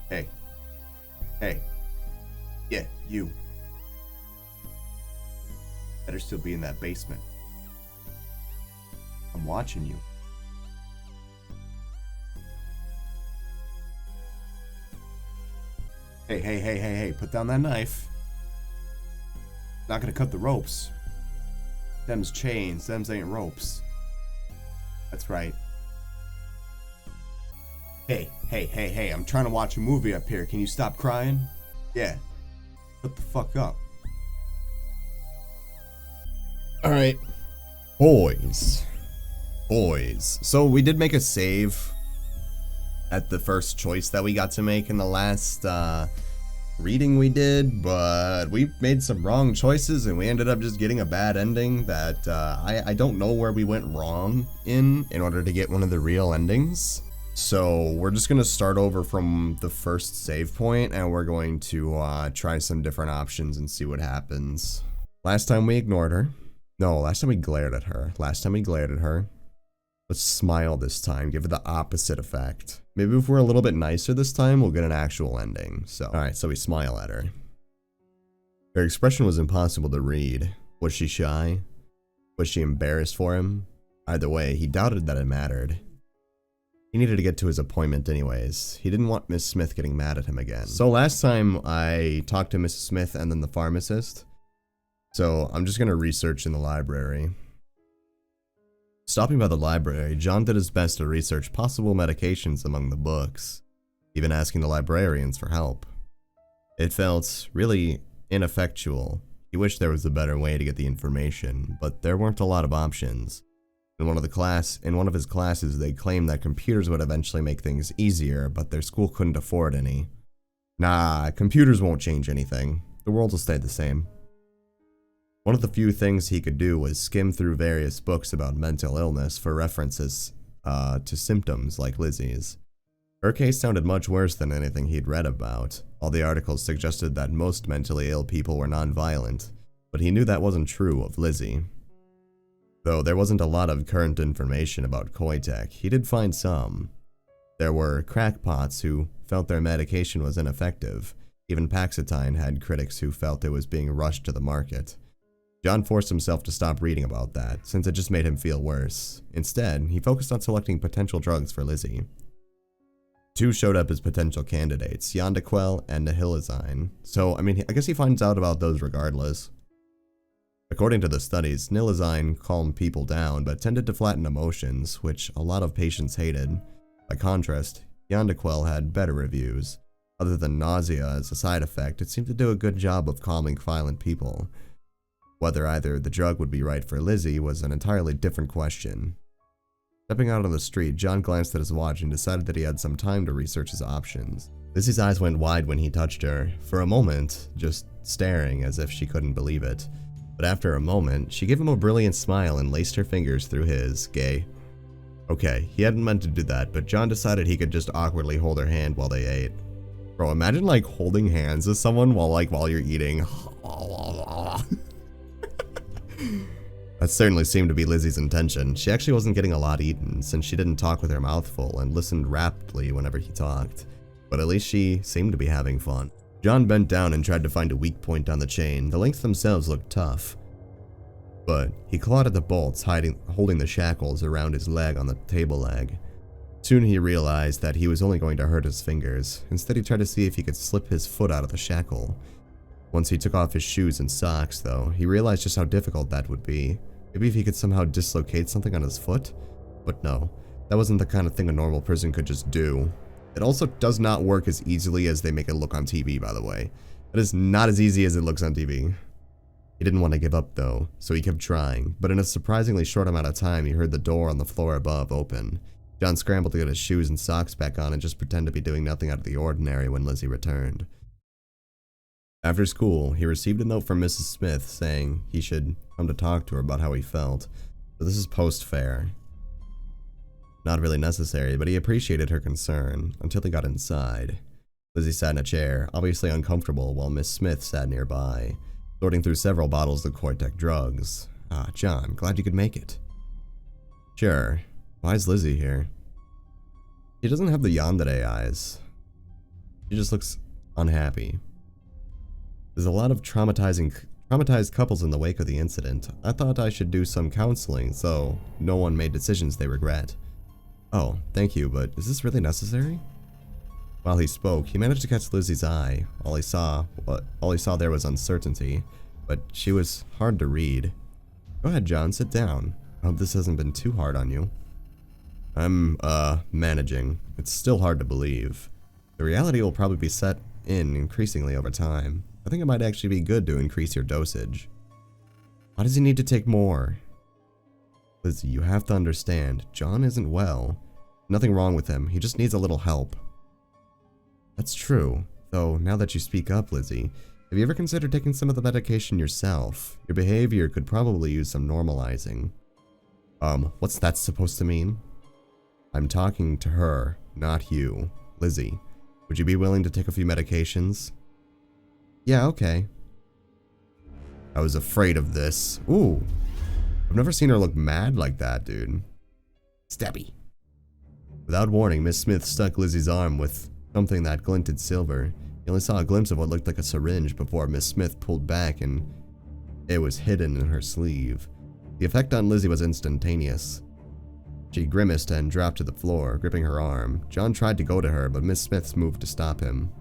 Hey. Hey. Yeah, you. Better still be in that basement. I'm watching you. Hey, put down that knife. Not gonna cut the ropes. Them's chains, them's ain't ropes. That's right. Hey, I'm trying to watch a movie up here. Can you stop crying? Yeah. Shut the fuck up. Alright. Boys. So we did make a save at the first choice that we got to make in the last reading we did, but we made some wrong choices and we ended up just getting a bad ending that I don't know where we went wrong in order to get one of the real endings. So we're just going to start over from the first save point and we're going to try some different options and see what happens. Last time we ignored her. No, last time we glared at her. Let's smile this time, give it the opposite effect. Maybe if we're a little bit nicer this time, we'll get an actual ending. So, alright, so we smile at her. Her expression was impossible to read. Was she shy? Was she embarrassed for him? Either way, he doubted that it mattered. He needed to get to his appointment anyways. He didn't want Miss Smith getting mad at him again. So last time I talked to Mrs. Smith and then the pharmacist. So I'm just gonna research in the library. Stopping by the library, John did his best to research possible medications among the books, even asking the librarians for help. It felt really ineffectual. He wished there was a better way to get the information, but there weren't a lot of options. In one of his classes, they claimed that computers would eventually make things easier, but their school couldn't afford any. Nah, computers won't change anything. The world will stay the same. One of the few things he could do was skim through various books about mental illness for references to symptoms like Lizzie's. Her case sounded much worse than anything he'd read about. All the articles suggested that most mentally ill people were nonviolent, but he knew that wasn't true of Lizzie. Though there wasn't a lot of current information about Koitek, he did find some. There were crackpots who felt their medication was ineffective. Even Paxitine had critics who felt it was being rushed to the market. John forced himself to stop reading about that, since it just made him feel worse. Instead, he focused on selecting potential drugs for Lizzie. Two showed up as potential candidates, Yandere and Nihilizine. So, I guess he finds out about those regardless. According to the studies, Nihilizine calmed people down, but tended to flatten emotions, which a lot of patients hated. By contrast, Yandere had better reviews. Other than nausea as a side effect, it seemed to do a good job of calming violent people. Whether either the drug would be right for Lizzie was an entirely different question. Stepping out on the street, John glanced at his watch and decided that he had some time to research his options. Lizzie's eyes went wide when he touched her, for a moment, just staring as if she couldn't believe it. But after a moment, she gave him a brilliant smile and laced her fingers through his, gay. Okay, he hadn't meant to do that, but John decided he could just awkwardly hold her hand while they ate. Bro, imagine like holding hands with someone while you're eating. That certainly seemed to be Lizzie's intention. She actually wasn't getting a lot eaten, since she didn't talk with her mouth full and listened rapidly whenever he talked. But at least she seemed to be having fun. John bent down and tried to find a weak point on the chain. The links themselves looked tough. But he clawed at the bolts, holding the shackles around his leg on the table leg. Soon he realized that he was only going to hurt his fingers. Instead, he tried to see if he could slip his foot out of the shackle. Once he took off his shoes and socks, though, he realized just how difficult that would be. Maybe if he could somehow dislocate something on his foot? But no, that wasn't the kind of thing a normal person could just do. It also does not work as easily as they make it look on TV, by the way. It is not as easy as it looks on TV. He didn't want to give up, though, so he kept trying, but in a surprisingly short amount of time, he heard the door on the floor above open. John scrambled to get his shoes and socks back on and just pretend to be doing nothing out of the ordinary when Lizzie returned. After school, he received a note from Mrs. Smith saying he should come to talk to her about how he felt. But this is post-fair. Not really necessary, but he appreciated her concern until he got inside. Lizzie sat in a chair, obviously uncomfortable, while Miss Smith sat nearby, sorting through several bottles of Koitek drugs. Ah, John, glad you could make it. Sure. Why is Lizzie here? She doesn't have the Yandere eyes. She just looks unhappy. There's a lot of traumatized couples in the wake of the incident. I thought I should do some counseling so no one made decisions they regret. Oh, thank you, but is this really necessary? While he spoke, he managed to catch Lizzie's eye. All he saw there was uncertainty, but she was hard to read. Go ahead, John, sit down. I hope this hasn't been too hard on you. I'm, managing. It's still hard to believe. The reality will probably be set in increasingly over time. I think it might actually be good to increase your dosage. Why does he need to take more? Lizzie, you have to understand, John isn't well. Nothing wrong with him, he just needs a little help. That's true, though now that you speak up, Lizzie, have you ever considered taking some of the medication yourself? Your behavior could probably use some normalizing. What's that supposed to mean? I'm talking to her, not you. Lizzie, would you be willing to take a few medications? Yeah, okay. I was afraid of this. Ooh. I've never seen her look mad like that, dude. Stabby. Without warning, Miss Smith stuck Lizzie's arm with something that glinted silver. He only saw a glimpse of what looked like a syringe before Miss Smith pulled back and it was hidden in her sleeve. The effect on Lizzie was instantaneous. She grimaced and dropped to the floor, gripping her arm. John tried to go to her, but Miss Smith moved to stop him.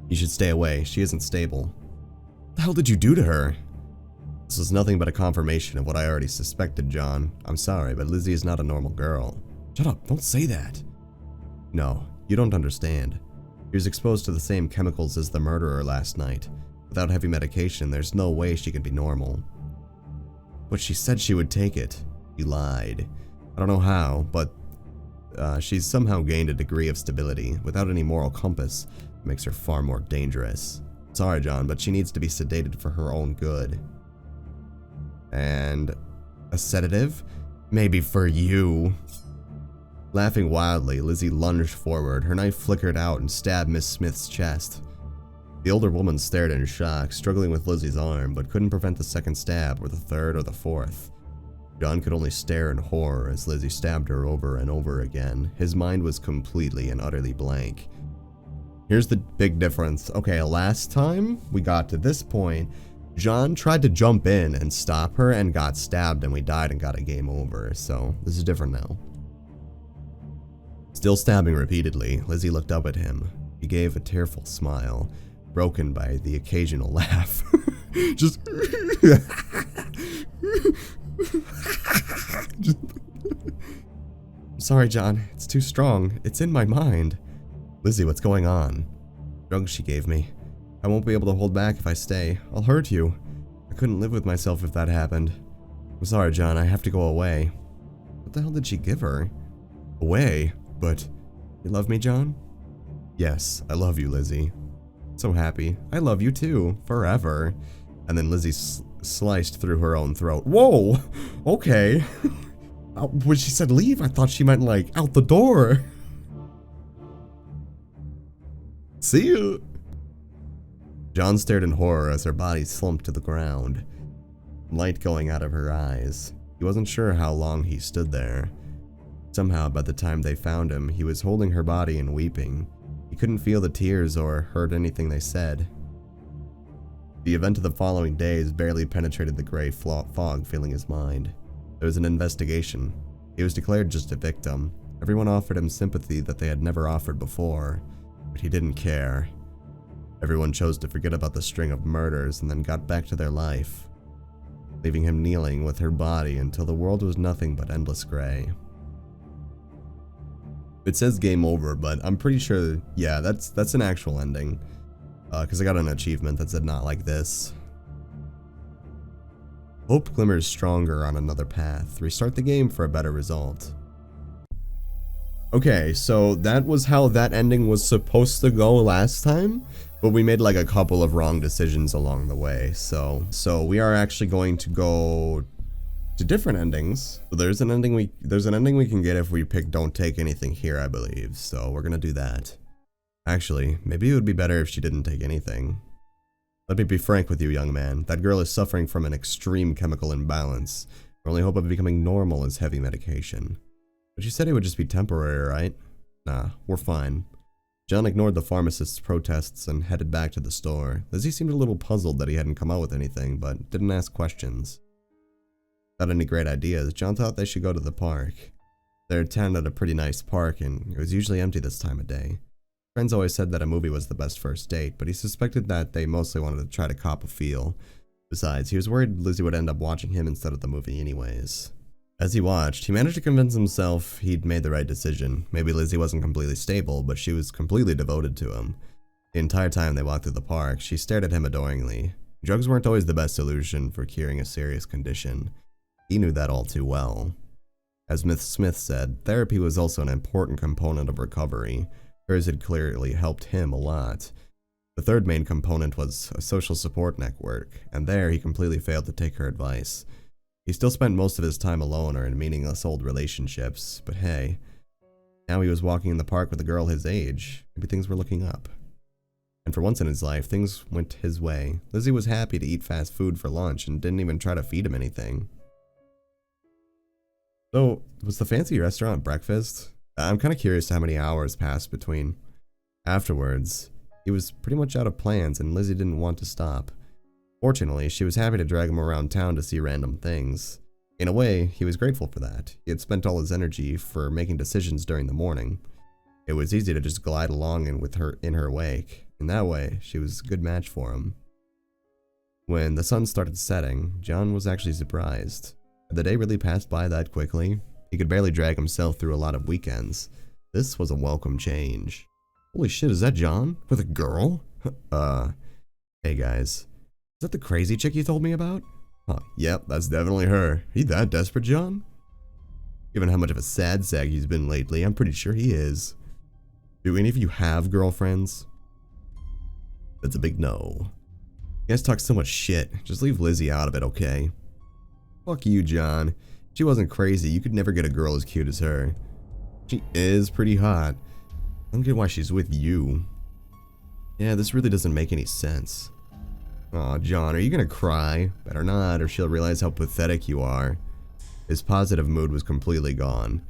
You should stay away. She isn't stable. What the hell did you do to her? This was nothing but a confirmation of what I already suspected, John. I'm sorry, but Lizzie is not a normal girl. Shut up, don't say that. No, you don't understand. She was exposed to the same chemicals as the murderer last night. Without heavy medication, there's no way she could be normal. But she said she would take it. She lied. I don't know how, but she's somehow gained a degree of stability. Without any moral compass, it makes her far more dangerous. Sorry, John, but she needs to be sedated for her own good. And a sedative? Maybe for you. Laughing wildly, Lizzie lunged forward. Her knife flickered out and stabbed Miss Smith's chest. The older woman stared in shock, struggling with Lizzie's arm, but couldn't prevent the second stab, or the third, or the fourth. John could only stare in horror as Lizzie stabbed her over and over again. His mind was completely and utterly blank. Here's the big difference. Okay, last time we got to this point, John tried to jump in and stop her and got stabbed and we died and got a game over, so this is different now. Still stabbing repeatedly, Lizzie looked up at him. He gave a tearful smile, broken by the occasional laugh. Just... I'm sorry, John. It's too strong. It's in my mind. Lizzie, what's going on? Drugs she gave me. I won't be able to hold back if I stay. I'll hurt you. I couldn't live with myself if that happened. I'm sorry, John. I have to go away. What the hell did she give her? Away? But you love me, John? Yes, I love you, Lizzie. So happy. I love you too. Forever. And then Lizzie sliced through her own throat. Whoa! Okay. When she said leave, I thought she meant like out the door. See you. John stared in horror as her body slumped to the ground, light going out of her eyes. He wasn't sure how long he stood there. Somehow, by the time they found him, he was holding her body and weeping. He couldn't feel the tears or heard anything they said. The event of the following days barely penetrated the gray fog filling his mind. There was an investigation. He was declared just a victim. Everyone offered him sympathy that they had never offered before, but he didn't care. Everyone chose to forget about the string of murders and then got back to their life, leaving him kneeling with her body until the world was nothing but endless gray. It says game over, but I'm pretty sure, yeah, that's an actual ending. Because I got an achievement that said not like this. Hope glimmers stronger on another path. Restart the game for a better result. Okay, so that was how that ending was supposed to go last time, but we made like a couple of wrong decisions along the way. So we are actually going to go to different endings. So there's an ending we can get if we pick don't take anything here, I believe. So we're gonna do that. Actually, maybe it would be better if she didn't take anything. Let me be frank with you, young man. That girl is suffering from an extreme chemical imbalance. Her only hope of becoming normal is heavy medication. But you said it would just be temporary, right? Nah, we're fine. John ignored the pharmacist's protests and headed back to the store. Lizzie seemed a little puzzled that he hadn't come out with anything, but didn't ask questions. Without any great ideas, John thought they should go to the park. Their town had a pretty nice park, and it was usually empty this time of day. Friends always said that a movie was the best first date, but he suspected that they mostly wanted to try to cop a feel. Besides, he was worried Lizzie would end up watching him instead of the movie anyways. As he watched, he managed to convince himself he'd made the right decision. Maybe Lizzie wasn't completely stable, but she was completely devoted to him. The entire time they walked through the park, she stared at him adoringly. Drugs weren't always the best solution for curing a serious condition. He knew that all too well. As Miss Smith said, therapy was also an important component of recovery. Hers had clearly helped him a lot. The third main component was a social support network, and there he completely failed to take her advice. He still spent most of his time alone or in meaningless old relationships, but hey, now he was walking in the park with a girl his age. Maybe things were looking up. And for once in his life, things went his way. Lizzie was happy to eat fast food for lunch and didn't even try to feed him anything. So, was the fancy restaurant breakfast? I'm kind of curious how many hours passed between. Afterwards, he was pretty much out of plans and Lizzie didn't want to stop. Fortunately, she was happy to drag him around town to see random things. In a way, he was grateful for that. He had spent all his energy for making decisions during the morning. It was easy to just glide along and with her in her wake. In that way, she was a good match for him. When the sun started setting, John was actually surprised. Had the day really passed by that quickly? He could barely drag himself through a lot of weekends. This was a welcome change. Holy shit, is that John? With a girl? Hey guys. Is that the crazy chick you told me about? Huh, yep, that's definitely her. Are you that desperate, John? Given how much of a sad sag he's been lately, I'm pretty sure he is. Do any of you have girlfriends? That's a big no. You guys talk so much shit. Just leave Lizzie out of it, okay? Fuck you, John. If she wasn't crazy, you could never get a girl as cute as her. She is pretty hot. I don't get why she's with you. Yeah, this really doesn't make any sense. Aw, John, are you gonna cry? Better not, or she'll realize how pathetic you are. His positive mood was completely gone.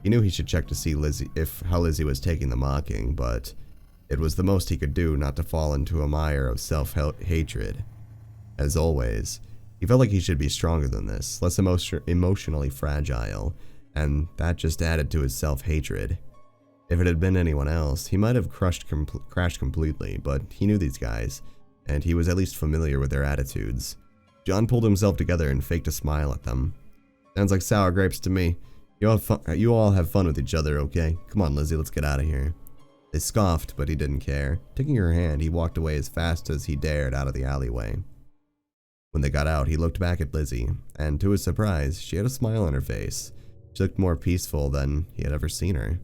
He knew he should check to see how Lizzie was taking the mocking, but it was the most he could do not to fall into a mire of self-hatred. As always, he felt like he should be stronger than this, less emotionally fragile, and that just added to his self-hatred. If it had been anyone else, he might have crashed completely, but he knew these guys, and he was at least familiar with their attitudes. John pulled himself together and faked a smile at them. Sounds like sour grapes to me. You all have fun with each other, okay? Come on, Lizzie, let's get out of here. They scoffed, but he didn't care. Taking her hand, he walked away as fast as he dared out of the alleyway. When they got out, he looked back at Lizzie, and to his surprise, she had a smile on her face. She looked more peaceful than he had ever seen her.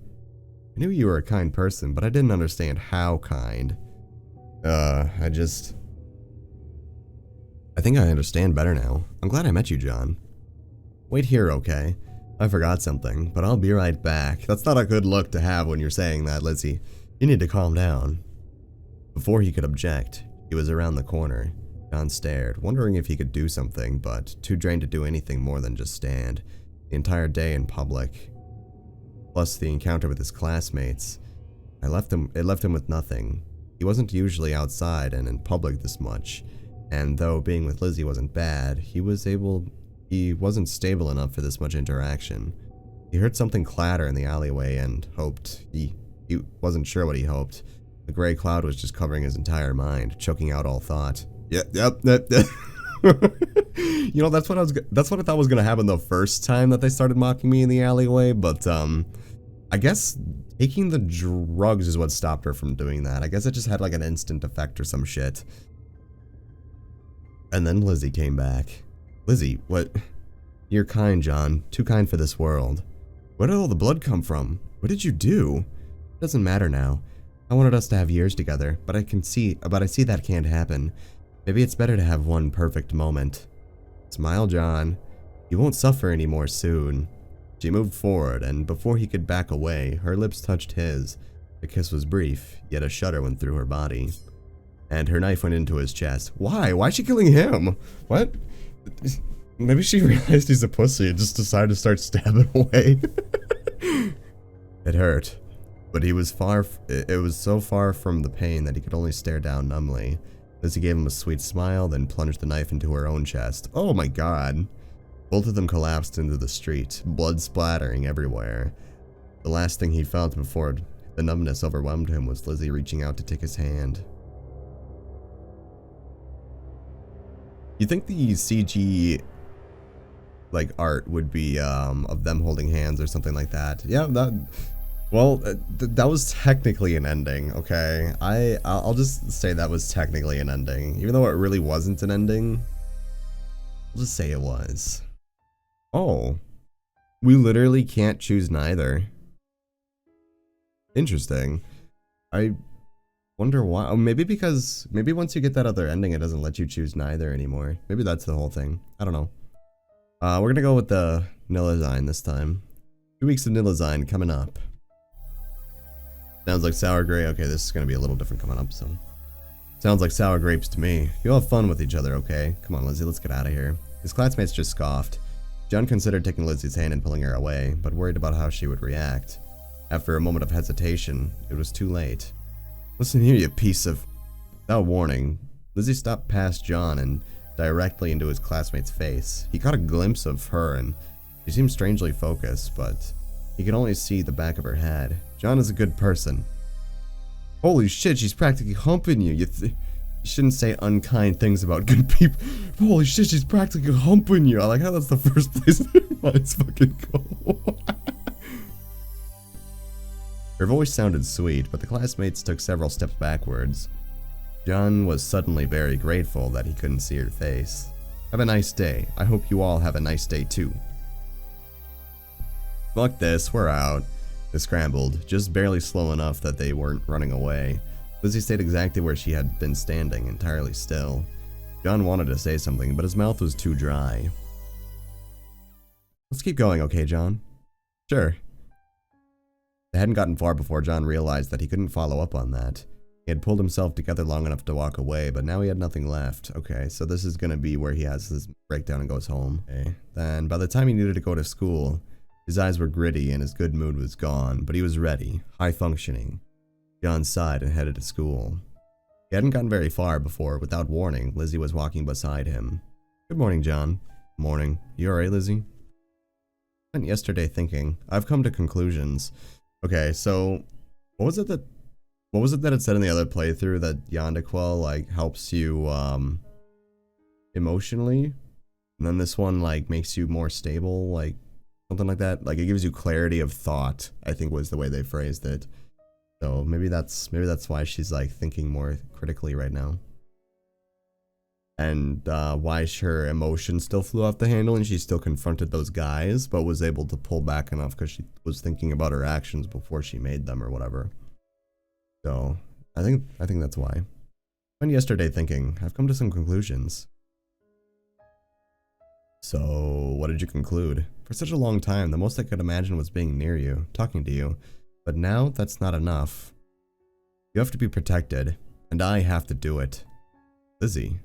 I knew you were a kind person, but I didn't understand how kind. I think I understand better now. I'm glad I met you, John. Wait here, okay? I forgot something, but I'll be right back. That's not a good look to have when you're saying that, Lizzie. You need to calm down. Before he could object, he was around the corner. John stared, wondering if he could do something, but too drained to do anything more than just stand. The entire day in public, plus the encounter with his classmates, it left him with nothing. He wasn't usually outside and in public this much, and though being with Lizzie wasn't bad, he wasn't stable enough for this much interaction. He heard something clatter in the alleyway and hoped. He wasn't sure what he hoped. The gray cloud was just covering his entire mind, choking out all thought. Yep. You know, that's what I thought was gonna happen the first time that they started mocking me in the alleyway, but I guess taking the drugs is what stopped her from doing that. I guess it just had like an instant effect or some shit. And then Lizzie came back. Lizzie, what? You're kind, John. Too kind for this world. Where did all the blood come from? What did you do? It doesn't matter now. I wanted us to have years together, but I see that can't happen. Maybe it's better to have one perfect moment. Smile, John. You won't suffer anymore soon. She moved forward, and before he could back away, her lips touched his. The kiss was brief, yet a shudder went through her body. And her knife went into his chest. Why? Why is she killing him? What? Maybe she realized he's a pussy and just decided to start stabbing away. It hurt. But he was it was so far from the pain that he could only stare down numbly. Lizzie gave him a sweet smile, then plunged the knife into her own chest. Oh my god. Both of them collapsed into the street, blood splattering everywhere. The last thing he felt before the numbness overwhelmed him was Lizzie reaching out to take his hand. You think the CG like art would be of them holding hands or something like that? Yeah, that was technically an ending, okay? I'll just say that was technically an ending. Even though it really wasn't an ending, I'll just say it was. Oh, we literally can't choose neither. Interesting. I wonder why. Oh, maybe once you get that other ending, it doesn't let you choose neither anymore. Maybe that's the whole thing. I don't know. We're gonna go with the Nilazine this time. 2 weeks of Nilazine coming up. Sounds like sour grape. Okay, this is gonna be a little different coming up, so. Sounds like sour grapes to me. You'll have fun with each other, okay? Come on, Lizzie, let's get out of here. His classmates just scoffed. John considered taking Lizzie's hand and pulling her away, but worried about how she would react. After a moment of hesitation, it was too late. Listen here, you piece of... Without warning, Lizzie stopped past John and directly into his classmate's face. He caught a glimpse of her and she seemed strangely focused, but he could only see the back of her head. John is a good person. Holy shit, she's practically humping you. You shouldn't say unkind things about good people. Holy shit, she's practically humping you. I like how that's the first place their minds fucking go. Her voice sounded sweet, but the classmates took several steps backwards. John was suddenly very grateful that he couldn't see her face. Have a nice day. I hope you all have a nice day too. Fuck this, we're out. They scrambled, just barely slow enough that they weren't running away. Lizzie stayed exactly where she had been standing, entirely still. John wanted to say something, but his mouth was too dry. Let's keep going, okay, John? Sure. They hadn't gotten far before John realized that he couldn't follow up on that. He had pulled himself together long enough to walk away, but now he had nothing left. Okay, so this is gonna be where he has his breakdown and goes home. Okay. Then, by the time he needed to go to school, his eyes were gritty and his good mood was gone, but he was ready, high-functioning. John sighed and headed to school. He hadn't gotten very far before, without warning, Lizzie was walking beside him. Good morning, John. Morning. You alright, Lizzie? I spent yesterday thinking. I've come to conclusions. Okay, so what was it that it said in the other playthrough that Yandere like helps you emotionally, and then this one like makes you more stable, like something like that. Like it gives you clarity of thought, I think was the way they phrased it. So maybe that's why she's like thinking more critically right now. And why her emotions still flew off the handle and she still confronted those guys, but was able to pull back enough because she was thinking about her actions before she made them or whatever. So I think that's why. I spent yesterday thinking. I've come to some conclusions. So what did you conclude? For such a long time, the most I could imagine was being near you, talking to you. But now that's not enough. You have to be protected, and I have to do it. Lizzie.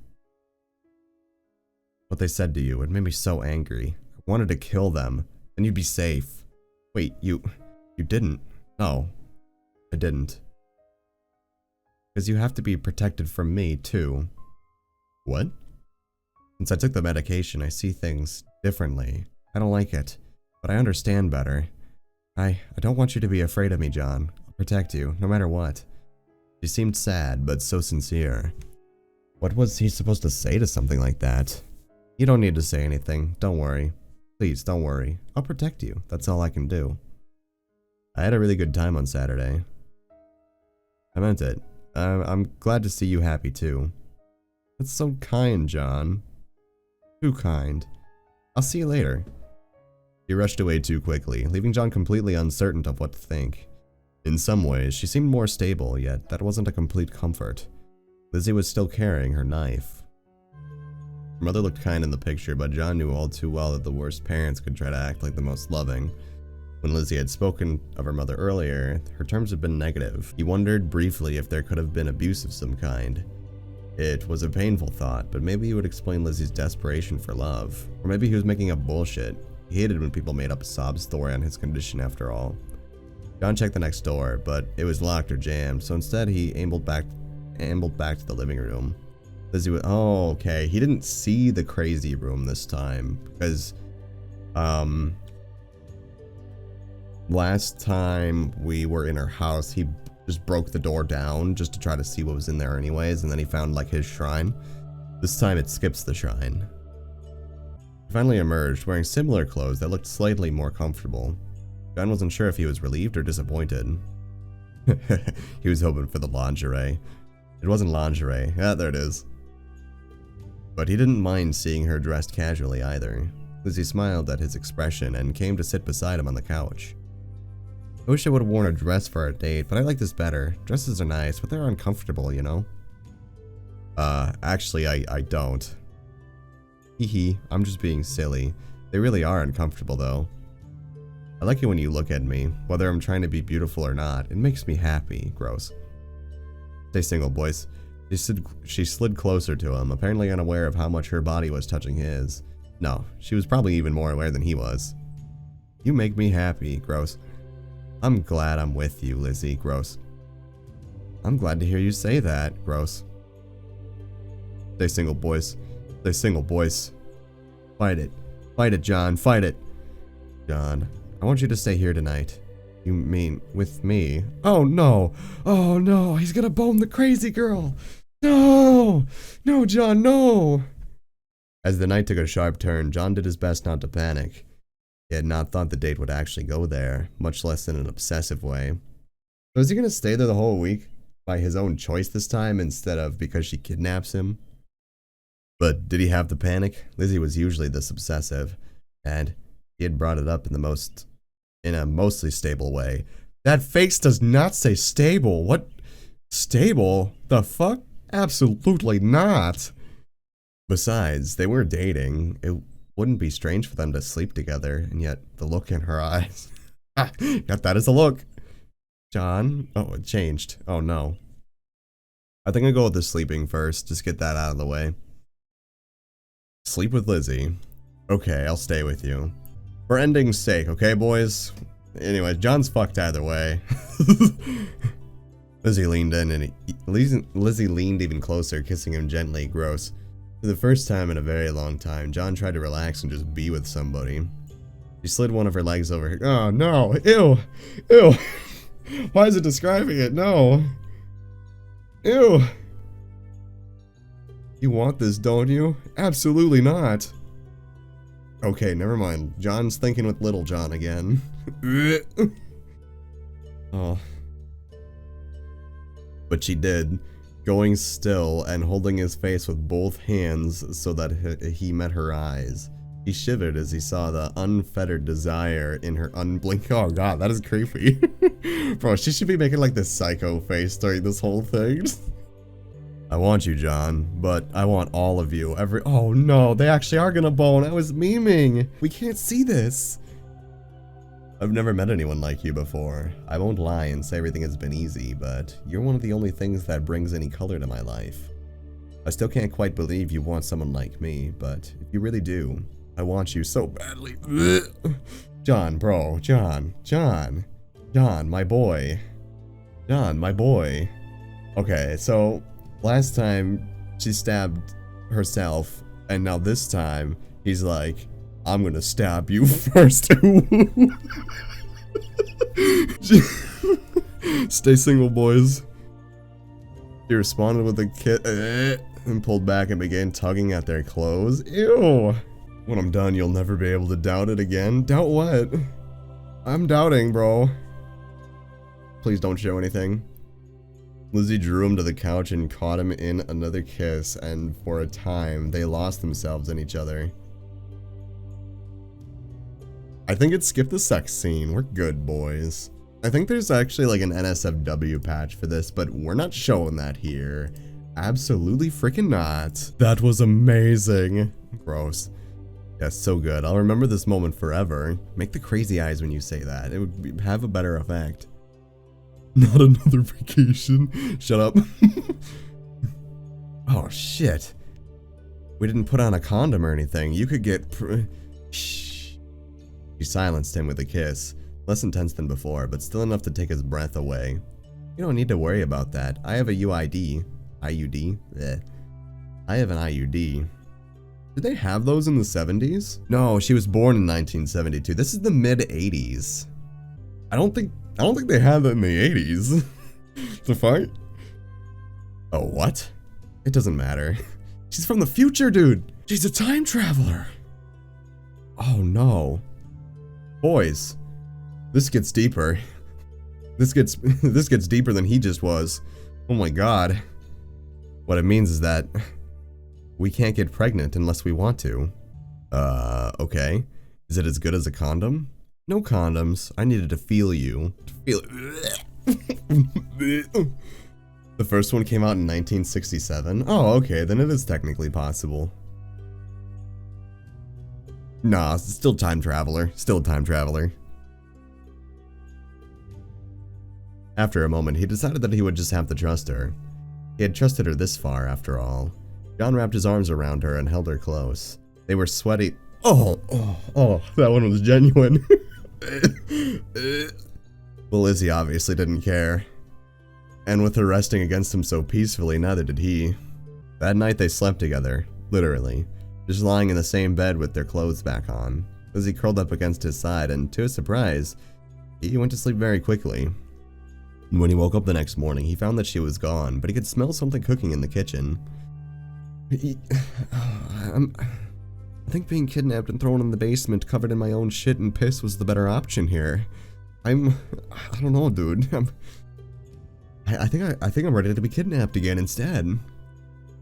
What they said to you, it made me so angry. I wanted to kill them, then you'd be safe. Wait, you didn't. No, I didn't. Because you have to be protected from me, too. What? Since I took the medication, I see things differently. I don't like it, but I understand better. I don't want you to be afraid of me, John. I'll protect you, no matter what. She seemed sad, but so sincere. What was he supposed to say to something like that? You don't need to say anything. Don't worry. Please, don't worry. I'll protect you. That's all I can do. I had a really good time on Saturday. I meant it. I'm glad to see you happy, too. That's so kind, John. Too kind. I'll see you later. She rushed away too quickly, leaving John completely uncertain of what to think. In some ways, she seemed more stable, yet that wasn't a complete comfort. Lizzie was still carrying her knife. Her mother looked kind in the picture, but John knew all too well that the worst parents could try to act like the most loving. When Lizzie had spoken of her mother earlier, her terms had been negative. He wondered briefly if there could have been abuse of some kind. It was a painful thought, but maybe he would explain Lizzie's desperation for love. Or maybe he was making up bullshit. He hated when people made up a sob story on his condition after all. John checked the next door, but it was locked or jammed, so instead he ambled back to the living room. Lizzie was, oh, okay. He didn't see the crazy room this time, because, last time we were in her house, he just broke the door down just to try to see what was in there anyways, and then he found, like, his shrine. This time it skips the shrine. He finally emerged, wearing similar clothes that looked slightly more comfortable. John wasn't sure if he was relieved or disappointed. He was hoping for the lingerie. It wasn't lingerie. Ah, there it is. But he didn't mind seeing her dressed casually either. Lizzie smiled at his expression and came to sit beside him on the couch. I wish I would have worn a dress for our date, but I like this better. Dresses are nice, but they're uncomfortable, you know? Actually, I don't. Hee, I'm just being silly. They really are uncomfortable, though. I like it when you look at me, whether I'm trying to be beautiful or not. It makes me happy. Gross. Stay single, boys. She slid closer to him, apparently unaware of how much her body was touching his. No, she was probably even more aware than he was. You make me happy. Gross. I'm glad I'm with you, Lizzie. Gross. I'm glad to hear you say that. Gross. Stay single, boys. Stay single, boys. Fight it. Fight it, John. Fight it. John, I want you to stay here tonight. You mean with me? Oh no! Oh no! He's gonna bone the crazy girl! No! No, John, no! As the night took a sharp turn, John did his best not to panic. He had not thought the date would actually go there, much less in an obsessive way. So is he gonna stay there the whole week? By his own choice this time, instead of because she kidnaps him? But did he have the panic? Lizzie was usually this obsessive, and he had brought it up in a mostly stable way. That face does not say stable. What? Stable? The fuck? Absolutely not. Besides, they were dating. It wouldn't be strange for them to sleep together, and yet the look in her eyes. Got that as a look. John? Oh, it changed. Oh no. I think I'll go with the sleeping first. Just get that out of the way. Sleep with Lizzie. Okay, I'll stay with you. For ending's sake, okay, boys? Anyway, John's fucked either way. Lizzie leaned in, and Lizzie leaned even closer, kissing him gently. Gross. For the first time in a very long time, John tried to relax and just be with somebody. She slid one of her legs over her. Oh no! Ew! Ew! Why is it describing it? No! Ew! You want this, don't you? Absolutely not. Okay, never mind. John's thinking with little John again. Oh. But she did, going still and holding his face with both hands so that he met her eyes. He shivered as he saw the unfettered desire in her unblinking. Oh god, that is creepy. Bro, she should be making like this psycho face during this whole thing. I want you, John, but I want all of you. Oh no, they actually are gonna bone. I was memeing. We can't see this. I've never met anyone like you before. I won't lie and say everything has been easy, but you're one of the only things that brings any color to my life. I still can't quite believe you want someone like me, but if you really do, I want you so badly. John, bro, John, my boy. John, my boy. Okay, so last time she stabbed herself, and now this time he's like, I'm gonna stab you first. Stay single, boys. He responded with a kiss and pulled back and began tugging at their clothes. Ew. When I'm done, you'll never be able to doubt it again. Doubt what? I'm doubting, bro. Please don't show anything. Lizzie drew him to the couch and caught him in another kiss, and for a time, they lost themselves in each other. I think it skipped the sex scene. We're good, boys. I think there's actually like an NSFW patch for this, but we're not showing that here. Absolutely freaking not. That was amazing. Gross. Yeah, so good. I'll remember this moment forever. Make the crazy eyes when you say that. It would have a better effect. Not another vacation. Shut up. Oh, shit. We didn't put on a condom or anything. You could get... Shh. She silenced him with a kiss. Less intense than before, but still enough to take his breath away. You don't need to worry about that. I have a UID. IUD? Bleh. I have an IUD. Did they have those in the 70s? No, she was born in 1972. This is the mid-80s. I don't think they had that in the 80s. The fuck? Oh, what? It doesn't matter. She's from the future, dude. She's a time traveler. Oh no. Boys, this gets deeper. This gets deeper than he just was. Oh my god. What it means is that we can't get pregnant unless we want to. Okay. Is it as good as a condom? No condoms. I needed to feel you. To feel it. The first one came out in 1967. Oh, okay, then it is technically possible. Nah, still time traveler. Still time traveler. After a moment, he decided that he would just have to trust her. He had trusted her this far, after all. John wrapped his arms around her and held her close. They were sweaty. Oh, that one was genuine. Well, Lizzie obviously didn't care. And with her resting against him so peacefully, neither did he. That night they slept together, literally, just lying in the same bed with their clothes back on. Lizzie curled up against his side, and to his surprise, he went to sleep very quickly. When he woke up the next morning, he found that she was gone, but he could smell something cooking in the kitchen. I think being kidnapped and thrown in the basement covered in my own shit and piss was the better option here. I don't know, dude. I think I'm ready to be kidnapped again instead.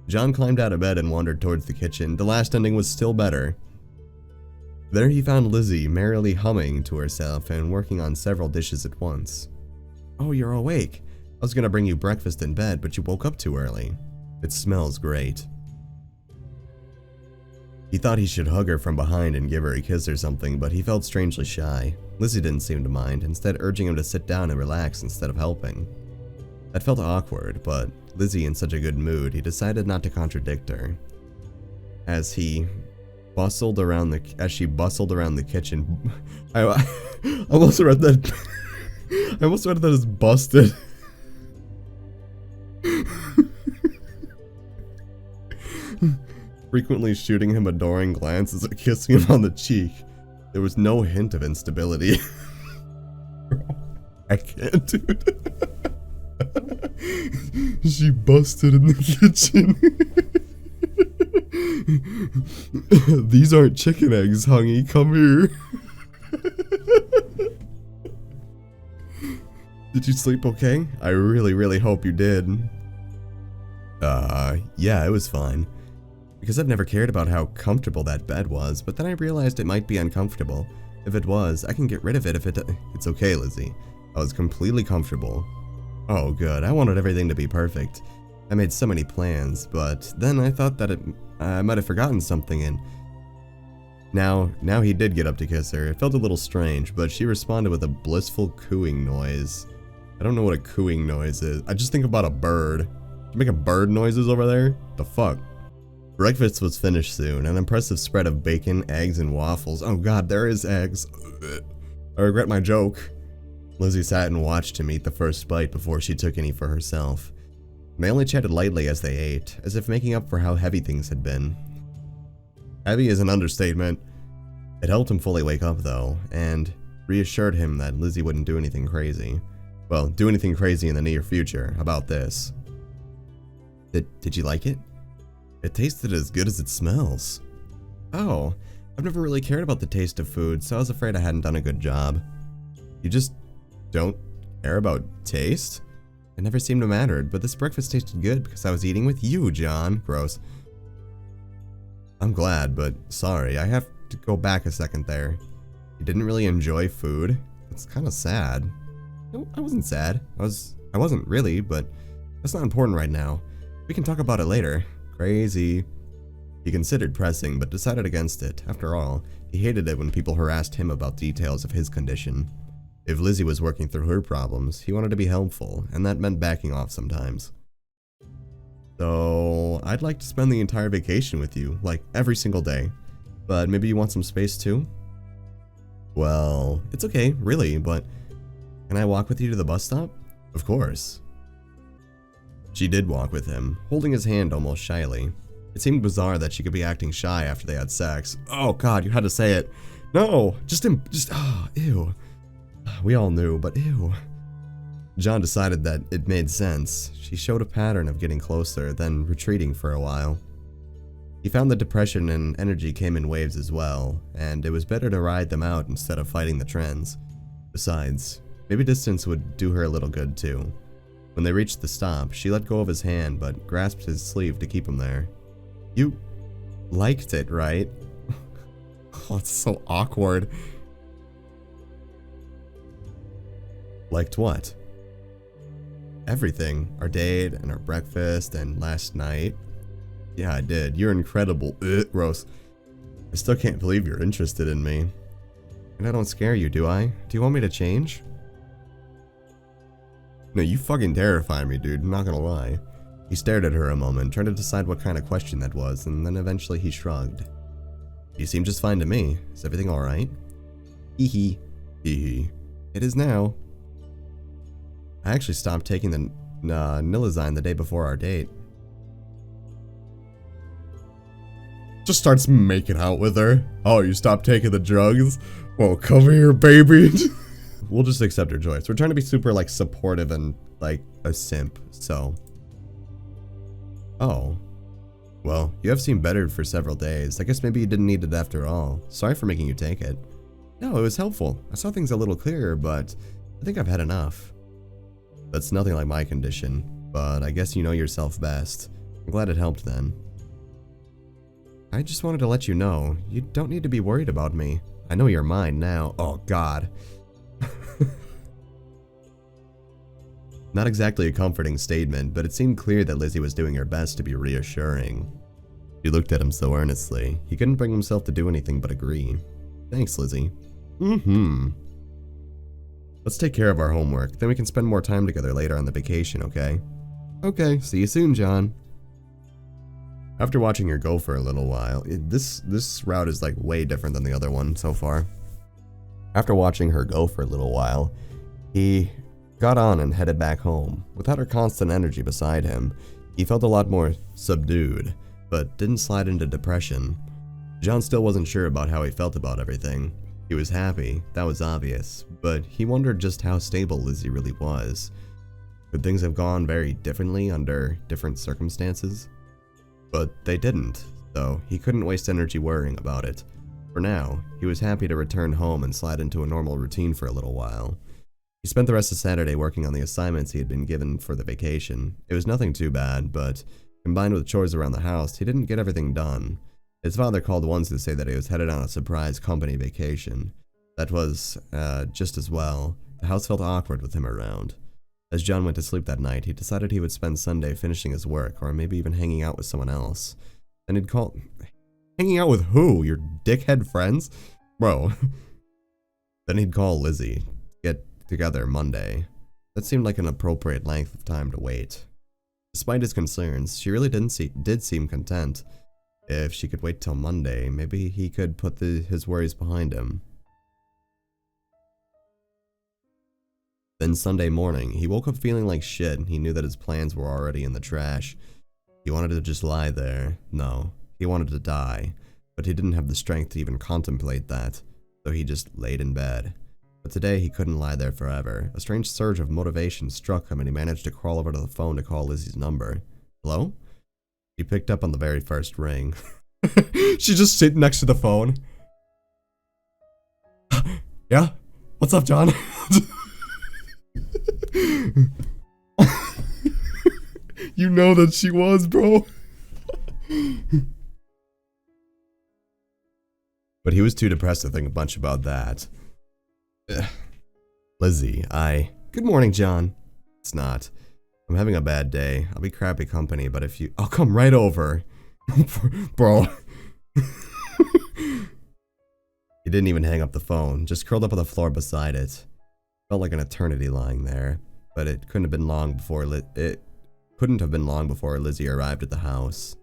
John climbed out of bed and wandered towards the kitchen. The last ending was still better. There he found Lizzie merrily humming to herself and working on several dishes at once. Oh, you're awake. I was gonna bring you breakfast in bed, but you woke up too early. It smells great. He thought he should hug her from behind and give her a kiss or something, but he felt strangely shy. Lizzie didn't seem to mind, instead urging him to sit down and relax instead of helping. That felt awkward, but Lizzie in such a good mood, he decided not to contradict her. As she bustled around the kitchen, I almost read that. I almost read that as busted. Frequently shooting him adoring glances or kissing him on the cheek. There was no hint of instability. I can't, dude. She busted in the kitchen. These aren't chicken eggs, honey. Come here. Did you sleep okay? I really hope you did. Yeah, it was fine. Because I've never cared about how comfortable that bed was, but then I realized it might be uncomfortable. If it was, I can get rid of it if it's okay, Lizzie. I was completely comfortable. Oh, good. I wanted everything to be perfect. I made so many plans, but then I thought that I might have forgotten something, and now he did get up to kiss her. It felt a little strange, but she responded with a blissful cooing noise. I don't know what a cooing noise is. I just think about a bird. You making bird noises over there? The fuck? Breakfast was finished soon, an impressive spread of bacon, eggs, and waffles. Oh god, there is eggs. I regret my joke. Lizzie sat and watched him eat the first bite before she took any for herself. They only chatted lightly as they ate, as if making up for how heavy things had been. Heavy is an understatement. It helped him fully wake up, though, and reassured him that Lizzie wouldn't do anything crazy. Well, do anything crazy in the near future about this. Did you like it? It tasted as good as it smells. Oh, I've never really cared about the taste of food, so I was afraid I hadn't done a good job. You just don't care about taste? It never seemed to matter, but this breakfast tasted good because I was eating with you, John. Gross. I'm glad, but sorry, I have to go back a second there. You didn't really enjoy food? It's kind of sad. No, I wasn't sad. I wasn't really, but that's not important right now. We can talk about it later. Crazy. He considered pressing, but decided against it. After all, he hated it when people harassed him about details of his condition. If Lizzie was working through her problems, he wanted to be helpful, and that meant backing off sometimes. So, I'd like to spend the entire vacation with you, like every single day. But maybe you want some space too? Well, it's okay, really, but can I walk with you to the bus stop? Of course. She did walk with him, holding his hand almost shyly. It seemed bizarre that she could be acting shy after they had sex. Oh god, you had to say it. No, ew. We all knew, but ew. John decided that it made sense. She showed a pattern of getting closer, then retreating for a while. He found that depression and energy came in waves as well, and it was better to ride them out instead of fighting the trends. Besides, maybe distance would do her a little good too. When they reached the stop, she let go of his hand but grasped his sleeve to keep him there. You liked it, right? Oh, it's so awkward. Liked what? Everything. Our date and our breakfast and last night. Yeah, I did. You're incredible. Ugh, gross. I still can't believe you're interested in me. And I don't scare you, do I? Do you want me to change? No, you fucking terrify me, dude. I'm not gonna lie. He stared at her a moment, trying to decide what kind of question that was, and then eventually he shrugged. You seem just fine to me. Is everything alright? Hee hee. Hee hee. It is now. I actually stopped taking the Nilazine the day before our date. Just starts making out with her. Oh, you stopped taking the drugs? Well, come here, baby. We'll just accept her choice. We're trying to be super, like, supportive and, like, a simp, so. Oh. Well, you have seemed better for several days. I guess maybe you didn't need it after all. Sorry for making you take it. No, it was helpful. I saw things a little clearer, but I think I've had enough. That's nothing like my condition, but I guess you know yourself best. I'm glad it helped then. I just wanted to let you know, you don't need to be worried about me. I know you're mine now. Oh god. Not exactly a comforting statement, but it seemed clear that Lizzie was doing her best to be reassuring. She looked at him so earnestly, he couldn't bring himself to do anything but agree. Thanks, Lizzie. Let's take care of our homework, then we can spend more time together later on the vacation, okay? Okay, see you soon, John. After watching her go for a little while, this route is like way different than the other one so far. After watching her go for a little while, he got on and headed back home. Without her constant energy beside him, he felt a lot more subdued, but didn't slide into depression. John still wasn't sure about how he felt about everything. He was happy, that was obvious, but he wondered just how stable Lizzie really was. Could things have gone very differently under different circumstances? But they didn't, so he couldn't waste energy worrying about it. For now, he was happy to return home and slide into a normal routine for a little while. He spent the rest of Saturday working on the assignments he had been given for the vacation. It was nothing too bad, but combined with chores around the house, he didn't get everything done. His father called once to say that he was headed on a surprise company vacation. That was, just as well. The house felt awkward with him around. As John went to sleep that night, he decided he would spend Sunday finishing his work, or maybe even hanging out with someone else. Then he'd call... Hanging out with who? Your dickhead friends? Bro. Then he'd call Lizzie. Get together Monday. That seemed like an appropriate length of time to wait. Despite his concerns, she really did seem content. If she could wait till Monday, maybe he could put his worries behind him. Then Sunday morning, he woke up feeling like shit and he knew that his plans were already in the trash. He wanted to just lie there. No, he wanted to die, but he didn't have the strength to even contemplate that, so he just laid in bed. But today he couldn't lie there forever. A strange surge of motivation struck him and he managed to crawl over to the phone to call Lizzie's number. Hello? He picked up on the very first ring. She's just sitting next to the phone. Yeah? What's up, John? You know that she was, bro. But he was too depressed to think much about that. Lizzie, Good morning, John. It's not. I'm having a bad day. I'll be crappy company, but if you... I'll come right over. Bro. He didn't even hang up the phone, just curled up on the floor beside it. Felt like an eternity lying there, but it couldn't have been long before Lizzie arrived at the house.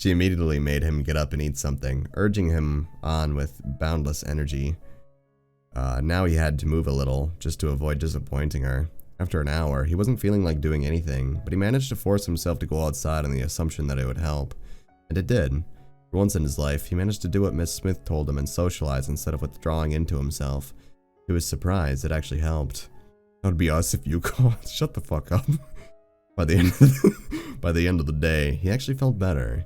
She immediately made him get up and eat something, urging him on with boundless energy. Now he had to move a little, just to avoid disappointing her. After an hour, he wasn't feeling like doing anything, but he managed to force himself to go outside on the assumption that it would help. And it did. For once in his life, he managed to do what Miss Smith told him and socialize instead of withdrawing into himself. He was surprised it actually helped. That would be us if you called. Shut the fuck up. By the end of the day, he actually felt better.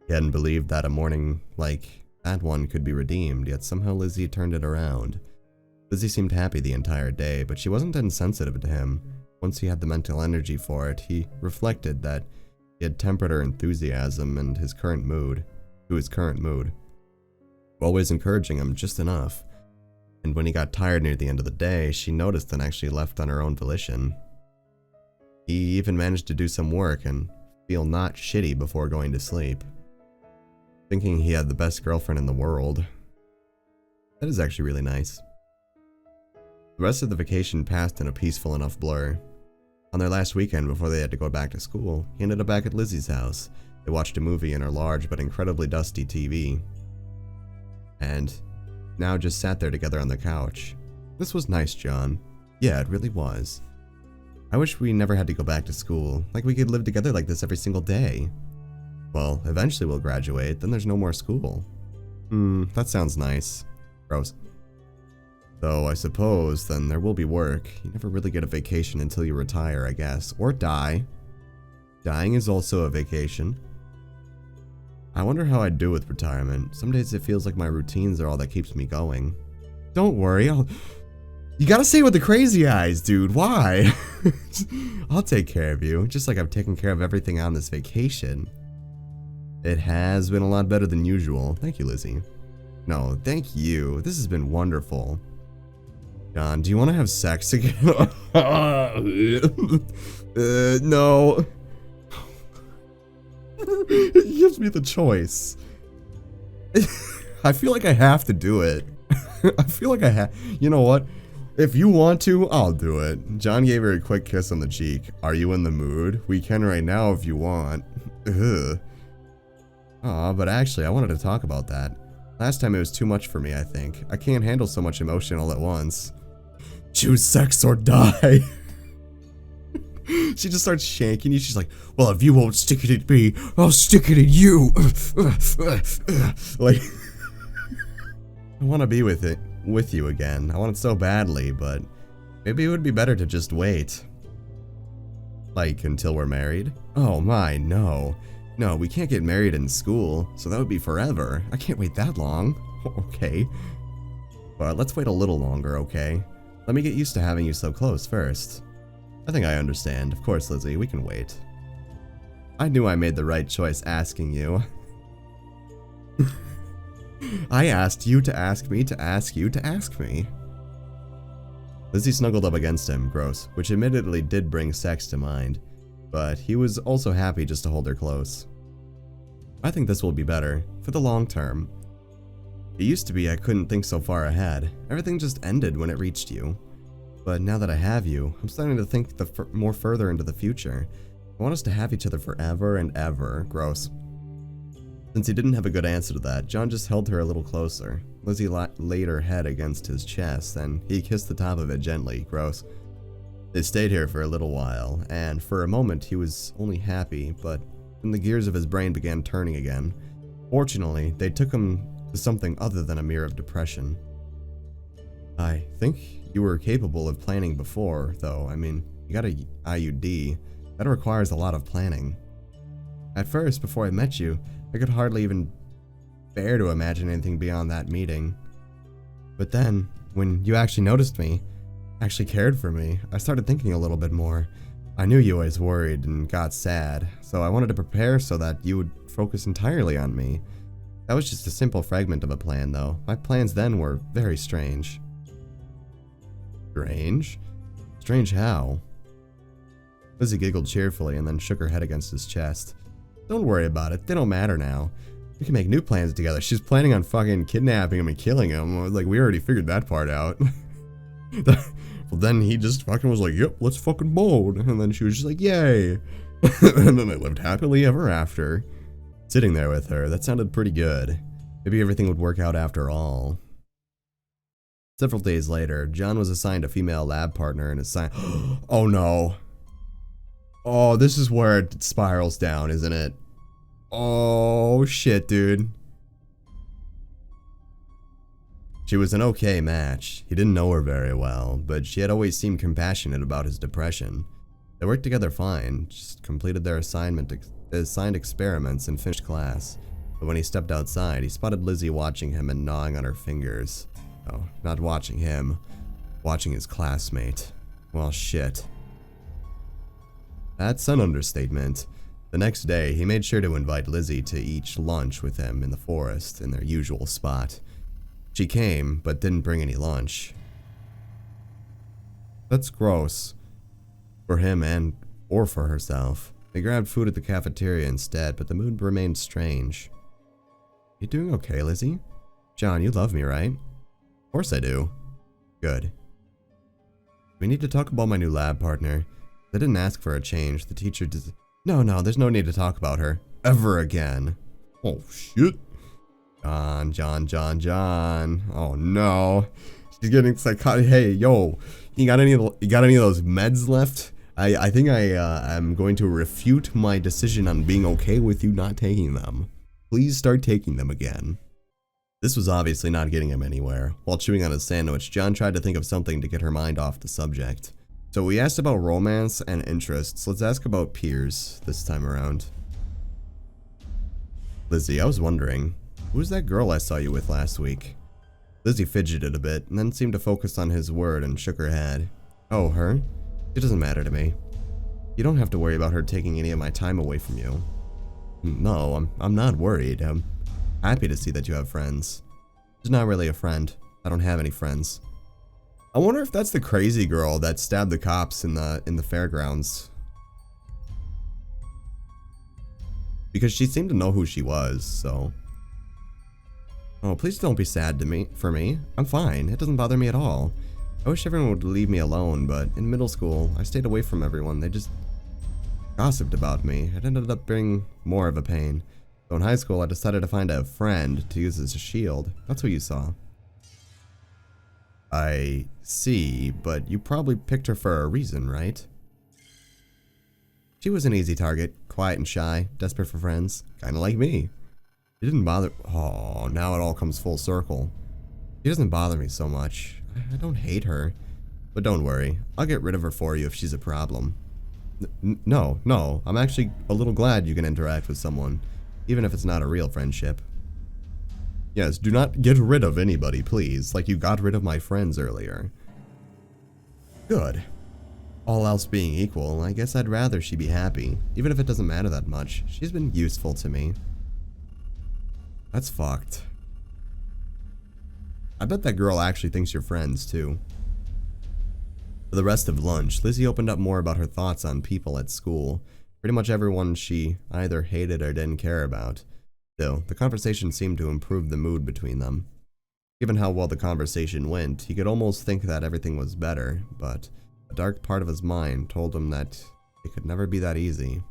He hadn't believed that a morning like that one could be redeemed, yet somehow Lizzie turned it around. Lizzie seemed happy the entire day, but she wasn't insensitive to him. Once he had the mental energy for it, he reflected that he had tempered her enthusiasm and his current mood to his current mood, always encouraging him just enough. And when he got tired near the end of the day, she noticed and actually left on her own volition. He even managed to do some work and feel not shitty before going to sleep, thinking he had the best girlfriend in the world. That is actually really nice. The rest of the vacation passed in a peaceful enough blur. On their last weekend before they had to go back to school, he ended up back at Lizzie's house. They watched a movie in her large but incredibly dusty TV, and now just sat there together on the couch. This was nice, John. Yeah, it really was. I wish we never had to go back to school. Like we could live together like this every single day. Well, eventually we'll graduate, then there's no more school. That sounds nice. Gross. Though I suppose then there will be work. You never really get a vacation until you retire, I guess. Or die. Dying is also a vacation. I wonder how I'd do with retirement. Some days it feels like my routines are all that keeps me going. Don't worry, You gotta say it with the crazy eyes, dude. Why? I'll take care of you, just like I've taken care of everything on this vacation. It has been a lot better than usual. Thank you, Lizzie. No, thank you. This has been wonderful. John, do you want to have sex again? No. It gives me the choice. I feel like I have to do it. I feel like I have. You know what? If you want to, I'll do it. John gave her a quick kiss on the cheek. Are you in the mood? We can right now if you want. Ugh. Aw, but actually, I wanted to talk about that. Last time it was too much for me, I think. I can't handle so much emotion all at once. Choose sex or die. She just starts shanking you. She's like, well, if you won't stick it at me, I'll stick it at you. Like, I want to be with you again. I want it so badly, but maybe it would be better to just wait. Like, until we're married? Oh my, no. No, we can't get married in school, so that would be forever. I can't wait that long. Okay. But let's wait a little longer, okay? Let me get used to having you so close first. I think I understand. Of course, Lizzie, we can wait. I knew I made the right choice asking you. I asked you to ask me to ask you to ask me. Lizzie snuggled up against him, gross, which admittedly did bring sex to mind, but he was also happy just to hold her close. I think this will be better, for the long term. It used to be I couldn't think so far ahead. Everything just ended when it reached you. But now that I have you, I'm starting to think more further into the future. I want us to have each other forever and ever. Gross. Since he didn't have a good answer to that, John just held her a little closer. Lizzie laid her head against his chest, and he kissed the top of it gently. Gross. They stayed here for a little while, and for a moment he was only happy, but then the gears of his brain began turning again. Fortunately, they took him to something other than a mirror of depression. I think you were capable of planning before, though. I mean, you got a IUD. That requires a lot of planning. At first, before I met you, I could hardly even bear to imagine anything beyond that meeting. But then, when you actually noticed me, actually cared for me, I started thinking a little bit more. I knew you always worried and got sad, so I wanted to prepare so that you would focus entirely on me. That was just a simple fragment of a plan, though. My plans then were very strange. Strange? Strange how? Lizzie giggled cheerfully and then shook her head against his chest. Don't worry about it, they don't matter now. We can make new plans together. She's planning on fucking kidnapping him and killing him. Like, we already figured that part out. Well, then he just fucking was like, yep, let's fucking bone. And then she was just like, yay. And then they lived happily ever after. Sitting there with her, that sounded pretty good. Maybe everything would work out after all. Several days later, John was assigned a female lab partner and assigned. Oh no. Oh, this is where it spirals down, isn't it? Oh shit, dude. She was an okay match. He didn't know her very well, but she had always seemed compassionate about his depression. They worked together fine, just completed their assigned experiments and finished class. But when he stepped outside, he spotted Lizzie watching him and gnawing on her fingers. Oh, not watching him, watching his classmate. Well, shit. That's an understatement. The next day, he made sure to invite Lizzie to eat lunch with him in the forest in their usual spot. She came, but didn't bring any lunch. That's gross. For him or for herself. They grabbed food at the cafeteria instead, but the mood remained strange. You doing okay, Lizzie? John, you love me, right? Of course I do. Good. We need to talk about my new lab partner. They didn't ask for a change. The teacher did. No, there's no need to talk about her. Ever again. Oh, shit. John. Oh, no. She's getting psychotic. Hey, yo. You got any of those meds left? I think I am going to refute my decision on being okay with you not taking them. Please start taking them again. This was obviously not getting him anywhere. While chewing on his sandwich, John tried to think of something to get her mind off the subject. So we asked about romance and interests. Let's ask about peers this time around. Lizzie, I was wondering, who's that girl I saw you with last week? Lizzie fidgeted a bit and then seemed to focus on his word and shook her head. Oh, her? It doesn't matter to me. You don't have to worry about her taking any of my time away from you. No, I'm not worried. I'm happy to see that you have friends. She's not really a friend. I don't have any friends. I wonder if that's the crazy girl that stabbed the cops in the fairgrounds. Because she seemed to know who she was, so. Oh, please don't be sad for me. I'm fine. It doesn't bother me at all. I wish everyone would leave me alone, but in middle school, I stayed away from everyone. They just gossiped about me. It ended up being more of a pain. So in high school, I decided to find a friend to use as a shield. That's what you saw. I see, but you probably picked her for a reason, right? She was an easy target, quiet and shy, desperate for friends, kinda like me. She didn't bother. Oh, now it all comes full circle. She doesn't bother me so much. I don't hate her. But don't worry, I'll get rid of her for you if she's a problem. No, I'm actually a little glad you can interact with someone, even if it's not a real friendship. Yes, do not get rid of anybody, please, like you got rid of my friends earlier. Good. All else being equal, I guess I'd rather she be happy, even if it doesn't matter that much. She's been useful to me. That's fucked. I bet that girl actually thinks you're friends, too. For the rest of lunch, Lizzie opened up more about her thoughts on people at school. Pretty much everyone she either hated or didn't care about. Still, the conversation seemed to improve the mood between them. Given how well the conversation went, he could almost think that everything was better, but a dark part of his mind told him that it could never be that easy.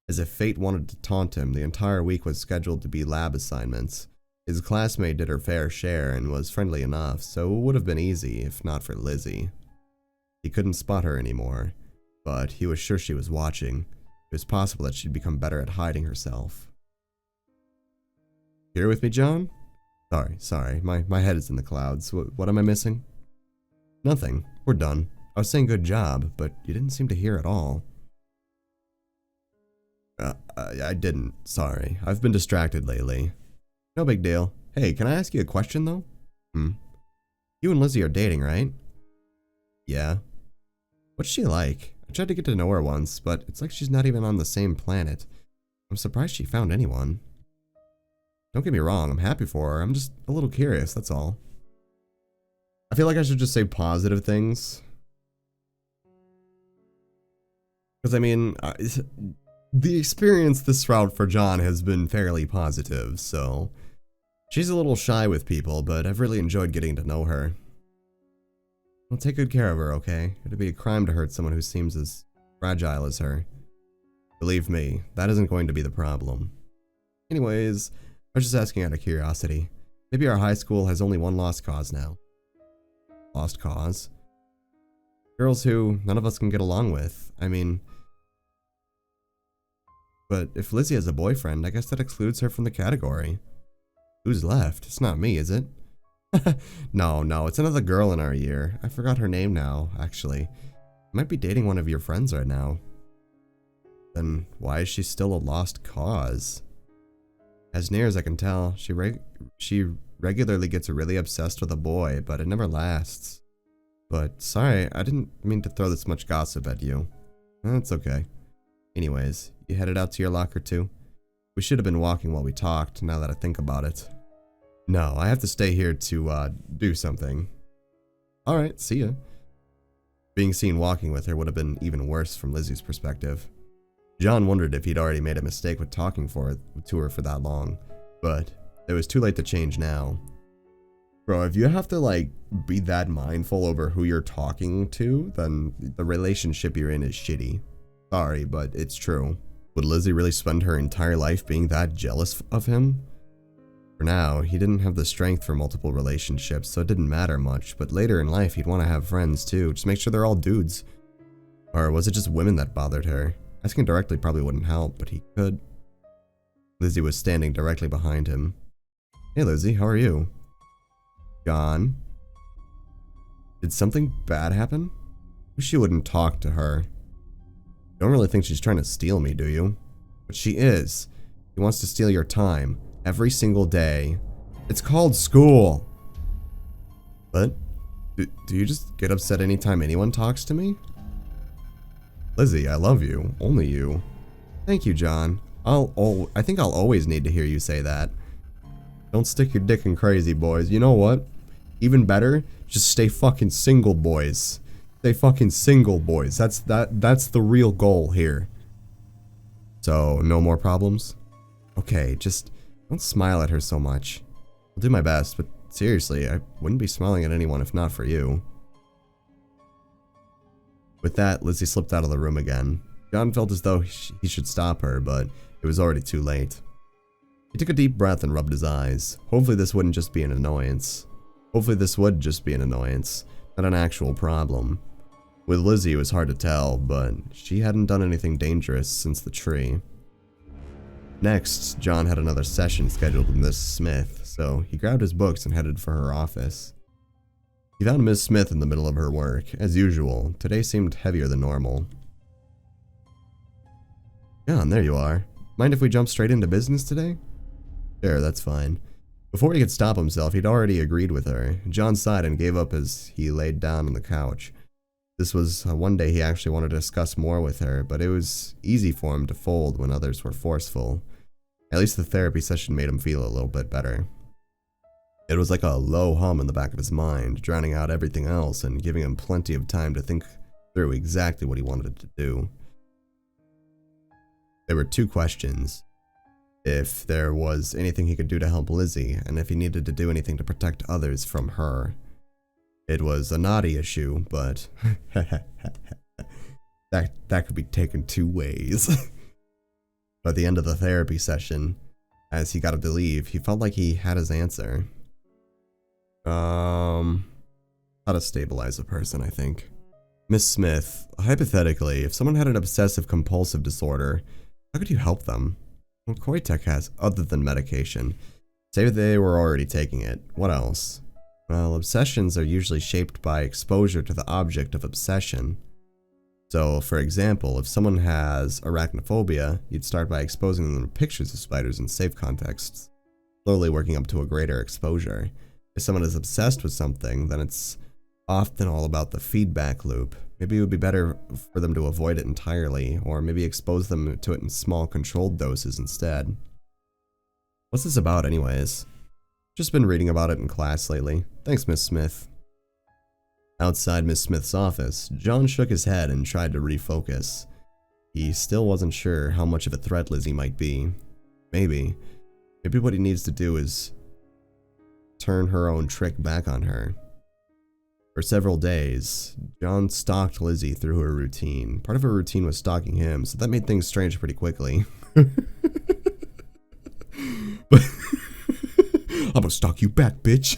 As if fate wanted to taunt him, the entire week was scheduled to be lab assignments. His classmate did her fair share and was friendly enough, so it would have been easy if not for Lizzie. He couldn't spot her anymore, but he was sure she was watching. It was possible that she'd become better at hiding herself. Here with me, John? Sorry, my head is in the clouds. What am I missing? Nothing. We're done. I was saying good job, but you didn't seem to hear at all. I didn't. Sorry. I've been distracted lately. No big deal. Hey, can I ask you a question, though? You and Lizzie are dating, right? Yeah. What's she like? I tried to get to know her once, but it's like she's not even on the same planet. I'm surprised she found anyone. Don't get me wrong, I'm happy for her. I'm just a little curious, that's all. I feel like I should just say positive things. Because, I mean, the experience this route for John has been fairly positive, so... She's a little shy with people, but I've really enjoyed getting to know her. Well, take good care of her, okay? It'd be a crime to hurt someone who seems as fragile as her. Believe me, that isn't going to be the problem. Anyways, I was just asking out of curiosity. Maybe our high school has only one lost cause now. Lost cause? Girls who none of us can get along with. I mean... But if Lizzie has a boyfriend, I guess that excludes her from the category. Who's left? It's not me, is it? No, it's another girl in our year. I forgot her name now, actually. Might be dating one of your friends right now. Then why is she still a lost cause? As near as I can tell, she regularly gets really obsessed with a boy, but it never lasts. But sorry, I didn't mean to throw this much gossip at you. It's okay. Anyways, you headed out to your locker too? We should have been walking while we talked, now that I think about it. No, I have to stay here to, do something. Alright, see ya. Being seen walking with her would have been even worse from Lizzie's perspective. John wondered if he'd already made a mistake with talking to her for that long, but it was too late to change now. Bro, if you have to, like, be that mindful over who you're talking to, then the relationship you're in is shitty. Sorry, but it's true. Would Lizzie really spend her entire life being that jealous of him? For now, he didn't have the strength for multiple relationships, so it didn't matter much, but later in life he'd want to have friends too, just make sure they're all dudes. Or was it just women that bothered her? Asking directly probably wouldn't help, but he could. Lizzie was standing directly behind him. Hey Lizzie, how are you? John? Did something bad happen? Wish you wouldn't talk to her. Don't really think she's trying to steal me, do you? But she is. She wants to steal your time. Every single day. It's called school. What? Do you just get upset anytime anyone talks to me? Lizzie, I love you. Only you. Thank you, John. I think I'll always need to hear you say that. Don't stick your dick in crazy, boys. You know what? Even better, just stay fucking single, boys. Stay fucking single, boys. That's the real goal here. So, no more problems? Okay, just don't smile at her so much. I'll do my best, but seriously, I wouldn't be smiling at anyone if not for you. With that, Lizzie slipped out of the room again. John felt as though he should stop her, but it was already too late. He took a deep breath and rubbed his eyes. Hopefully this wouldn't just be an annoyance. Hopefully this would just be an annoyance, not an actual problem. With Lizzie, it was hard to tell, but she hadn't done anything dangerous since the tree. Next, John had another session scheduled with Miss Smith, so he grabbed his books and headed for her office. He found Miss Smith in the middle of her work. As usual, today seemed heavier than normal. John, there you are. Mind if we jump straight into business today? Sure, that's fine. Before he could stop himself, he'd already agreed with her. John sighed and gave up as he laid down on the couch. This was one day he actually wanted to discuss more with her, but it was easy for him to fold when others were forceful. At least the therapy session made him feel a little bit better. It was like a low hum in the back of his mind, drowning out everything else and giving him plenty of time to think through exactly what he wanted to do. There were two questions. If there was anything he could do to help Lizzie, and if he needed to do anything to protect others from her. It was a naughty issue, but that could be taken two ways. By the end of the therapy session, as he got up to leave, he felt like he had his answer. How to stabilize a person, I think. Miss Smith, hypothetically, if someone had an obsessive-compulsive disorder, how could you help them? Well, Koitek has, other than medication. Say they were already taking it. What else? Well, obsessions are usually shaped by exposure to the object of obsession. So, for example, if someone has arachnophobia, you'd start by exposing them to pictures of spiders in safe contexts, slowly working up to a greater exposure. If someone is obsessed with something, then it's often all about the feedback loop. Maybe it would be better for them to avoid it entirely, or maybe expose them to it in small, controlled doses instead. What's this about anyways? Just been reading about it in class lately. Thanks, Miss Smith. Outside Miss Smith's office, John shook his head and tried to refocus. He still wasn't sure how much of a threat Lizzie might be. Maybe what he needs to do is turn her own trick back on her. For several days, John stalked Lizzie through her routine. Part of her routine was stalking him, so that made things strange pretty quickly. But gonna stalk you back, bitch.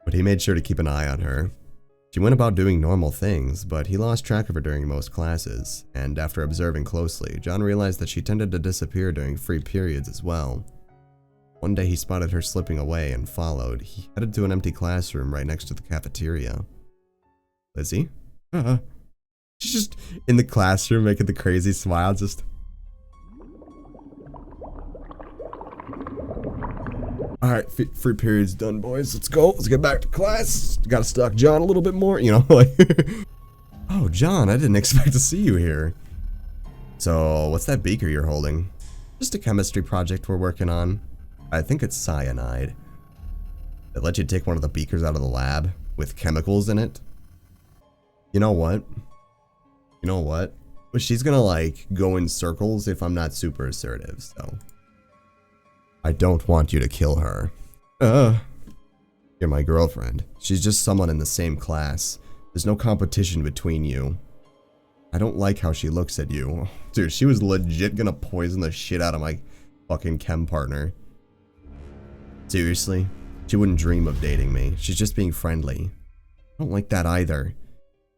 But he made sure to keep an eye on her. She went about doing normal things, but he lost track of her during most classes, and after observing closely, John realized that she tended to disappear during free periods as well. One day he spotted her slipping away and followed. He headed to an empty classroom right next to the cafeteria. Lizzie? She's just in the classroom making the crazy smile, just... Alright, free period's done, boys. Let's go. Let's get back to class. Gotta stalk John a little bit more, you know, like... Oh, John, I didn't expect to see you here. So, what's that beaker you're holding? Just a chemistry project we're working on. I think it's cyanide. They let you take one of the beakers out of the lab with chemicals in it. You know what? You know what? She's gonna, like, go in circles if I'm not super assertive, so... I don't want you to kill her. You're my girlfriend. She's just someone in the same class. There's no competition between you. I don't like how she looks at you. Dude, she was legit gonna poison the shit out of my fucking chem partner. Seriously? She wouldn't dream of dating me. She's just being friendly. I don't like that either.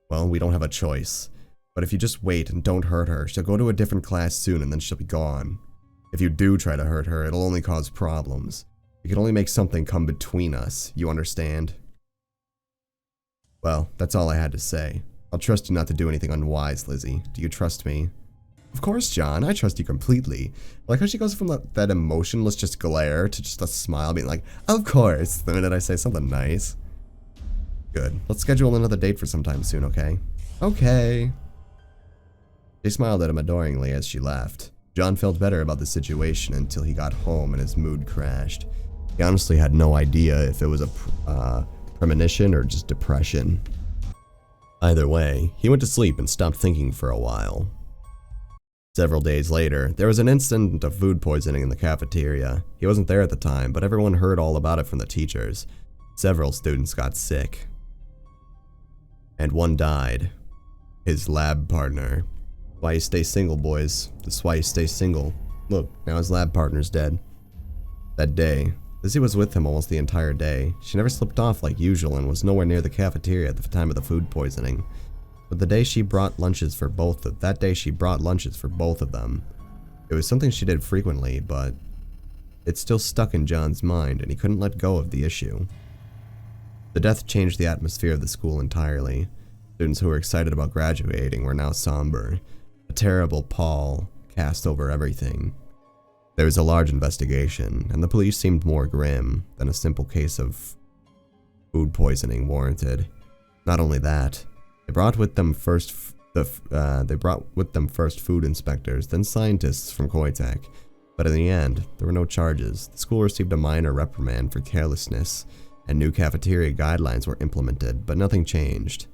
Well, we don't have a choice. But if you just wait and don't hurt her, she'll go to a different class soon and then she'll be gone. If you do try to hurt her, it'll only cause problems. You can only make something come between us, you understand? Well, that's all I had to say. I'll trust you not to do anything unwise, Lizzie. Do you trust me? Of course, John. I trust you completely. I like how she goes from that emotionless just glare to just a smile being like, of course, the minute I say something nice. Good. Let's schedule another date for sometime soon, okay? Okay. She smiled at him adoringly as she left. John felt better about the situation until he got home and his mood crashed. He honestly had no idea if it was a premonition or just depression. Either way, he went to sleep and stopped thinking for a while. Several days later, there was an incident of food poisoning in the cafeteria. He wasn't there at the time, but everyone heard all about it from the teachers. Several students got sick. And one died. His lab partner. Why you stay single, boys. That's why you stay single. Look, now his lab partner's dead. That day, Lizzie was with him almost the entire day. She never slipped off like usual and was nowhere near the cafeteria at the time of the food poisoning. But the day she brought lunches for both of them. It was something she did frequently, but it still stuck in John's mind and he couldn't let go of the issue. The death changed the atmosphere of the school entirely. Students who were excited about graduating were now somber. A terrible pall cast over everything. There was a large investigation, and the police seemed more grim than a simple case of food poisoning warranted. Not only that, they brought with them first food inspectors, then scientists from Koitek. But in the end, there were no charges. The school received a minor reprimand for carelessness, and new cafeteria guidelines were implemented, but nothing changed.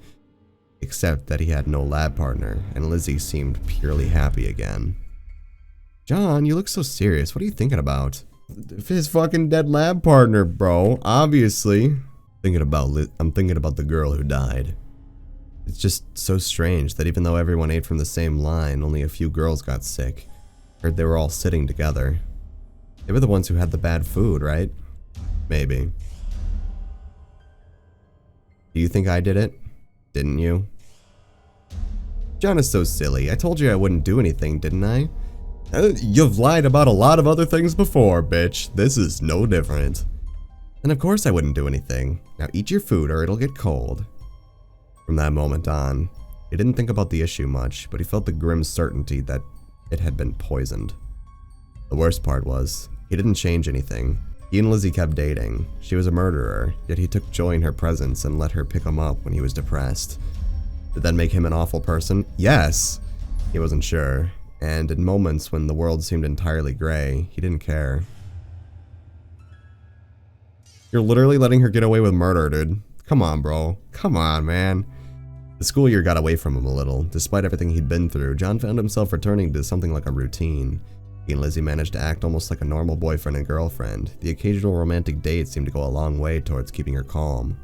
Except that he had no lab partner, and Lizzie seemed purely happy again. John, you look so serious. What are you thinking about? His fucking dead lab partner, bro. Obviously. I'm thinking about the girl who died. It's just so strange that even though everyone ate from the same line, only a few girls got sick. Heard they were all sitting together. They were the ones who had the bad food, right? Maybe. Do you think I did it? Didn't you? John is so silly. I told you I wouldn't do anything, didn't I? You've lied about a lot of other things before, bitch. This is no different. And of course I wouldn't do anything. Now eat your food or it'll get cold. From that moment on, he didn't think about the issue much, but he felt the grim certainty that it had been poisoned. The worst part was, he didn't change anything. He and Lizzie kept dating. She was a murderer, yet he took joy in her presence and let her pick him up when he was depressed. Did that make him an awful person? Yes! He wasn't sure, and in moments when the world seemed entirely gray, he didn't care. You're literally letting her get away with murder, dude. Come on, bro. Come on, man. The school year got away from him a little. Despite everything he'd been through, John found himself returning to something like a routine. He and Lizzie managed to act almost like a normal boyfriend and girlfriend. The occasional romantic date seemed to go a long way towards keeping her calm.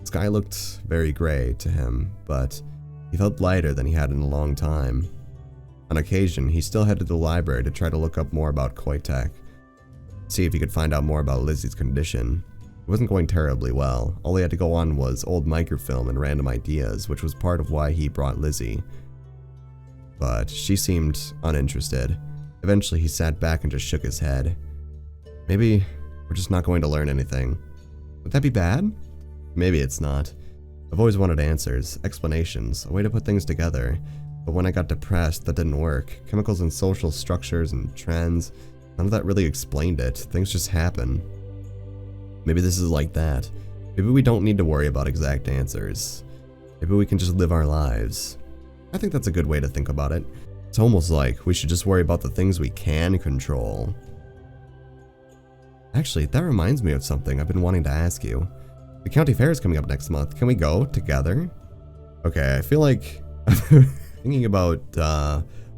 The sky looked very gray to him, but he felt lighter than he had in a long time. On occasion, he still headed to the library to try to look up more about Koitek. see if he could find out more about Lizzie's condition. It wasn't going terribly well. All he had to go on was old microfilm and random ideas, which was part of why he brought Lizzie. But she seemed uninterested. Eventually he sat back and just shook his head. Maybe we're just not going to learn anything. Would that be bad? Maybe it's not. I've always wanted answers, explanations, a way to put things together. But when I got depressed, that didn't work. Chemicals and social structures and trends, none of that really explained it. Things just happen. Maybe this is like that. Maybe we don't need to worry about exact answers. Maybe we can just live our lives. I think that's a good way to think about it. It's almost like we should just worry about the things we can control. Actually, that reminds me of something I've been wanting to ask you. The county fair is coming up next month. Can we go together? Okay, I feel like thinking about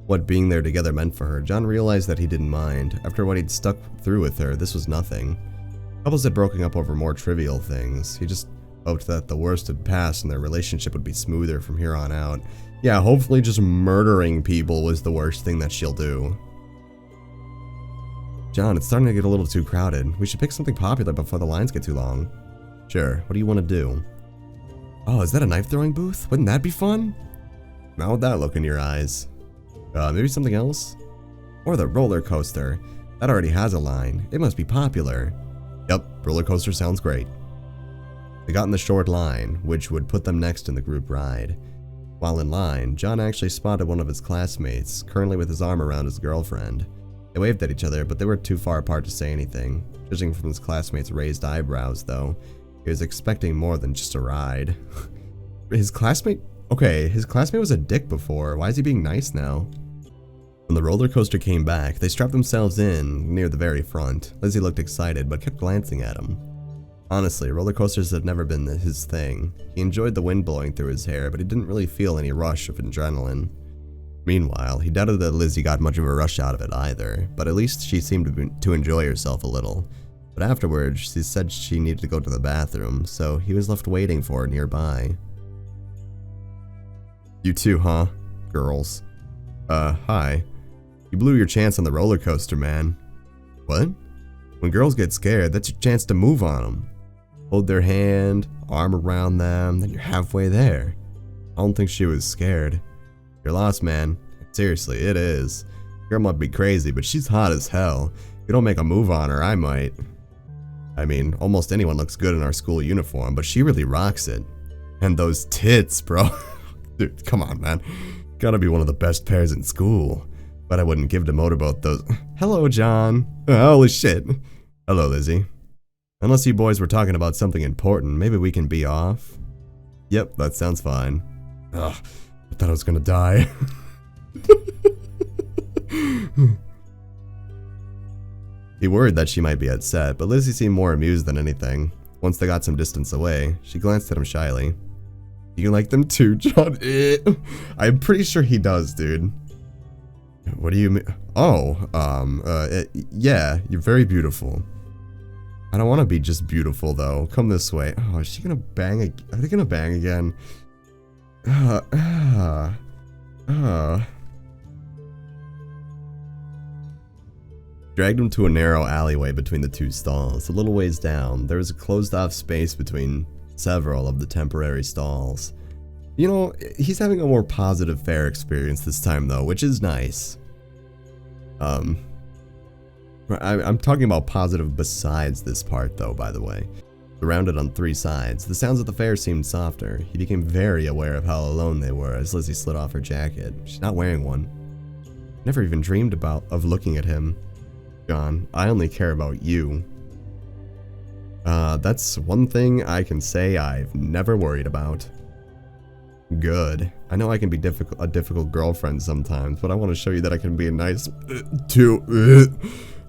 what being there together meant for her, John realized that he didn't mind. After what he'd stuck through with her, this was nothing. Couples had broken up over more trivial things. He just hoped that the worst had passed and their relationship would be smoother from here on out. Yeah, hopefully just murdering people was the worst thing that she'll do. John, it's starting to get a little too crowded. We should pick something popular before the lines get too long. Sure, what do you want to do? Oh, is that a knife throwing booth? Wouldn't that be fun? Not with that look in your eyes. Maybe something else? Or the roller coaster. That already has a line. It must be popular. Yep, roller coaster sounds great. They got in the short line, which would put them next in the group ride. While in line, John actually spotted one of his classmates, currently with his arm around his girlfriend. They waved at each other, but they were too far apart to say anything. Judging from his classmate's raised eyebrows, though, he was expecting more than just a ride. His classmate? Okay, his classmate was a dick before. Why is he being nice now? When the roller coaster came back, they strapped themselves in near the very front. Lizzie looked excited, but kept glancing at him. Honestly, roller coasters had never been his thing. He enjoyed the wind blowing through his hair, but he didn't really feel any rush of adrenaline. Meanwhile, he doubted that Lizzie got much of a rush out of it either, but at least she seemed to enjoy herself a little. But afterwards, she said she needed to go to the bathroom, so he was left waiting for her nearby. You too, huh? Girls. Hi. You blew your chance on the roller coaster, man. What? When girls get scared, that's your chance to move on them. Hold their hand, arm around them, then you're halfway there. I don't think she was scared. You're lost, man. Seriously, it is. Girl might be crazy, but she's hot as hell. If you don't make a move on her, I might. I mean, almost anyone looks good in our school uniform, but she really rocks it. And those tits, bro. Dude, come on, man. Gotta be one of the best pairs in school. But I wouldn't give to motorboat those. Hello, John. Holy shit. Hello, Lizzie. Unless you boys were talking about something important, maybe we can be off? Yep, that sounds fine. Ugh, I thought I was gonna die. He worried that she might be upset, but Lizzie seemed more amused than anything. Once they got some distance away, she glanced at him shyly. Do you like them too, John? I'm pretty sure he does, dude. What do you mean? Oh, yeah, you're very beautiful. I don't want to be just beautiful, though. Come this way. Oh, is she gonna bang again? Are they gonna bang again? Dragged him to a narrow alleyway between the two stalls. A little ways down, there was a closed-off space between several of the temporary stalls. You know, he's having a more positive fair experience this time, though, which is nice. I'm talking about positive besides this part, though, by the way. Surrounded on three sides, the sounds of the fair seemed softer. He became very aware of how alone they were as Lizzie slid off her jacket. She's not wearing one. Never even dreamed of looking at him. John, I only care about you. That's one thing I can say I've never worried about. Good. I know I can be a difficult girlfriend sometimes, but I want to show you that I can be a nice too.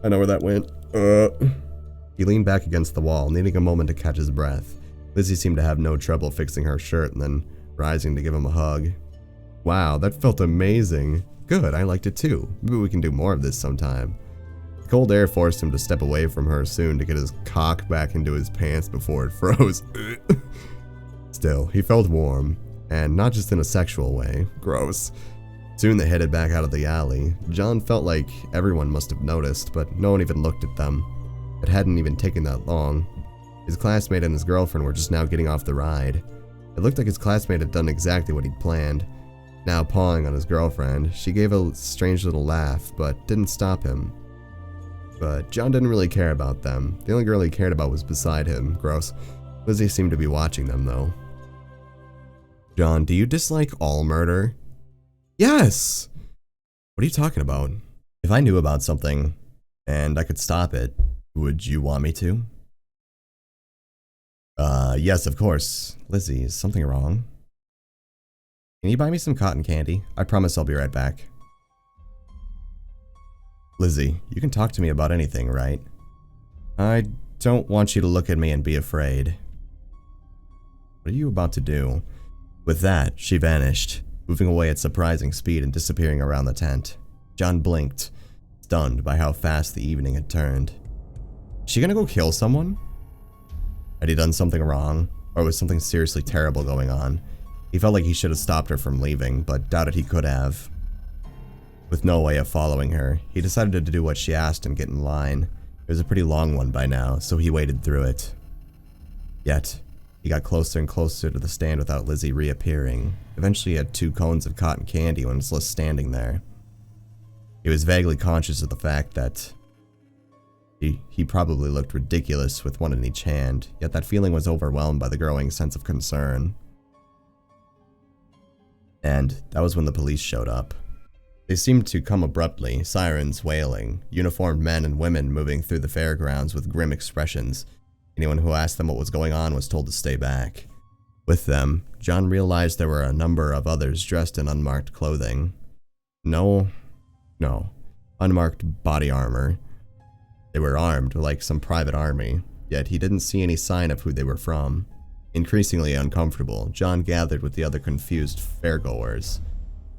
I know where that went. He leaned back against the wall, needing a moment to catch his breath. Lizzie seemed to have no trouble fixing her shirt and then rising to give him a hug. Wow, that felt amazing. Good, I liked it too. Maybe we can do more of this sometime. The cold air forced him to step away from her soon to get his cock back into his pants before it froze. Still, he felt warm. And not just in a sexual way. Gross. Soon they headed back out of the alley. John felt like everyone must have noticed, but no one even looked at them. It hadn't even taken that long. His classmate and his girlfriend were just now getting off the ride. It looked like his classmate had done exactly what he'd planned. Now pawing on his girlfriend, she gave a strange little laugh, but didn't stop him. But John didn't really care about them. The only girl he cared about was beside him. Gross. Lizzie seemed to be watching them, though. John, do you dislike all murder? Yes! What are you talking about? If I knew about something, and I could stop it, would you want me to? Yes, of course. Lizzie, is something wrong? Can you buy me some cotton candy? I promise I'll be right back. Lizzie, you can talk to me about anything, right? I don't want you to look at me and be afraid. What are you about to do? With that, she vanished, moving away at surprising speed and disappearing around the tent. John blinked, stunned by how fast the evening had turned. Is she gonna go kill someone? Had he done something wrong, or was something seriously terrible going on? He felt like he should have stopped her from leaving, but doubted he could have. With no way of following her, he decided to do what she asked and get in line. It was a pretty long one by now, so he waded through it. Yet, he got closer and closer to the stand without Lizzie reappearing. Eventually he had 2 cones of cotton candy when was just standing there. He was vaguely conscious of the fact that he probably looked ridiculous with one in each hand, yet that feeling was overwhelmed by the growing sense of concern. And that was when the police showed up. They seemed to come abruptly, sirens wailing, uniformed men and women moving through the fairgrounds with grim expressions. Anyone who asked them what was going on was told to stay back. With them, John realized there were a number of others dressed in unmarked clothing. No, unmarked body armor. They were armed like some private army, yet he didn't see any sign of who they were from. Increasingly uncomfortable, John gathered with the other confused fairgoers.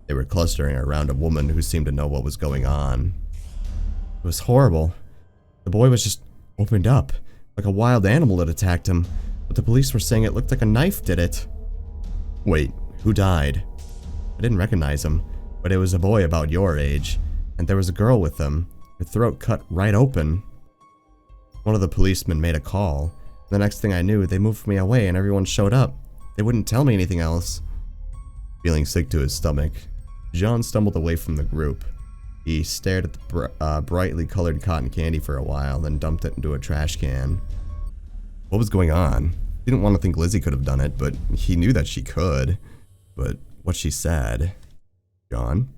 They were clustering around a woman who seemed to know what was going on. It was horrible. The boy was just opened up, like a wild animal had attacked him, but the police were saying it looked like a knife did it. Wait, who died? I didn't recognize him, but it was a boy about your age, and there was a girl with him, her throat cut right open. One of the policemen made a call. The next thing I knew, they moved me away and everyone showed up. They wouldn't tell me anything else. Feeling sick to his stomach, John stumbled away from the group. He stared at the brightly colored cotton candy for a while, then dumped it into a trash can. What was going on? He didn't want to think Lizzie could have done it, but he knew that she could. But what she said... John?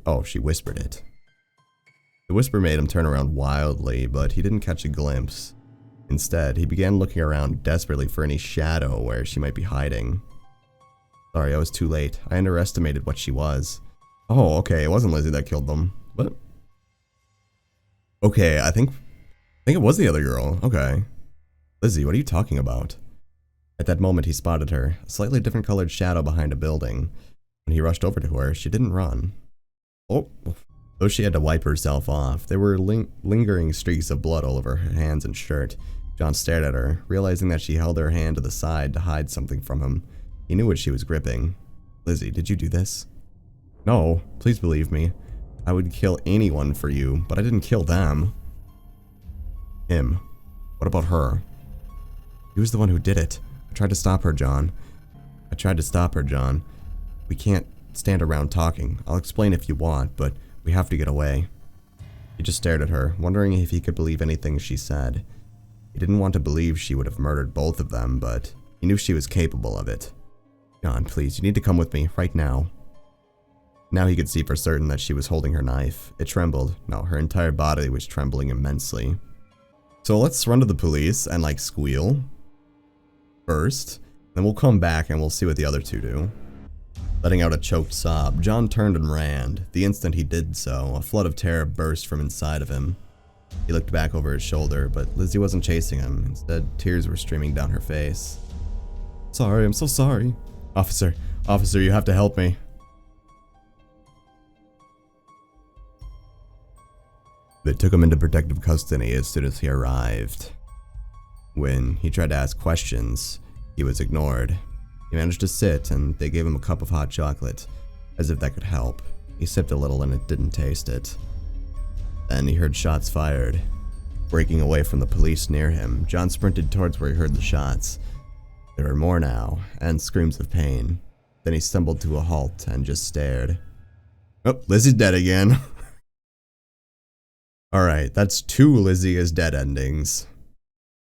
Oh, she whispered it. The whisper made him turn around wildly, but he didn't catch a glimpse. Instead, he began looking around desperately for any shadow where she might be hiding. Sorry, I was too late. I underestimated what she was. Oh, okay, it wasn't Lizzie that killed them. What? Okay, I think it was the other girl. Okay. Lizzie, what are you talking about? At that moment, he spotted her, a slightly different colored shadow behind a building. When he rushed over to her, she didn't run. Oh, though she had to wipe herself off, there were lingering streaks of blood all over her hands and shirt. John stared at her, realizing that she held her hand to the side to hide something from him. He knew what she was gripping. Lizzie, did you do this? No, please believe me. I would kill anyone for you, but I didn't kill them. Him. What about her? He was the one who did it. I tried to stop her, John. We can't stand around talking. I'll explain if you want, but we have to get away. He just stared at her, wondering if he could believe anything she said. He didn't want to believe she would have murdered both of them, but he knew she was capable of it. John, please, you need to come with me, right now. Now he could see for certain that she was holding her knife. It trembled. No, her entire body was trembling immensely. So let's run to the police and, like, squeal first. Then we'll come back and we'll see what the other two do. Letting out a choked sob, John turned and ran. The instant he did so, a flood of terror burst from inside of him. He looked back over his shoulder, but Lizzie wasn't chasing him. Instead, tears were streaming down her face. Sorry, I'm so sorry. Officer, you have to help me. They took him into protective custody as soon as he arrived. When he tried to ask questions, he was ignored. He managed to sit, and they gave him a cup of hot chocolate, as if that could help. He sipped a little and it didn't taste it. Then he heard shots fired. Breaking away from the police near him, John sprinted towards where he heard the shots. There were more now, and screams of pain. Then he stumbled to a halt and just stared. Oh, Lizzie's dead again. Alright, that's 2 Lizzie is dead endings.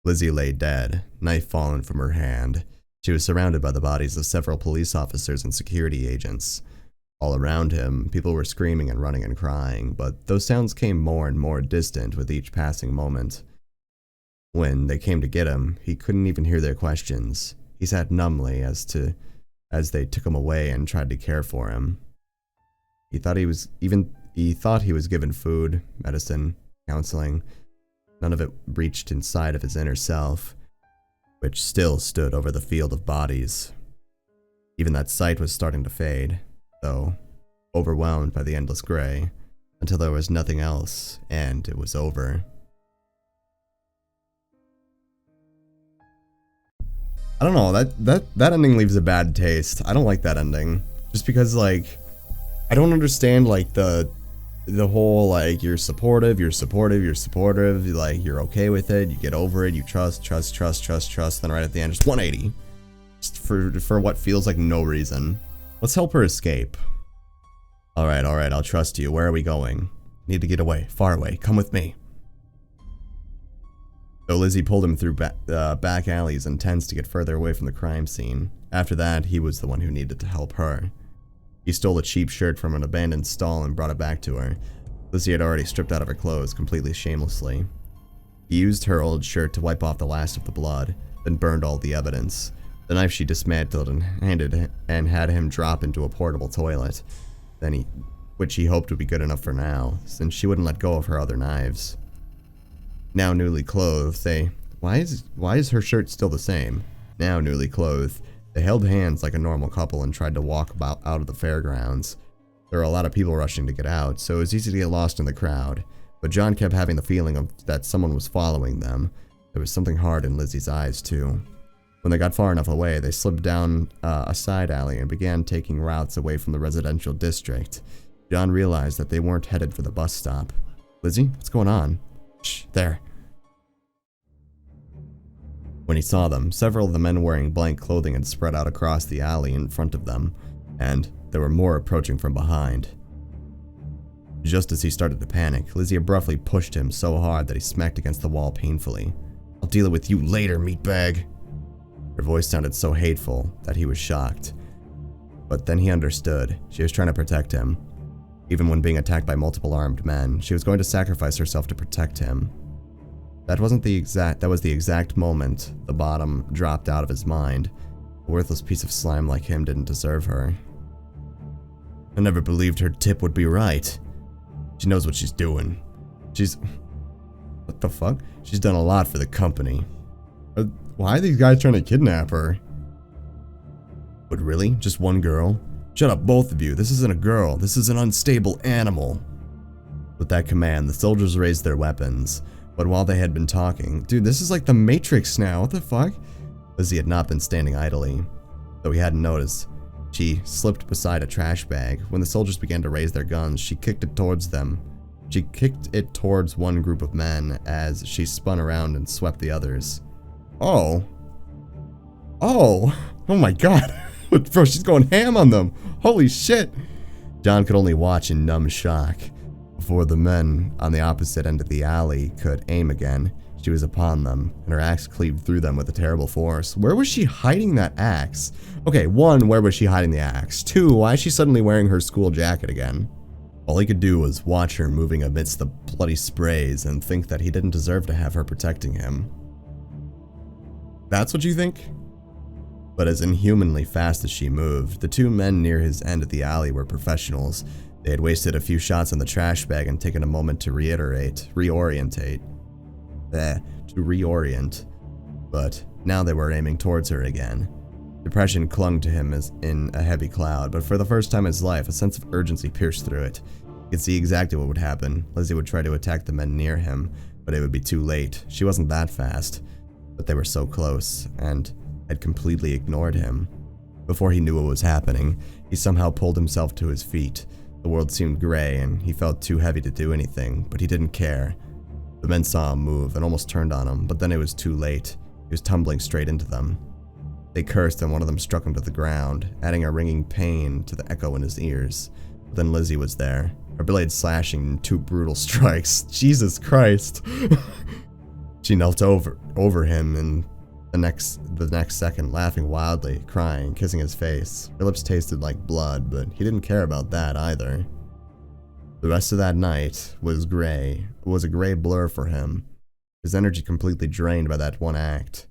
Lizzie lay dead, knife fallen from her hand. She was surrounded by the bodies of several police officers and security agents. All around him, people were screaming and running and crying, but those sounds came more and more distant with each passing moment. When they came to get him, he couldn't even hear their questions. He sat numbly as they took him away and tried to care for him. He thought he was given food, medicine, counseling. None of it reached inside of his inner self, which still stood over the field of bodies. Even that sight was starting to fade, though, overwhelmed by the endless gray, until there was nothing else, and it was over. I don't know, that ending leaves a bad taste. I don't like that ending. Just because, like, I don't understand, like, the whole, like, you're supportive, like, you're okay with it, you get over it, you trust, then right at the end, just 180. Just for what feels like no reason. Let's help her escape. Alright, I'll trust you. Where are we going? Need to get away, far away, come with me. So Lizzie pulled him through back alleys and tents to get further away from the crime scene. After that, he was the one who needed to help her. He stole a cheap shirt from an abandoned stall and brought it back to her. Lizzie had already stripped out of her clothes, completely shamelessly. He used her old shirt to wipe off the last of the blood, then burned all the evidence. The knife she dismantled and had him drop into a portable toilet, which he hoped would be good enough for now, since she wouldn't let go of her other knives. Now newly clothed, why is her shirt still the same? Now newly clothed, they held hands like a normal couple and tried to walk out of the fairgrounds. There were a lot of people rushing to get out, so it was easy to get lost in the crowd, but John kept having the feeling that someone was following them. There was something hard in Lizzie's eyes, too. When they got far enough away, they slipped down a side alley and began taking routes away from the residential district. John realized that they weren't headed for the bus stop. Lizzie, what's going on? Shh, there. When he saw them, several of the men wearing blank clothing had spread out across the alley in front of them, and there were more approaching from behind. Just as he started to panic, Lizzie abruptly pushed him so hard that he smacked against the wall painfully. I'll deal with you later, meatbag. Her voice sounded so hateful that he was shocked. But then he understood. She was trying to protect him. Even when being attacked by multiple armed men, she was going to sacrifice herself to protect him. That was the exact moment the bottom dropped out of his mind. A worthless piece of slime like him didn't deserve her. I never believed her tip would be right. She knows what she's doing. What the fuck? She's done a lot for the company. Why are these guys trying to kidnap her? But really? Just one girl? Shut up, both of you. This isn't a girl. This is an unstable animal. With that command, the soldiers raised their weapons. But while they had been talking, dude, this is like the Matrix now. What the fuck? Lizzie had not been standing idly. Though he hadn't noticed, she slipped beside a trash bag. When the soldiers began to raise their guns, she kicked it towards them. She kicked it towards one group of men as she spun around and swept the others. Oh my god. Bro, she's going ham on them. Holy shit. John could only watch in numb shock. Before the men on the opposite end of the alley could aim again, she was upon them, and her axe cleaved through them with a terrible force. Where was she hiding that axe? Okay, 1, where was she hiding the axe? 2, why is she suddenly wearing her school jacket again? All he could do was watch her moving amidst the bloody sprays and think that he didn't deserve to have her protecting him. That's what you think? But as inhumanly fast as she moved, the 2 men near his end of the alley were professionals. They had wasted a few shots in the trash bag and taken a moment to reorient. But now they were aiming towards her again. Depression clung to him as in a heavy cloud, but for the first time in his life, a sense of urgency pierced through it. He could see exactly what would happen. Lizzie would try to attack the men near him, but it would be too late. She wasn't that fast, but they were so close, and had completely ignored him. Before he knew what was happening, he somehow pulled himself to his feet. The world seemed gray, and he felt too heavy to do anything, but he didn't care. The men saw him move and almost turned on him, but then it was too late. He was tumbling straight into them. They cursed and one of them struck him to the ground, adding a ringing pain to the echo in his ears. But then Lizzie was there, her blade slashing in 2 brutal strikes. Jesus Christ. She knelt over him and the next second, laughing wildly, crying, kissing his face. Her lips tasted like blood, but he didn't care about that either. The rest of that night was gray. It was a gray blur for him, his energy completely drained by that one act.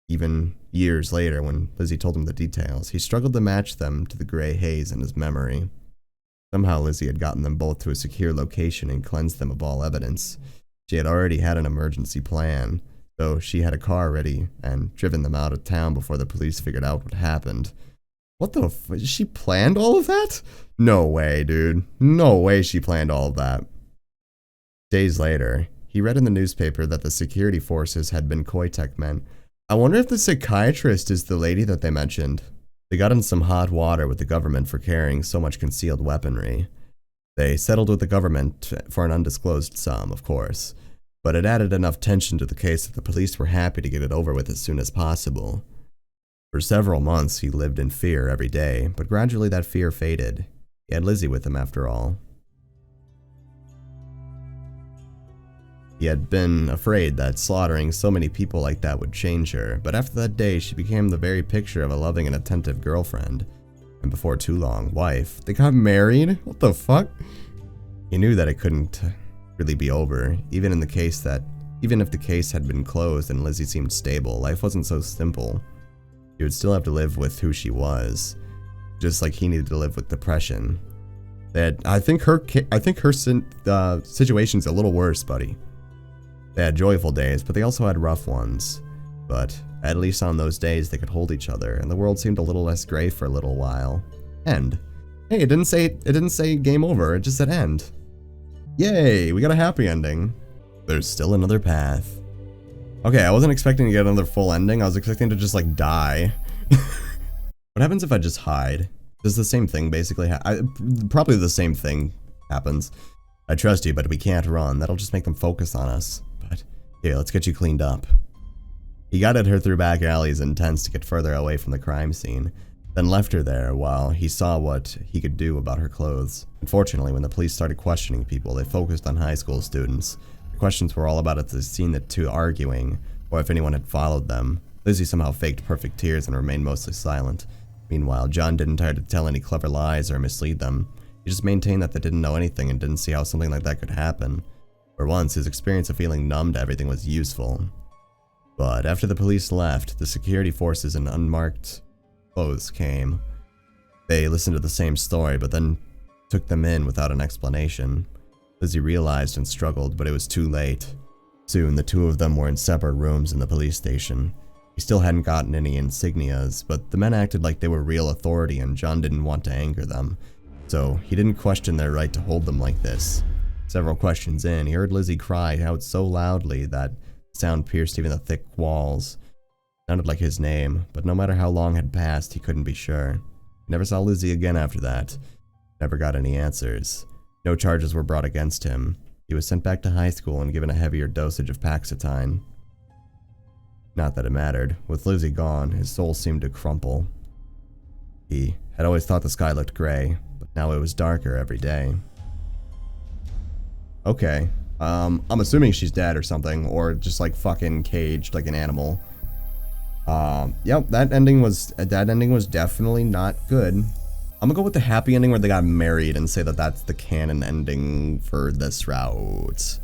Even years later, when Lizzie told him the details, he struggled to match them to the gray haze in his memory. Somehow Lizzie had gotten them both to a secure location and cleansed them of all evidence. She had already had an emergency plan, so she had a car ready and driven them out of town before the police figured out what happened. What the f- She planned all of that? No way, dude. No way she planned all of that. Days later, he read in the newspaper that the security forces had been Koitek men. I wonder if the psychiatrist is the lady that they mentioned. They got in some hot water with the government for carrying so much concealed weaponry. They settled with the government for an undisclosed sum, of course, but it added enough tension to the case that the police were happy to get it over with as soon as possible. For several months, he lived in fear every day, but gradually that fear faded. He had Lizzie with him after all. He had been afraid that slaughtering so many people like that would change her, but after that day, she became the very picture of a loving and attentive girlfriend. And before too long, wife. They got married? What the fuck? He knew that it couldn't really be over, even if the case had been closed and Lizzie seemed stable. Life wasn't so simple. He would still have to live with who she was, just like he needed to live with depression. I think her situation's a little worse, buddy. They had joyful days, but they also had rough ones. But at least on those days, they could hold each other, and the world seemed a little less gray for a little while. End. Hey, it didn't say game over. It just said end. Yay, we got a happy ending. There's still another path. Okay, I wasn't expecting to get another full ending. I was expecting to just like die. What happens if I just hide? Does the same thing basically probably the same thing happens. I trust you, but we can't run. That'll just make them focus on us. But here, let's get you cleaned up. He guided her through back alleys and tents to get further away from the crime scene, then left her there while he saw what he could do about her clothes. Unfortunately, when the police started questioning people, they focused on high school students. The questions were all about if they'd seen the two arguing, or if anyone had followed them. Lizzie somehow faked perfect tears and remained mostly silent. Meanwhile, John didn't try to tell any clever lies or mislead them. He just maintained that they didn't know anything and didn't see how something like that could happen. For once, his experience of feeling numb to everything was useful. But after the police left, the security forces in unmarked clothes came. They listened to the same story, but then took them in without an explanation. Lizzie realized and struggled, but it was too late. Soon, the two of them were in separate rooms in the police station. He still hadn't gotten any insignias, but the men acted like they were real authority and John didn't want to anger them. So he didn't question their right to hold them like this. Several questions in, he heard Lizzie cry out so loudly that the sound pierced even the thick walls. It sounded like his name, but no matter how long had passed, he couldn't be sure. He never saw Lizzie again after that. Never got any answers. No charges were brought against him. He was sent back to high school and given a heavier dosage of Paxitine. Not that it mattered. With Lizzie gone, his soul seemed to crumple. He had always thought the sky looked gray, but now it was darker every day. Okay. I'm assuming she's dead or something, or just like fucking caged like an animal. Yep, that ending was definitely not good. I'm gonna go with the happy ending where they got married and say that that's the canon ending for this route.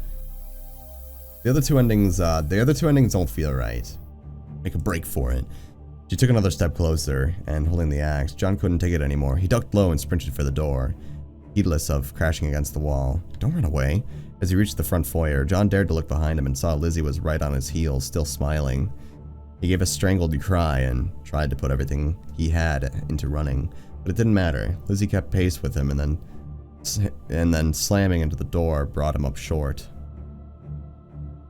The other two endings don't feel right. Make a break for it. She took another step closer, and holding the axe, John couldn't take it anymore. He ducked low and sprinted for the door, heedless of crashing against the wall. Don't run away. As he reached the front foyer, John dared to look behind him and saw Lizzie was right on his heels, still smiling. He gave a strangled cry and tried to put everything he had into running, but it didn't matter. Lizzie kept pace with him, and then slamming into the door brought him up short.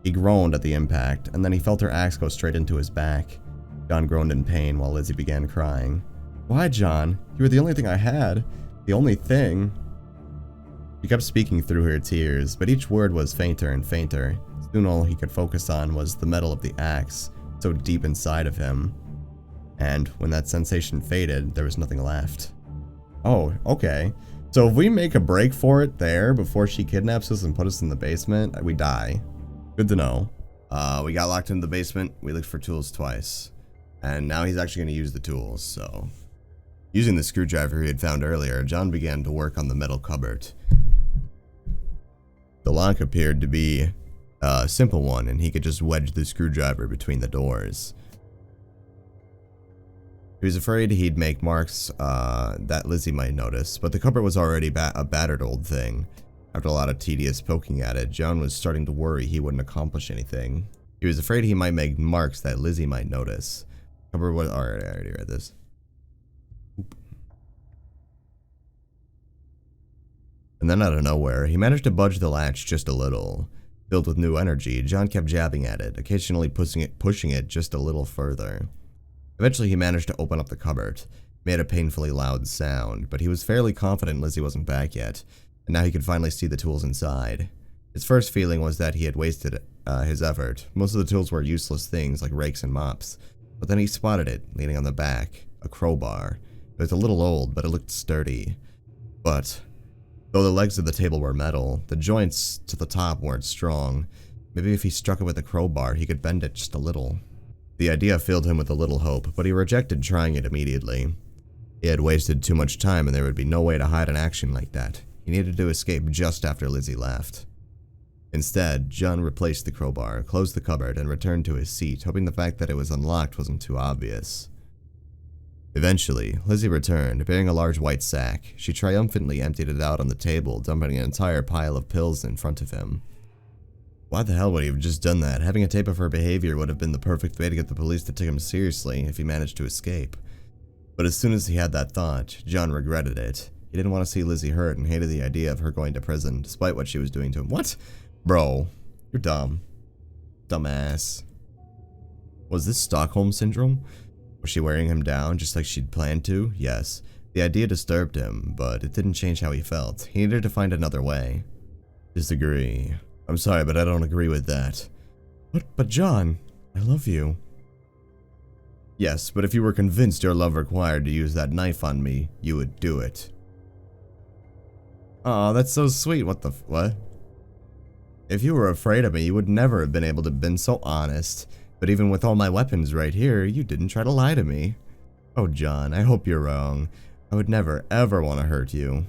He groaned at the impact, and then he felt her axe go straight into his back. John groaned in pain while Lizzie began crying. Why, John? You were the only thing I had. The only thing. She kept speaking through her tears, but each word was fainter and fainter. Soon all he could focus on was the metal of the axe, so deep inside of him. And when that sensation faded, there was nothing left. Oh, okay. So if we make a break for it there before she kidnaps us and put us in the basement, we die. Good to know. We got locked in the basement, we looked for tools twice. And now he's actually going to use the tools, so... Using the screwdriver he had found earlier, John began to work on the metal cupboard. The lock appeared to be a simple one, and he could just wedge the screwdriver between the doors. He was afraid he'd make marks that Lizzie might notice, but the cupboard was already a battered old thing. After a lot of tedious poking at it, John was starting to worry he wouldn't accomplish anything. He was afraid he might make marks that Lizzie might notice. The cupboard was... Alright, I already read this. Oop. And then out of nowhere, he managed to budge the latch just a little. Filled with new energy, John kept jabbing at it, occasionally pushing it just a little further. Eventually, he managed to open up the cupboard. Made a painfully loud sound, but he was fairly confident Lizzie wasn't back yet, and now he could finally see the tools inside. His first feeling was that he had wasted his effort. Most of the tools were useless things like rakes and mops, but then he spotted it, leaning on the back, a crowbar. It was a little old, but it looked sturdy. But though the legs of the table were metal, the joints to the top weren't strong. Maybe if he struck it with a crowbar, he could bend it just a little. The idea filled him with a little hope, but he rejected trying it immediately. He had wasted too much time and there would be no way to hide an action like that. He needed to escape just after Lizzie left. Instead, John replaced the crowbar, closed the cupboard, and returned to his seat, hoping the fact that it was unlocked wasn't too obvious. Eventually, Lizzie returned, bearing a large white sack. She triumphantly emptied it out on the table, dumping an entire pile of pills in front of him. Why the hell would he have just done that? Having a tape of her behavior would have been the perfect way to get the police to take him seriously if he managed to escape. But as soon as he had that thought, John regretted it. He didn't want to see Lizzie hurt and hated the idea of her going to prison, despite what she was doing to him. What? Bro, you're dumb. Dumbass. Was this Stockholm Syndrome? Was she wearing him down just like she'd planned to? Yes. The idea disturbed him, but it didn't change how he felt. He needed to find another way. Disagree. I'm sorry, but I don't agree with that. But John, I love you. Yes, but if you were convinced your love required to use that knife on me, you would do it. Aw, that's so sweet. What? If you were afraid of me, you would never have been able to have been so honest. But even with all my weapons right here, you didn't try to lie to me. Oh, John, I hope you're wrong. I would never, ever want to hurt you.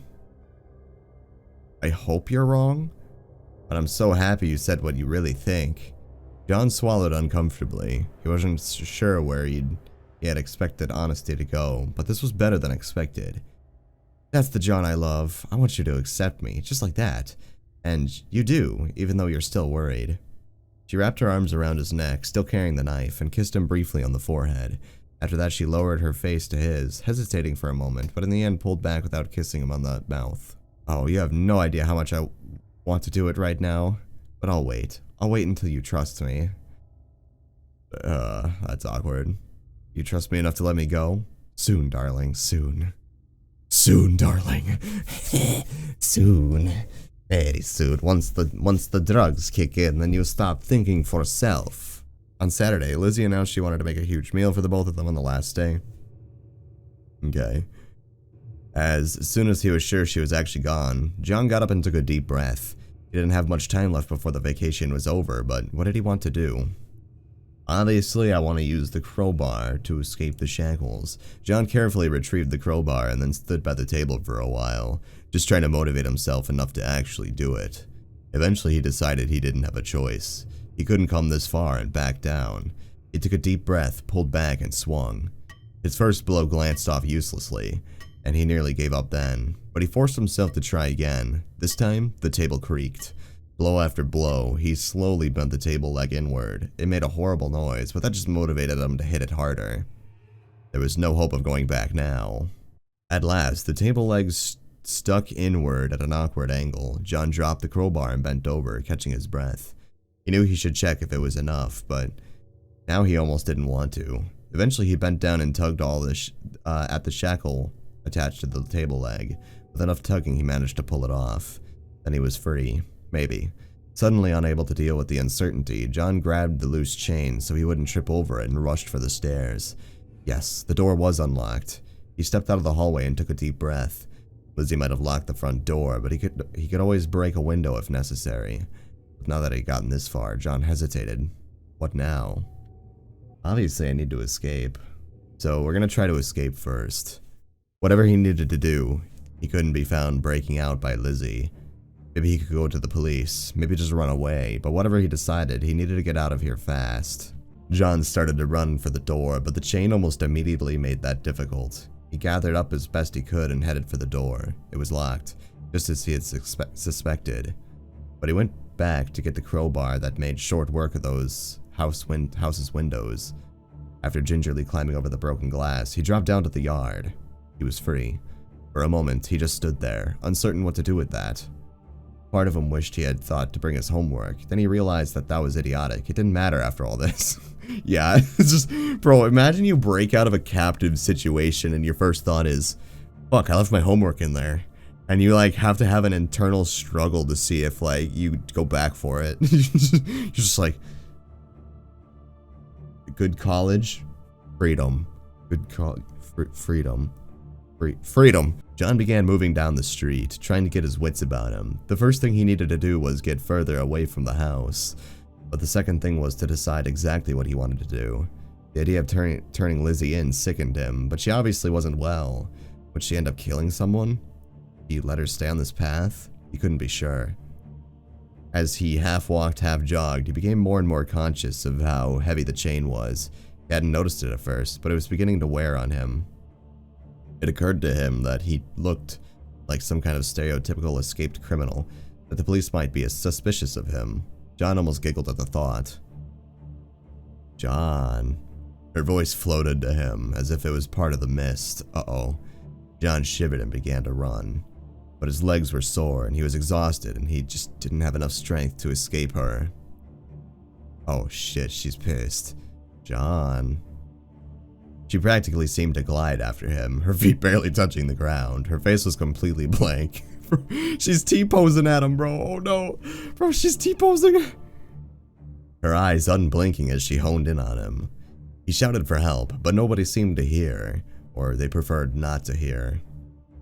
I hope you're wrong? But I'm so happy you said what you really think. John swallowed uncomfortably. He wasn't sure where he had expected honesty to go, but this was better than expected. That's the John I love. I want you to accept me, just like that. And you do, even though you're still worried. She wrapped her arms around his neck, still carrying the knife, and kissed him briefly on the forehead. After that, she lowered her face to his, hesitating for a moment, but in the end pulled back without kissing him on the mouth. Oh, you have no idea how much I want to do it right now, but I'll wait. I'll wait until you trust me. That's awkward. You trust me enough to let me go? Soon, darling, soon. Soon, darling. Soon. Very soon. Once the drugs kick in, then you stop thinking for self. On Saturday, Lizzie announced she wanted to make a huge meal for the both of them on the last day. Okay. As soon as he was sure she was actually gone, John got up and took a deep breath. He didn't have much time left before the vacation was over, but what did he want to do? Obviously, I want to use the crowbar to escape the shackles. John carefully retrieved the crowbar and then stood by the table for a while, just trying to motivate himself enough to actually do it. Eventually, he decided he didn't have a choice. He couldn't come this far and back down. He took a deep breath, pulled back, and swung. His first blow glanced off uselessly, and he nearly gave up then, but he forced himself to try again. This time, the table creaked. Blow after blow, he slowly bent the table leg inward. It made a horrible noise, but that just motivated him to hit it harder. There was no hope of going back now. At last, the table legs stuck inward at an awkward angle. John dropped the crowbar and bent over, catching his breath. He knew he should check if it was enough, but now he almost didn't want to. Eventually, he bent down and tugged all this at the shackle attached to the table leg. With enough tugging, he managed to pull it off. Then he was free. Maybe. Suddenly unable to deal with the uncertainty, John grabbed the loose chain so he wouldn't trip over it and rushed for the stairs. Yes, the door was unlocked. He stepped out of the hallway and took a deep breath. Lizzie might have locked the front door, but he could always break a window if necessary. But now that he'd gotten this far, John hesitated. What now? Obviously, I need to escape. So we're gonna try to escape first. Whatever he needed to do, he couldn't be found breaking out by Lizzie. Maybe he could go to the police, maybe just run away, but whatever he decided, he needed to get out of here fast. John started to run for the door, but the chain almost immediately made that difficult. He gathered up as best he could and headed for the door. It was locked, just as he had suspected. But he went back to get the crowbar that made short work of those house's windows. After gingerly climbing over the broken glass, he dropped down to the yard. He was free. For a moment, he just stood there, uncertain what to do with that. Part of him wished he had thought to bring his homework. Then he realized that was idiotic. It didn't matter after all this. Yeah, it's just, bro, imagine you break out of a captive situation and your first thought is, fuck, I left my homework in there. And you, like, have to have an internal struggle to see if, like, you go back for it. You're just like, good college, freedom. Good college, freedom. Freedom. John began moving down the street, trying to get his wits about him. The first thing he needed to do was get further away from the house. But the second thing was to decide exactly what he wanted to do. The idea of turning Lizzie in sickened him, but she obviously wasn't well. Would she end up killing someone? He let her stay on this path? He couldn't be sure. As he half walked, half jogged, he became more and more conscious of how heavy the chain was. He hadn't noticed it at first, but it was beginning to wear on him. It occurred to him that he looked like some kind of stereotypical escaped criminal, that the police might be suspicious of him. John almost giggled at the thought. John. Her voice floated to him as if it was part of the mist. Uh-oh. John shivered and began to run. But his legs were sore and he was exhausted and he just didn't have enough strength to escape her. Oh shit, she's pissed. John. She practically seemed to glide after him, her feet barely touching the ground. Her face was completely blank. She's T-posing at him, bro. Oh no. Bro, she's T-posing. Her eyes unblinking as she honed in on him. He shouted for help, but nobody seemed to hear, or they preferred not to hear.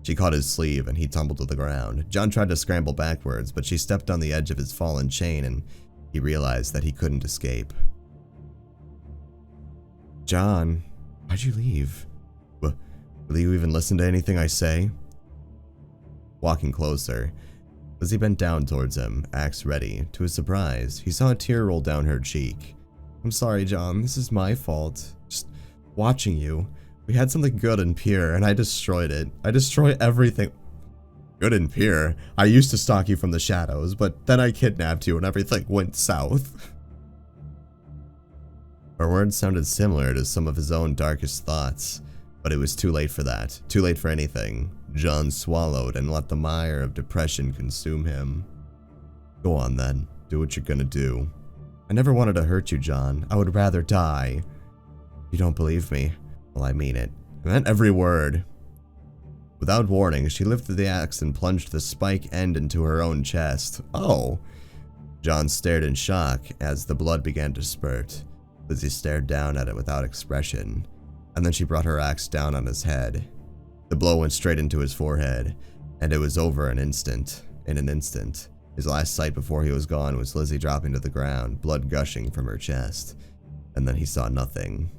She caught his sleeve and he tumbled to the ground. John tried to scramble backwards, but she stepped on the edge of his fallen chain and he realized that he couldn't escape. John. Why'd you leave? Will you even listen to anything I say? Walking closer, Lizzie bent down towards him, axe ready. To his surprise, he saw a tear roll down her cheek. I'm sorry, John. This is my fault. Just watching you. We had something good and pure, and I destroyed it. I destroy everything. Good and pure? I used to stalk you from the shadows, but then I kidnapped you and everything went south. Her words sounded similar to some of his own darkest thoughts, but it was too late for that. Too late for anything. John swallowed and let the mire of depression consume him. Go on then. Do what you're gonna do. I never wanted to hurt you, John. I would rather die. You don't believe me? Well, I mean it. I meant every word. Without warning, she lifted the axe and plunged the spike end into her own chest. Oh! John stared in shock as the blood began to spurt. Lizzie stared down at it without expression, and then she brought her axe down on his head. The blow went straight into his forehead, and it was over in an instant. His last sight before he was gone was Lizzie dropping to the ground, blood gushing from her chest. And then he saw nothing.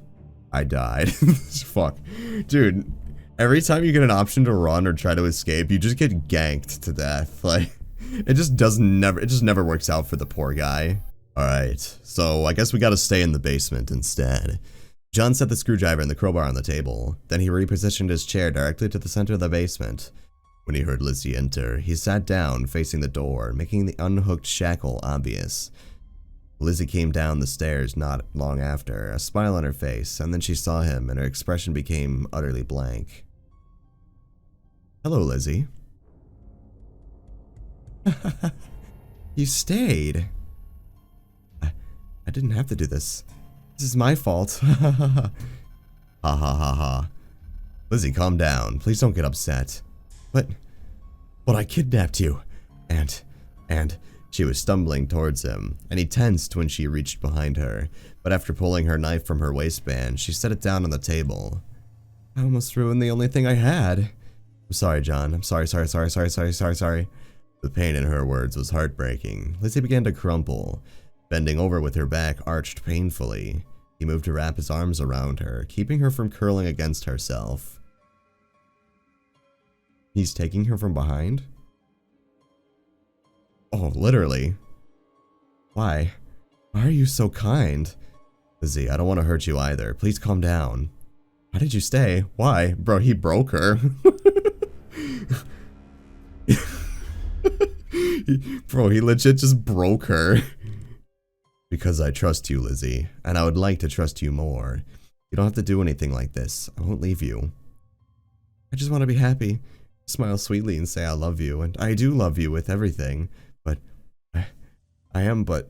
I died. Fuck. Dude, every time you get an option to run or try to escape, you just get ganked to death. Like, it just never works out for the poor guy. Alright, so I guess we gotta stay in the basement instead. John set the screwdriver and the crowbar on the table. Then he repositioned his chair directly to the center of the basement. When he heard Lizzie enter, he sat down facing the door, making the unhooked shackle obvious. Lizzie came down the stairs not long after, a smile on her face, and then she saw him and her expression became utterly blank. Hello, Lizzie. You stayed. I didn't have to do this. This is my fault. Ha ha ha ha. Lizzie, calm down. Please don't get upset. But I kidnapped you. And and she was stumbling towards him, and he tensed when she reached behind her, but after pulling her knife from her waistband, she set it down on the table. I almost ruined the only thing I had. I'm sorry, John. I'm sorry. The pain in her words was heartbreaking. Lizzie began to crumple, bending over with her back arched painfully. He moved to wrap his arms around her, keeping her from curling against herself. He's taking her from behind? Oh, literally. Why? Why are you so kind? Lizzie, I don't want to hurt you either. Please calm down. Why did you stay? Why? Bro, he broke her. He legit just broke her. Because I trust you, Lizzie, and I would like to trust you more. You don't have to do anything like this. I won't leave you. I just want to be happy. Smile sweetly and say I love you, and I do love you with everything. But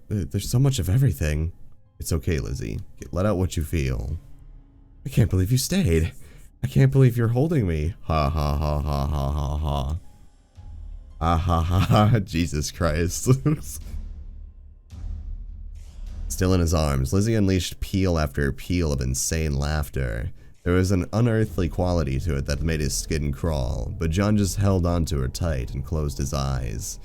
there's so much of everything. It's okay, Lizzie. Let out what you feel. I can't believe you stayed. I can't believe you're holding me. Ha ha ha ha ha ha ha. Ah ha ha ha. Jesus Christ. Still in his arms, Lizzie unleashed peal after peal of insane laughter. There was an unearthly quality to it that made his skin crawl, but John just held onto her tight and closed his eyes.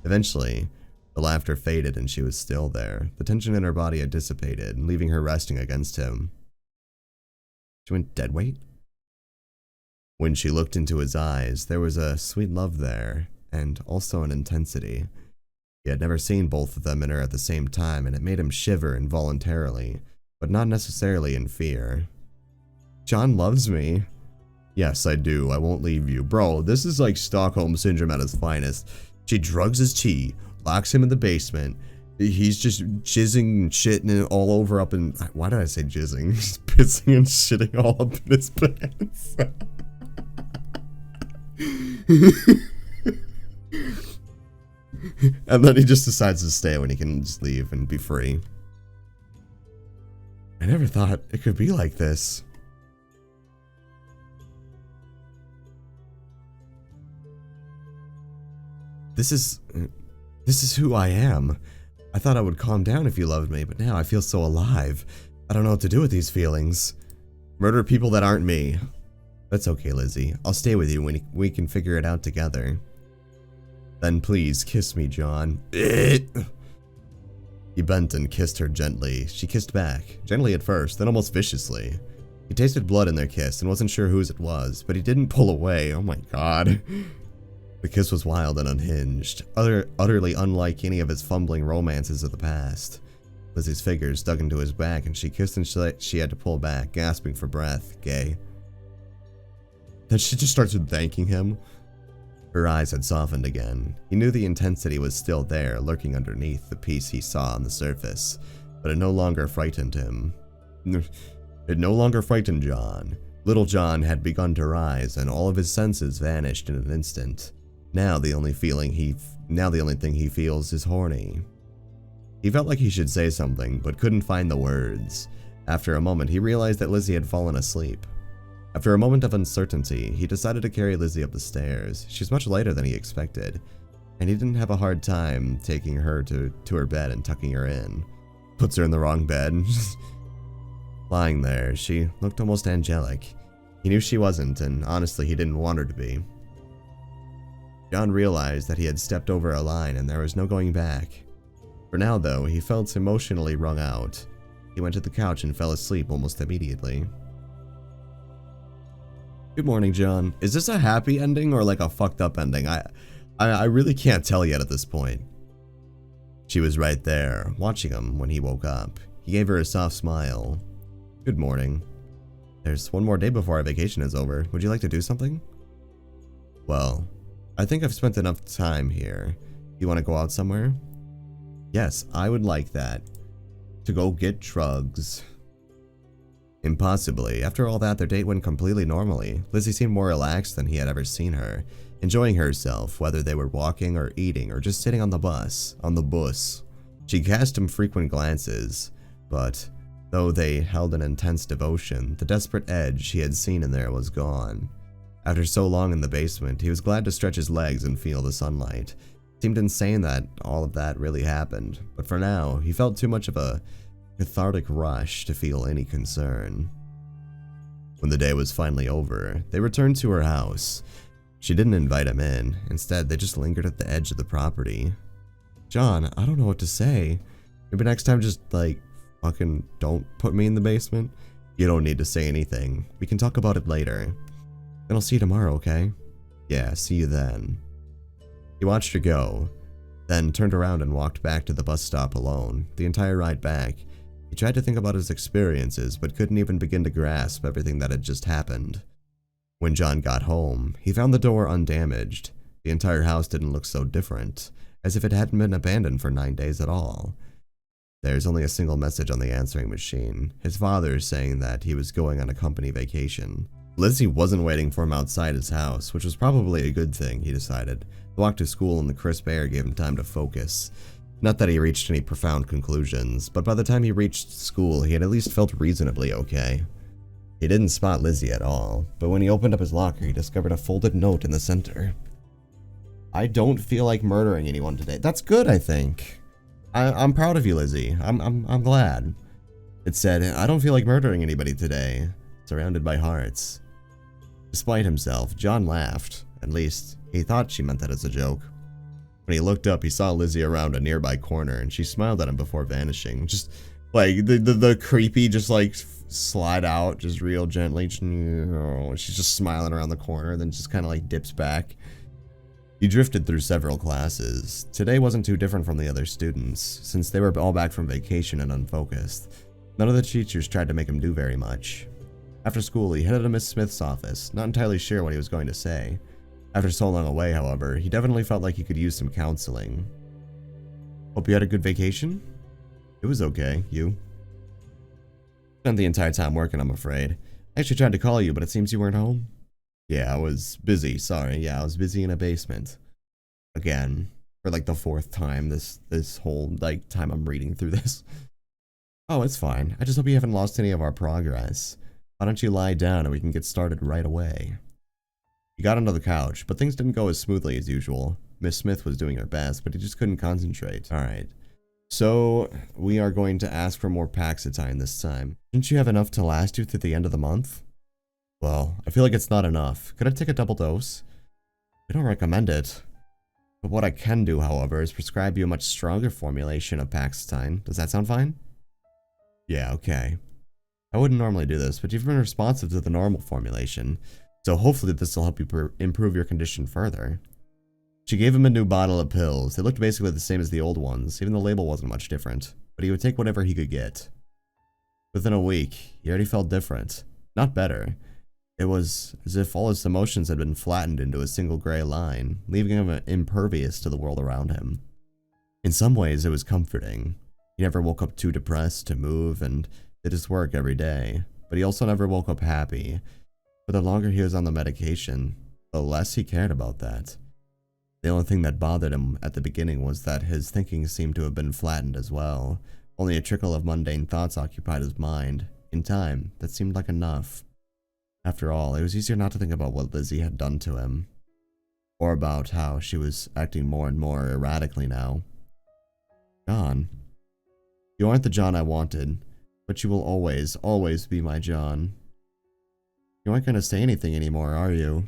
Eventually, the laughter faded and she was still there. The tension in her body had dissipated, leaving her resting against him. She went deadweight? When she looked into his eyes, there was a sweet love there, and also an intensity. He had never seen both of them in her at the same time, and it made him shiver involuntarily, but not necessarily in fear. John loves me. Yes, I do. I won't leave you. Bro, this is like Stockholm Syndrome at its finest. She drugs his tea, locks him in the basement. He's just jizzing and shitting all over up in... Why did I say jizzing? He's pissing and shitting all up in his pants. And then he just decides to stay when he can just leave and be free. I never thought it could be like this. This is who I am. I thought I would calm down if you loved me, but now I feel so alive. I don't know what to do with these feelings. Murder people that aren't me. That's okay, Lizzie. I'll stay with you when we can figure it out together. Then please kiss me, John. He bent and kissed her gently. She kissed back, gently at first, then almost viciously. He tasted blood in their kiss and wasn't sure whose it was, but he didn't pull away. Oh my god. The kiss was wild and unhinged, utterly unlike any of his fumbling romances of the past. Lizzie's fingers dug into his back and she kissed and she had to pull back, gasping for breath. Gay. Then she just started thanking him. Her eyes had softened again. He knew the intensity was still there, lurking underneath the peace he saw on the surface, but it no longer frightened him. It no longer frightened John. Little John had begun to rise, and all of his senses vanished in an instant. Now the only thing he feels is horny. He felt like he should say something, but couldn't find the words. After a moment, he realized that Lizzie had fallen asleep. After a moment of uncertainty, he decided to carry Lizzie up the stairs. She's much lighter than he expected, and he didn't have a hard time taking her to her bed and tucking her in. Puts her in the wrong bed. Lying there, she looked almost angelic. He knew she wasn't, and honestly, he didn't want her to be. John realized that he had stepped over a line and there was no going back. For now, though, he felt emotionally wrung out. He went to the couch and fell asleep almost immediately. Good morning, John. Is this a happy ending or like a fucked up ending? I really can't tell yet at this point. She was right there, watching him when he woke up. He gave her a soft smile. Good morning. There's one more day before our vacation is over. Would you like to do something? Well, I think I've spent enough time here. You want to go out somewhere? Yes, I would like that. To go get drugs. Impossibly. After all that, their date went completely normally. Lizzie seemed more relaxed than he had ever seen her, enjoying herself, whether they were walking or eating or just sitting on the bus. She cast him frequent glances, but though they held an intense devotion, the desperate edge he had seen in there was gone. After so long in the basement, he was glad to stretch his legs and feel the sunlight. Seemed insane that all of that really happened, but for now, he felt too much of a cathartic rush to feel any concern. When the day was finally over, they returned to her house. She didn't invite him in. Instead, they just lingered at the edge of the property. John, I don't know what to say. Maybe next time just, like, fucking don't put me in the basement. You don't need to say anything. We can talk about it later. Then I'll see you tomorrow, okay? Yeah, see you then. He watched her go, then turned around and walked back to the bus stop alone. The entire ride back, he tried to think about his experiences, but couldn't even begin to grasp everything that had just happened. When John got home, he found the door undamaged. The entire house didn't look so different, as if it hadn't been abandoned for 9 days at all. There's only a single message on the answering machine, his father saying that he was going on a company vacation. Lizzie wasn't waiting for him outside his house, which was probably a good thing, he decided. The walk to school in the crisp air gave him time to focus. Not that he reached any profound conclusions, but by the time he reached school, he had at least felt reasonably okay. He didn't spot Lizzie at all, but when he opened up his locker, he discovered a folded note in the center. I don't feel like murdering anyone today. That's good, I think. I'm proud of you, Lizzie. I'm glad. It said, I don't feel like murdering anybody today. Surrounded by hearts. Despite himself, John laughed. At least, he thought she meant that as a joke. When he looked up, he saw Lizzie around a nearby corner, and she smiled at him before vanishing. Just, like, the creepy, just, like, slide out, just real gently. She's just smiling around the corner, then just kind of, like, dips back. He drifted through several classes. Today wasn't too different from the other students, since they were all back from vacation and unfocused. None of the teachers tried to make him do very much. After school, he headed to Miss Smith's office, not entirely sure what he was going to say. After so long away, however, he definitely felt like he could use some counseling. Hope you had a good vacation? It was okay. You? Spent the entire time working, I'm afraid. I actually tried to call you, but it seems you weren't home. Yeah, I was busy, sorry. Yeah, I was busy in a basement. Again. For like the 4th time this whole, like, time I'm reading through this. Oh, it's fine. I just hope you haven't lost any of our progress. Why don't you lie down and we can get started right away? He got onto the couch, but things didn't go as smoothly as usual. Miss Smith was doing her best, but he just couldn't concentrate. Alright. So, we are going to ask for more Paxitine this time. Didn't you have enough to last you through the end of the month? Well, I feel like it's not enough. Could I take a double dose? I don't recommend it. But what I can do, however, is prescribe you a much stronger formulation of Paxitine. Does that sound fine? Yeah, okay. I wouldn't normally do this, but you've been responsive to the normal formulation, so hopefully this will help you improve your condition further. She gave him a new bottle of pills. They looked basically the same as the old ones, even the label wasn't much different, but he would take whatever he could get. Within a week, he already felt different. Not better. It was as if all his emotions had been flattened into a single gray line, leaving him impervious to the world around him. In some ways, it was comforting. He never woke up too depressed to move and did his work every day, but he also never woke up happy. But the longer he was on the medication, the less he cared about that. The only thing that bothered him at the beginning was that his thinking seemed to have been flattened as well. Only a trickle of mundane thoughts occupied his mind. In time, that seemed like enough. After all, it was easier not to think about what Lizzie had done to him, or about how she was acting more and more erratically now. John. You aren't the John I wanted, but you will always, always be my John. You aren't going to say anything anymore, are you?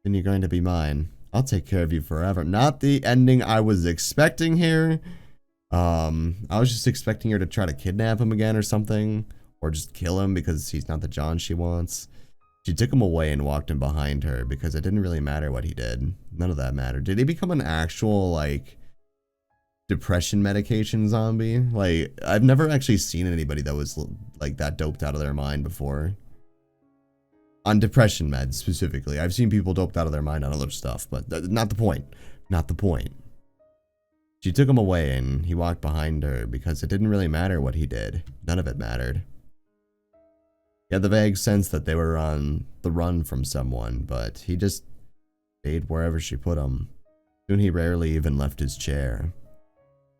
Then you're going to be mine. I'll take care of you forever. Not the ending I was expecting here. I was just expecting her to try to kidnap him again or something. Or just kill him because he's not the John she wants. She took him away and walked him behind her because it didn't really matter what he did. None of that mattered. Did he become an actual, like, depression medication zombie? Like, I've never actually seen anybody that was, like, that doped out of their mind before. On depression meds, specifically. I've seen people doped out of their mind on other stuff, but not the point. Not the point. She took him away and he walked behind her because it didn't really matter what he did. None of it mattered. He had the vague sense that they were on the run from someone, but he just stayed wherever she put him. Soon he rarely even left his chair.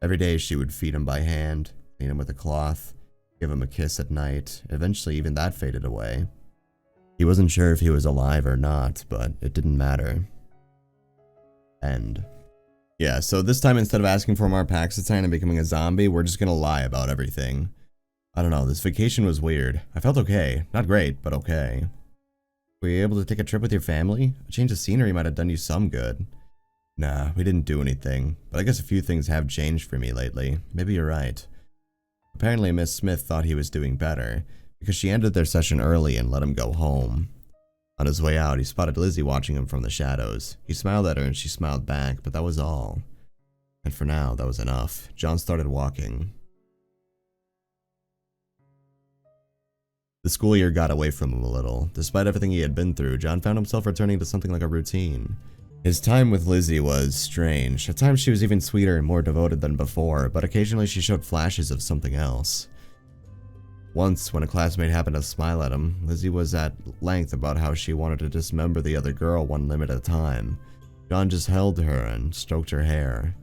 Every day she would feed him by hand, clean him with a cloth, give him a kiss at night. Eventually even that faded away. He wasn't sure if he was alive or not, but it didn't matter. End. Yeah, so this time instead of asking for more Paxitine and becoming a zombie, we're just gonna lie about everything. I don't know, this vacation was weird. I felt okay. Not great, but okay. Were you able to take a trip with your family? A change of scenery might have done you some good. Nah, we didn't do anything, but I guess a few things have changed for me lately. Maybe you're right. Apparently Miss Smith thought he was doing better, because she ended their session early and let him go home. On his way out, he spotted Lizzie watching him from the shadows. He smiled at her and she smiled back, but that was all. And for now, that was enough. John started walking. The school year got away from him a little. Despite everything he had been through, John found himself returning to something like a routine. His time with Lizzie was strange. At times she was even sweeter and more devoted than before, but occasionally she showed flashes of something else. Once, when a classmate happened to smile at him, Lizzie was at length about how she wanted to dismember the other girl one limb at a time. John just held her and stroked her hair.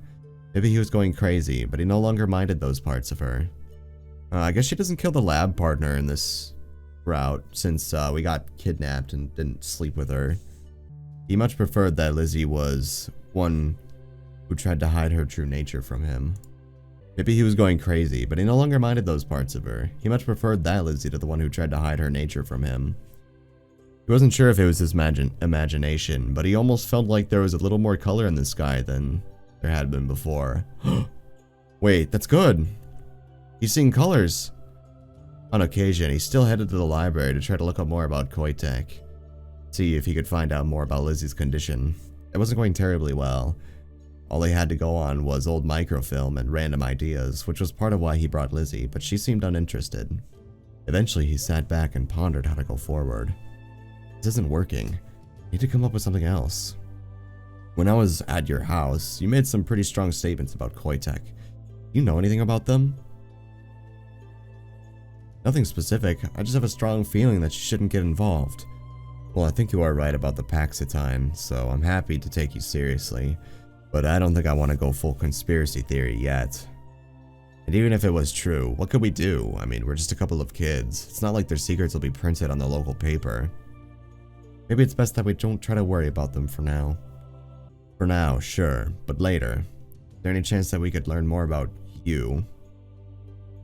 Maybe he was going crazy, but he no longer minded those parts of her. I guess she doesn't kill the lab partner in this route, since we got kidnapped and didn't sleep with her. He much preferred that Lizzie was one who tried to hide her true nature from him. Maybe he was going crazy, but he no longer minded those parts of her. He much preferred that Lizzie to the one who tried to hide her nature from him. He wasn't sure if it was his imagination, but he almost felt like there was a little more color in the sky than there had been before. Wait, that's good. He's seeing colors. On occasion, he still headed to the library to try to look up more about Koitek. See if he could find out more about Lizzie's condition. It wasn't going terribly well. All he had to go on was old microfilm and random ideas, which was part of why he brought Lizzie, but she seemed uninterested. Eventually, he sat back and pondered how to go forward. This isn't working. I need to come up with something else. When I was at your house, you made some pretty strong statements about Koitek. You know anything about them? Nothing specific, I just have a strong feeling that you shouldn't get involved. Well, I think you are right about the Paxitine, so I'm happy to take you seriously. But I don't think I want to go full conspiracy theory yet. And even if it was true, what could we do? I mean, we're just a couple of kids. It's not like their secrets will be printed on the local paper. Maybe it's best that we don't try to worry about them for now. For now, sure, but later. Is there any chance that we could learn more about you?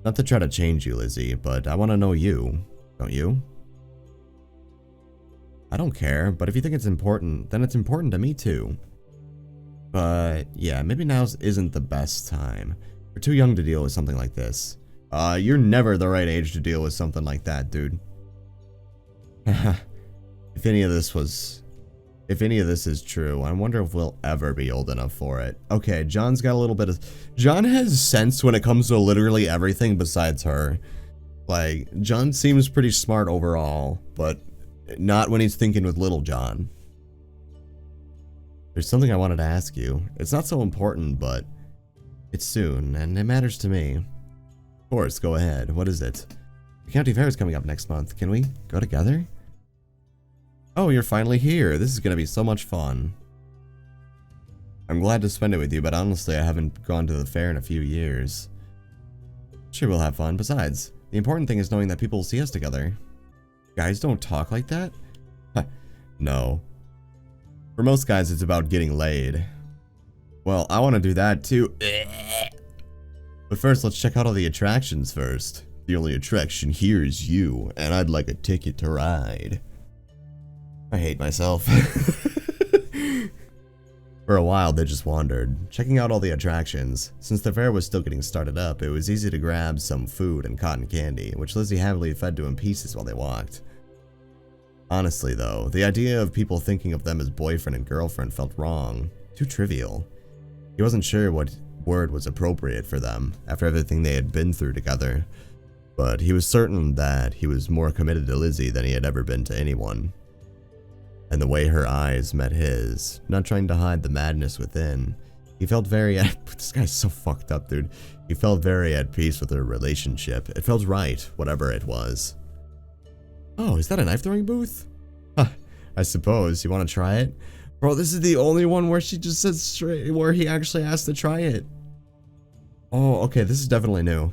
Not to try to change you, Lizzie, but I want to know you. Don't you? I don't care, but if you think it's important, then it's important to me too. But yeah, maybe now isn't the best time. We're too young to deal with something like this. You're never the right age to deal with something like that, dude. If any of this is true, I wonder if we'll ever be old enough for it. Okay, John's got a little bit of... John has sense when it comes to literally everything besides her. Like, John seems pretty smart overall, but not when he's thinking with little John. There's something I wanted to ask you. It's not so important, but it's soon, and it matters to me. Of course, go ahead. What is it? The county fair is coming up next month. Can we go together? Oh, you're finally here. This is gonna be so much fun. I'm glad to spend it with you, but honestly, I haven't gone to the fair in a few years. Sure, we'll have fun. Besides, the important thing is knowing that people will see us together. Guys don't talk like that? No. For most guys, it's about getting laid. Well, I want to do that too. But first, let's check out all the attractions first. The only attraction here is you, and I'd like a ticket to ride. I hate myself. For a while, they just wandered, checking out all the attractions. Since the fair was still getting started up, it was easy to grab some food and cotton candy, which Lizzie happily fed to in pieces while they walked. Honestly though, the idea of people thinking of them as boyfriend and girlfriend felt wrong. Too trivial. He wasn't sure what word was appropriate for them, after everything they had been through together. But he was certain that he was more committed to Lizzie than he had ever been to anyone. And the way her eyes met his, not trying to hide the madness within, he felt very this guy's so fucked up, dude. He felt very at peace with their relationship. It felt right, whatever it was. Oh, is that a knife throwing booth? Huh, I suppose. You want to try it? Bro, this is the only one where she just said straight, where he actually asked to try it. Oh, okay, this is definitely new.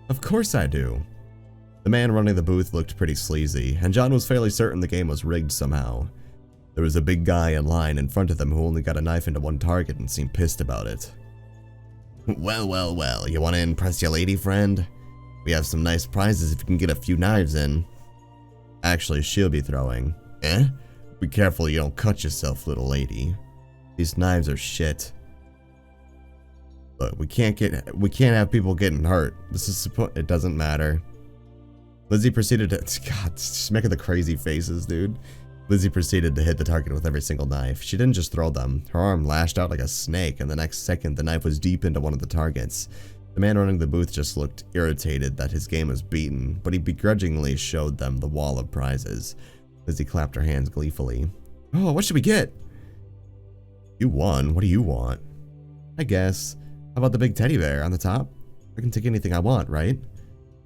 Of course I do. The man running the booth looked pretty sleazy, and John was fairly certain the game was rigged somehow. There was a big guy in line in front of them who only got a knife into one target and seemed pissed about it. Well, you want to impress your lady friend? We have some nice prizes if you can get a few knives in. Actually, she'll be throwing. Eh? Be careful you don't cut yourself, little lady. These knives are shit. Look, we can't have people getting hurt. It doesn't matter. Lizzie proceeded to, God, she's making the crazy faces, dude. Lizzie proceeded to hit the target with every single knife. She didn't just throw them. Her arm lashed out like a snake, and the next second, the knife was deep into one of the targets. The man running the booth just looked irritated that his game was beaten, but he begrudgingly showed them the wall of prizes. Lizzie clapped her hands gleefully. Oh, what should we get? You won. What do you want? I guess. How about the big teddy bear on the top? I can take anything I want, right?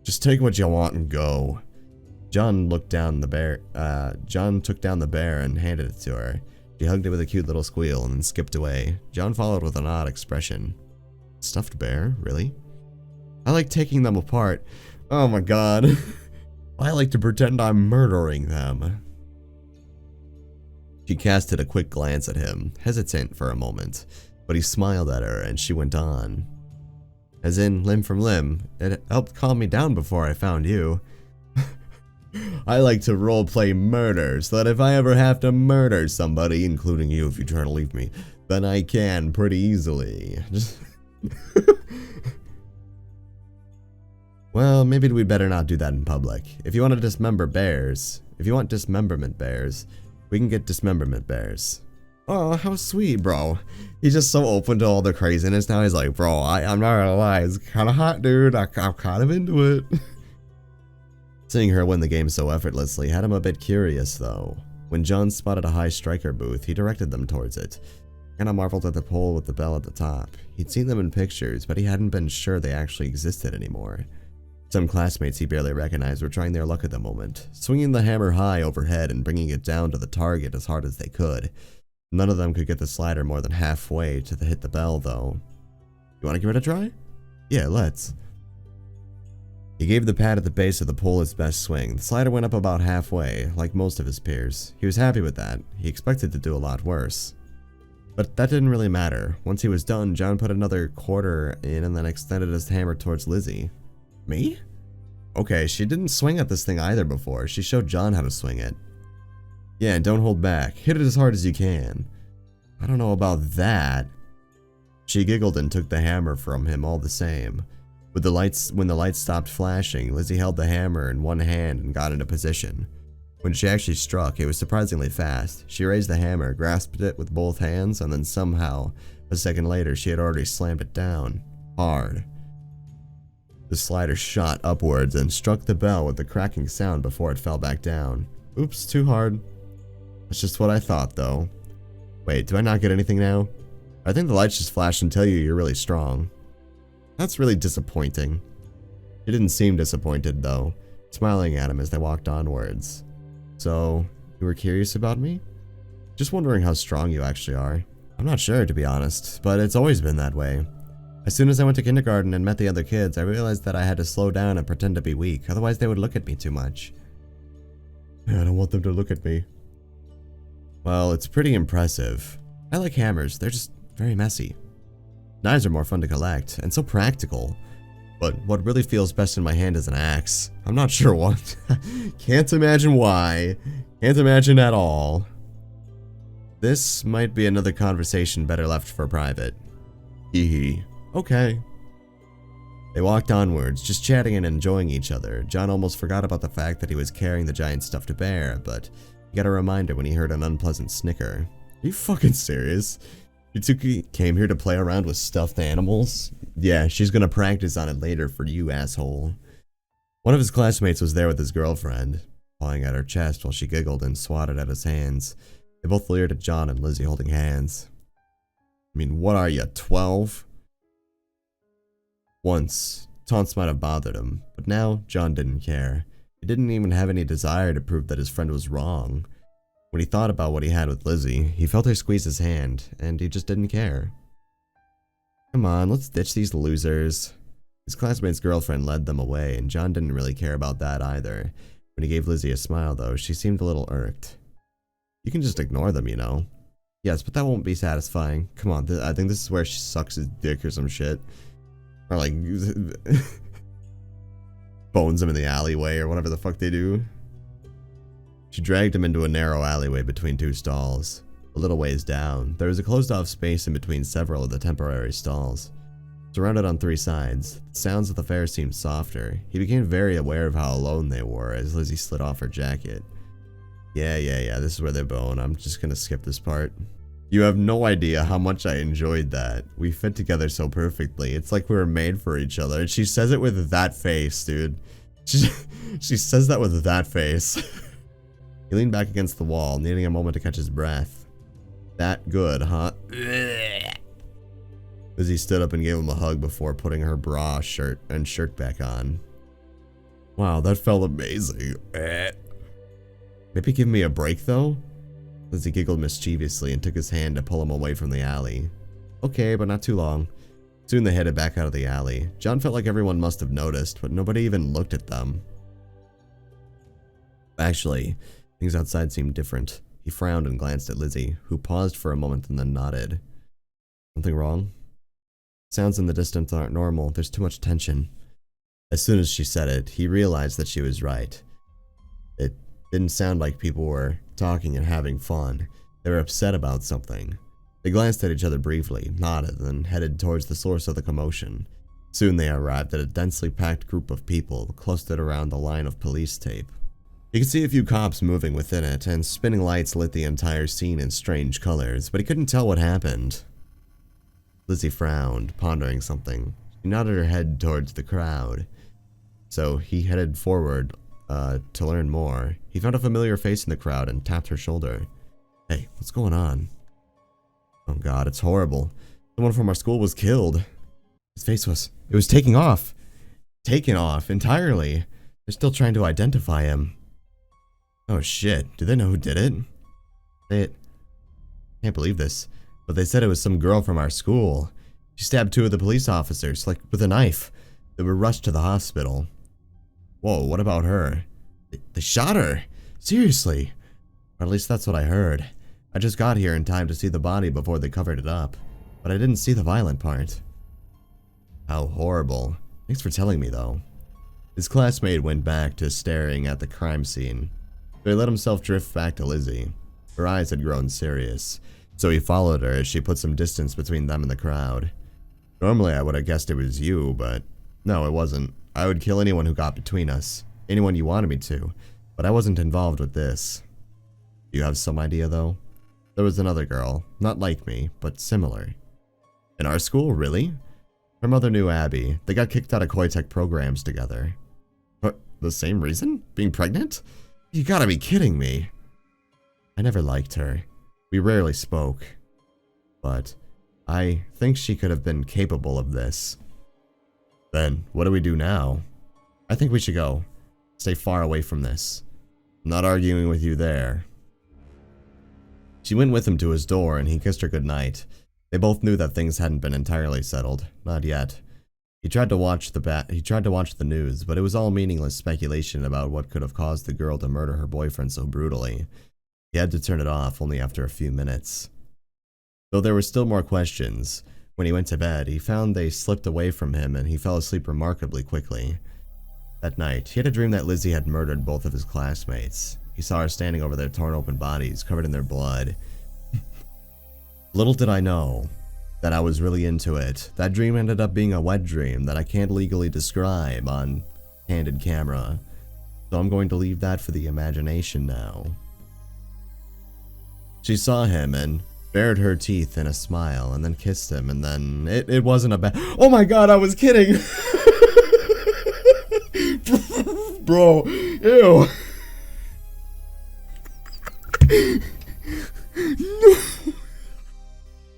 Just take what you want and go. John took down the bear and handed it to her. She hugged it with a cute little squeal and then skipped away. John followed with an odd expression. Stuffed bear? Really? I like taking them apart. Oh my god. I like to pretend I'm murdering them. She casted a quick glance at him, hesitant for a moment, but he smiled at her and she went on. As in, limb from limb, it helped calm me down before I found you. I like to roleplay murder, so that if I ever have to murder somebody, including you if you try to leave me, then I can pretty easily. Well, maybe we'd better not do that in public. If you want dismemberment bears, we can get dismemberment bears. Oh, how sweet, bro. He's just so open to all the craziness now. He's like, bro, I'm not gonna lie, it's kind of hot, dude. I'm kind of into it. Seeing her win the game so effortlessly had him a bit curious, though. When John spotted a high striker booth, he directed them towards it. Kinda marveled at the pole with the bell at the top. He'd seen them in pictures, but he hadn't been sure they actually existed anymore. Some classmates he barely recognized were trying their luck at the moment, swinging the hammer high overhead and bringing it down to the target as hard as they could. None of them could get the slider more than halfway to hit the bell, though. You want to give it a try? Yeah, let's. He gave the pad at the base of the pole his best swing. The slider went up about halfway, like most of his peers. He was happy with that. He expected to do a lot worse. But that didn't really matter. Once he was done, John put another quarter in and then extended his hammer towards Lizzie. Me? Okay, she didn't swing at this thing either before. She showed John how to swing it. Yeah, and don't hold back. Hit it as hard as you can. I don't know about that. She giggled and took the hammer from him all the same. When the lights stopped flashing, Lizzie held the hammer in one hand and got into position. When she actually struck, it was surprisingly fast. She raised the hammer, grasped it with both hands, and then somehow, a second later, she had already slammed it down. Hard. The slider shot upwards and struck the bell with a cracking sound before it fell back down. Oops, too hard. That's just what I thought, though. Wait, do I not get anything now? I think the lights just flash and tell you you're really strong. That's really disappointing. She didn't seem disappointed, though, smiling at him as they walked onwards. So, you were curious about me? Just wondering how strong you actually are. I'm not sure, to be honest, but it's always been that way. As soon as I went to kindergarten and met the other kids, I realized that I had to slow down and pretend to be weak, otherwise they would look at me too much. I don't want them to look at me. Well, it's pretty impressive. I like hammers, they're just very messy. Knives are more fun to collect, and so practical. But what really feels best in my hand is an axe. I'm not sure what. Can't imagine why. Can't imagine at all. This might be another conversation better left for private. Hee hee. Okay. They walked onwards, just chatting and enjoying each other. John almost forgot about the fact that he was carrying the giant stuffed bear, but he got a reminder when he heard an unpleasant snicker. Are you fucking serious? Yutsuki came here to play around with stuffed animals? Yeah, she's gonna practice on it later for you, asshole. One of his classmates was there with his girlfriend, pawing at her chest while she giggled and swatted at his hands. They both leered at John and Lizzie holding hands. I mean, what are you, 12? Once, taunts might have bothered him, but now John didn't care. He didn't even have any desire to prove that his friend was wrong. When he thought about what he had with Lizzie, he felt her squeeze his hand, and he just didn't care. Come on, let's ditch these losers. His classmate's girlfriend led them away, and John didn't really care about that either. When he gave Lizzie a smile, though, she seemed a little irked. You can just ignore them, you know. Yes, but that won't be satisfying. Come on, I think this is where she sucks his dick or some shit. Or like, bones him in the alleyway or whatever the fuck they do. She dragged him into a narrow alleyway between two stalls. A little ways down, there was a closed-off space in between several of the temporary stalls. Surrounded on three sides, the sounds of the fair seemed softer. He became very aware of how alone they were as Lizzie slid off her jacket. Yeah, this is where they bone. I'm just gonna skip this part. You have no idea how much I enjoyed that. We fit together so perfectly. It's like we were made for each other. And she says it with that face, dude. She says that with that face. He leaned back against the wall, needing a moment to catch his breath. That good, huh? Lizzie stood up and gave him a hug before putting her bra, shirt back on. Wow, that felt amazing. Maybe give me a break, though? Lizzie giggled mischievously and took his hand to pull him away from the alley. Okay, but not too long. Soon they headed back out of the alley. John felt like everyone must have noticed, but nobody even looked at them. Actually, things outside seemed different. He frowned and glanced at Lizzie, who paused for a moment and then nodded. Something wrong? Sounds in the distance aren't normal. There's too much tension. As soon as she said it, he realized that she was right. It didn't sound like people were talking and having fun. They were upset about something. They glanced at each other briefly, nodded, and headed towards the source of the commotion. Soon they arrived at a densely packed group of people clustered around the line of police tape. You could see a few cops moving within it, and spinning lights lit the entire scene in strange colors, but he couldn't tell what happened. Lizzie frowned, pondering something. She nodded her head towards the crowd. So he headed forward to learn more. He found a familiar face in the crowd and tapped her shoulder. Hey, what's going on? Oh god, it's horrible. Someone from our school was killed. His face it was taking off. Taken off entirely. They're still trying to identify him. Oh shit, do they know who did it? Can't believe this, but they said it was some girl from our school. She stabbed two of the police officers, like with a knife. They were rushed to the hospital. Whoa, what about her? They shot her? Seriously? Or at least that's what I heard. I just got here in time to see the body before they covered it up, but I didn't see the violent part. How horrible. Thanks for telling me, though. His classmate went back to staring at the crime scene. So he let himself drift back to Lizzie. Her eyes had grown serious, so he followed her as she put some distance between them and the crowd. Normally I would have guessed it was you, but no, it wasn't. I would kill anyone who got between us. Anyone you wanted me to, but I wasn't involved with this. Do you have some idea, though? There was another girl, not like me, but similar. In our school, really? Her mother knew Abby. They got kicked out of Koitek programs together. What, the same reason? Being pregnant? You gotta be kidding me. I never liked her. We rarely spoke. But I think she could have been capable of this. Then, what do we do now? I think we should go. Stay far away from this. I'm not arguing with you there. She went with him to his door and he kissed her goodnight. They both knew that things hadn't been entirely settled. Not yet. He tried to watch the news, but it was all meaningless speculation about what could have caused the girl to murder her boyfriend so brutally. He had to turn it off only after a few minutes. Though there were still more questions, when he went to bed, he found they slipped away from him and he fell asleep remarkably quickly. That night, he had a dream that Lizzie had murdered both of his classmates. He saw her standing over their torn open bodies, covered in their blood. Little did I know that I was really into it. That dream ended up being a wet dream that I can't legally describe on candid camera. So I'm going to leave that for the imagination now. She saw him and bared her teeth in a smile and then kissed him, and then it wasn't a bad— Oh my god, I was kidding! Bro, ew. No.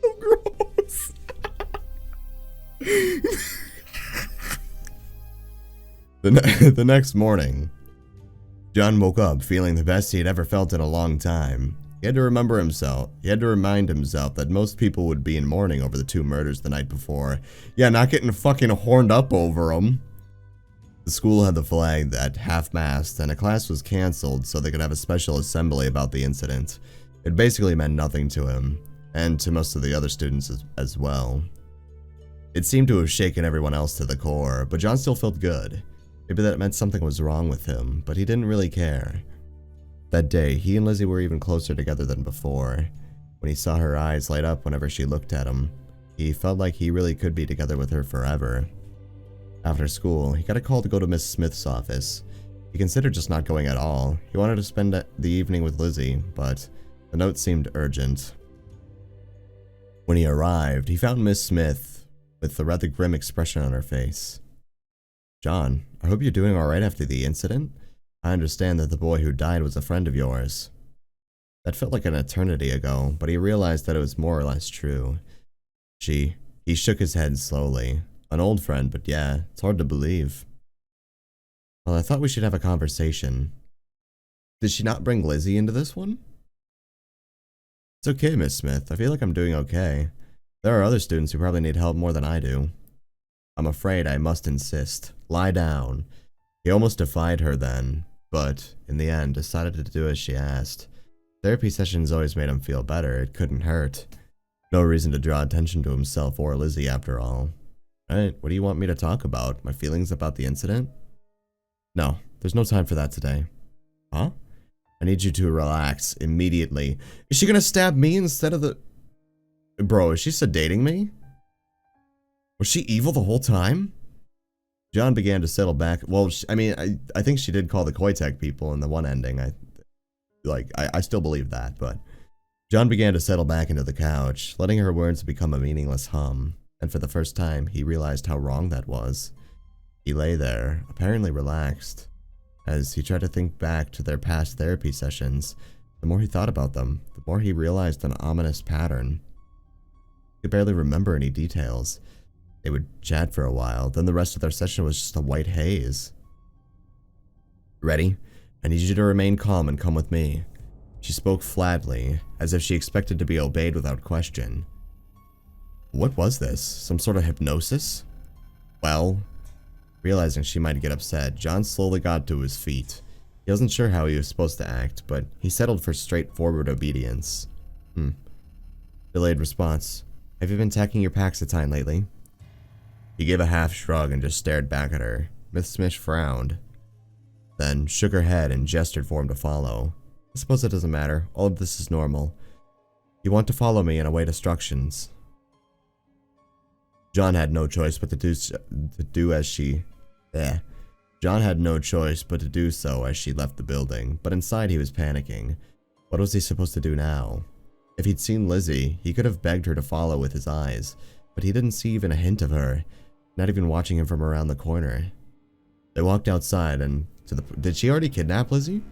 So gross. The next morning, John woke up feeling the best he had ever felt in a long time. He had to remind himself that most people would be in mourning over the two murders the night before. Yeah, not getting fucking horned up over them. The school had the flag at half-mast, and a class was cancelled so they could have a special assembly about the incident. It basically meant nothing to him, and to most of the other students as well. It seemed to have shaken everyone else to the core, but John still felt good. Maybe that meant something was wrong with him, but he didn't really care. That day, he and Lizzie were even closer together than before. When he saw her eyes light up whenever she looked at him, he felt like he really could be together with her forever. After school, he got a call to go to Miss Smith's office. He considered just not going at all. He wanted to spend the evening with Lizzie, but the note seemed urgent. When he arrived, he found Miss Smith with a rather grim expression on her face. "John, I hope you're doing alright after the incident. I understand that the boy who died was a friend of yours." That felt like an eternity ago, but he realized that it was more or less true. He shook his head slowly. "An old friend, but yeah, it's hard to believe." "Well, I thought we should have a conversation." Did she not bring Lizzie into this one? "It's okay, Miss Smith. I feel like I'm doing okay. There are other students who probably need help more than I do." "I'm afraid I must insist. Lie down." He almost defied her then, but in the end decided to do as she asked. Therapy sessions always made him feel better. It couldn't hurt. No reason to draw attention to himself or Lizzie after all. "Alright, what do you want me to talk about? My feelings about the incident?" "No, there's no time for that today." "Huh? I need you to relax immediately." Is she gonna stab me instead of the... Bro, is she sedating me? Was she evil the whole time? John began to settle back. Well, I think she did call the Koitek people in the one ending. I still believe that, but... John began to settle back into the couch, letting her words become a meaningless hum, and for the first time, he realized how wrong that was. He lay there, apparently relaxed. As he tried to think back to their past therapy sessions, the more he thought about them, the more he realized an ominous pattern. He could barely remember any details. They would chat for a while, then the rest of their session was just a white haze. "Ready? I need you to remain calm and come with me." She spoke flatly, as if she expected to be obeyed without question. What was this? Some sort of hypnosis? Well... Realizing she might get upset, John slowly got to his feet. He wasn't sure how he was supposed to act, but he settled for straightforward obedience. Delayed response. "Have you been taking your Paxitine lately?" He gave a half shrug and just stared back at her. Miss Smith frowned, then shook her head and gestured for him to follow. "I suppose it doesn't matter. All of this is normal. You want to follow me and await instructions." John had no choice but to do so as she left the building, but inside he was panicking. What was he supposed to do now? If he'd seen Lizzie, he could have begged her to follow with his eyes, but he didn't see even a hint of her, not even watching him from around the corner. They walked outside and Did she already kidnap Lizzie?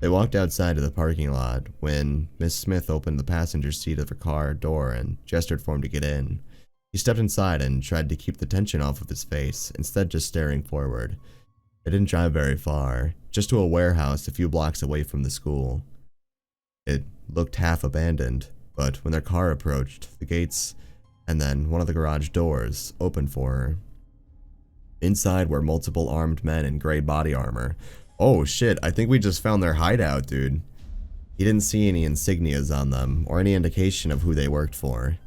They walked outside to the parking lot when Miss Smith opened the passenger seat of her car door and gestured for him to get in. He stepped inside and tried to keep the tension off of his face, instead just staring forward. They didn't drive very far, just to a warehouse a few blocks away from the school. It looked half abandoned, but when their car approached, the gates and then one of the garage doors opened for her. Inside were multiple armed men in gray body armor. Oh shit, I think we just found their hideout, dude. He didn't see any insignias on them, or any indication of who they worked for.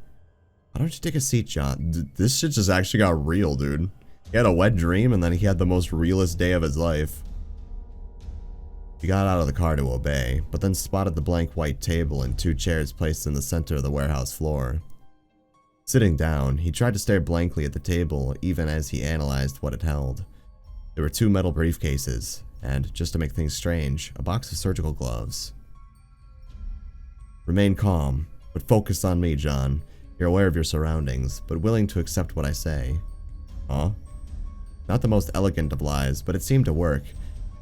Why don't you take a seat, John? This shit just actually got real, dude. He had a wet dream, and then he had the most realest day of his life. He got out of the car to obey, but then spotted the blank white table and two chairs placed in the center of the warehouse floor. Sitting down, he tried to stare blankly at the table, even as he analyzed what it held. There were two metal briefcases, and, just to make things strange, a box of surgical gloves. Remain calm, but focus on me, John. You're aware of your surroundings, but willing to accept what I say. Huh? Not the most elegant of lies, but it seemed to work.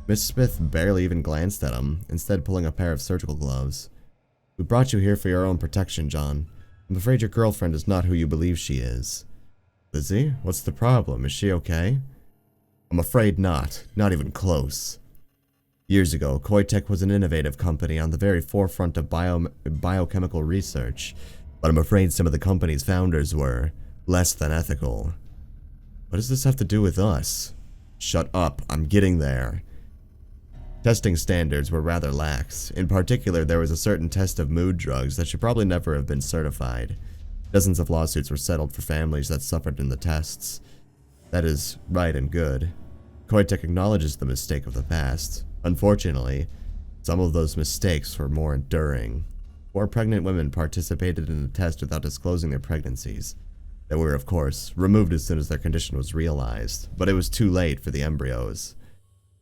Miss Smith barely even glanced at him, instead pulling a pair of surgical gloves. We brought you here for your own protection, John. I'm afraid your girlfriend is not who you believe she is. Lizzie, what's the problem? Is she okay? I'm afraid not. Not even close. Years ago, Koitek was an innovative company on the very forefront of biochemical research, but I'm afraid some of the company's founders were less than ethical. What does this have to do with us? Shut up, I'm getting there. Testing standards were rather lax. In particular, there was a certain test of mood drugs that should probably never have been certified. Dozens of lawsuits were settled for families that suffered in the tests. That is right and good. Koitek acknowledges the mistake of the past. Unfortunately, some of those mistakes were more enduring. 4 pregnant women participated in the test without disclosing their pregnancies. They were, of course, removed as soon as their condition was realized, but it was too late for the embryos.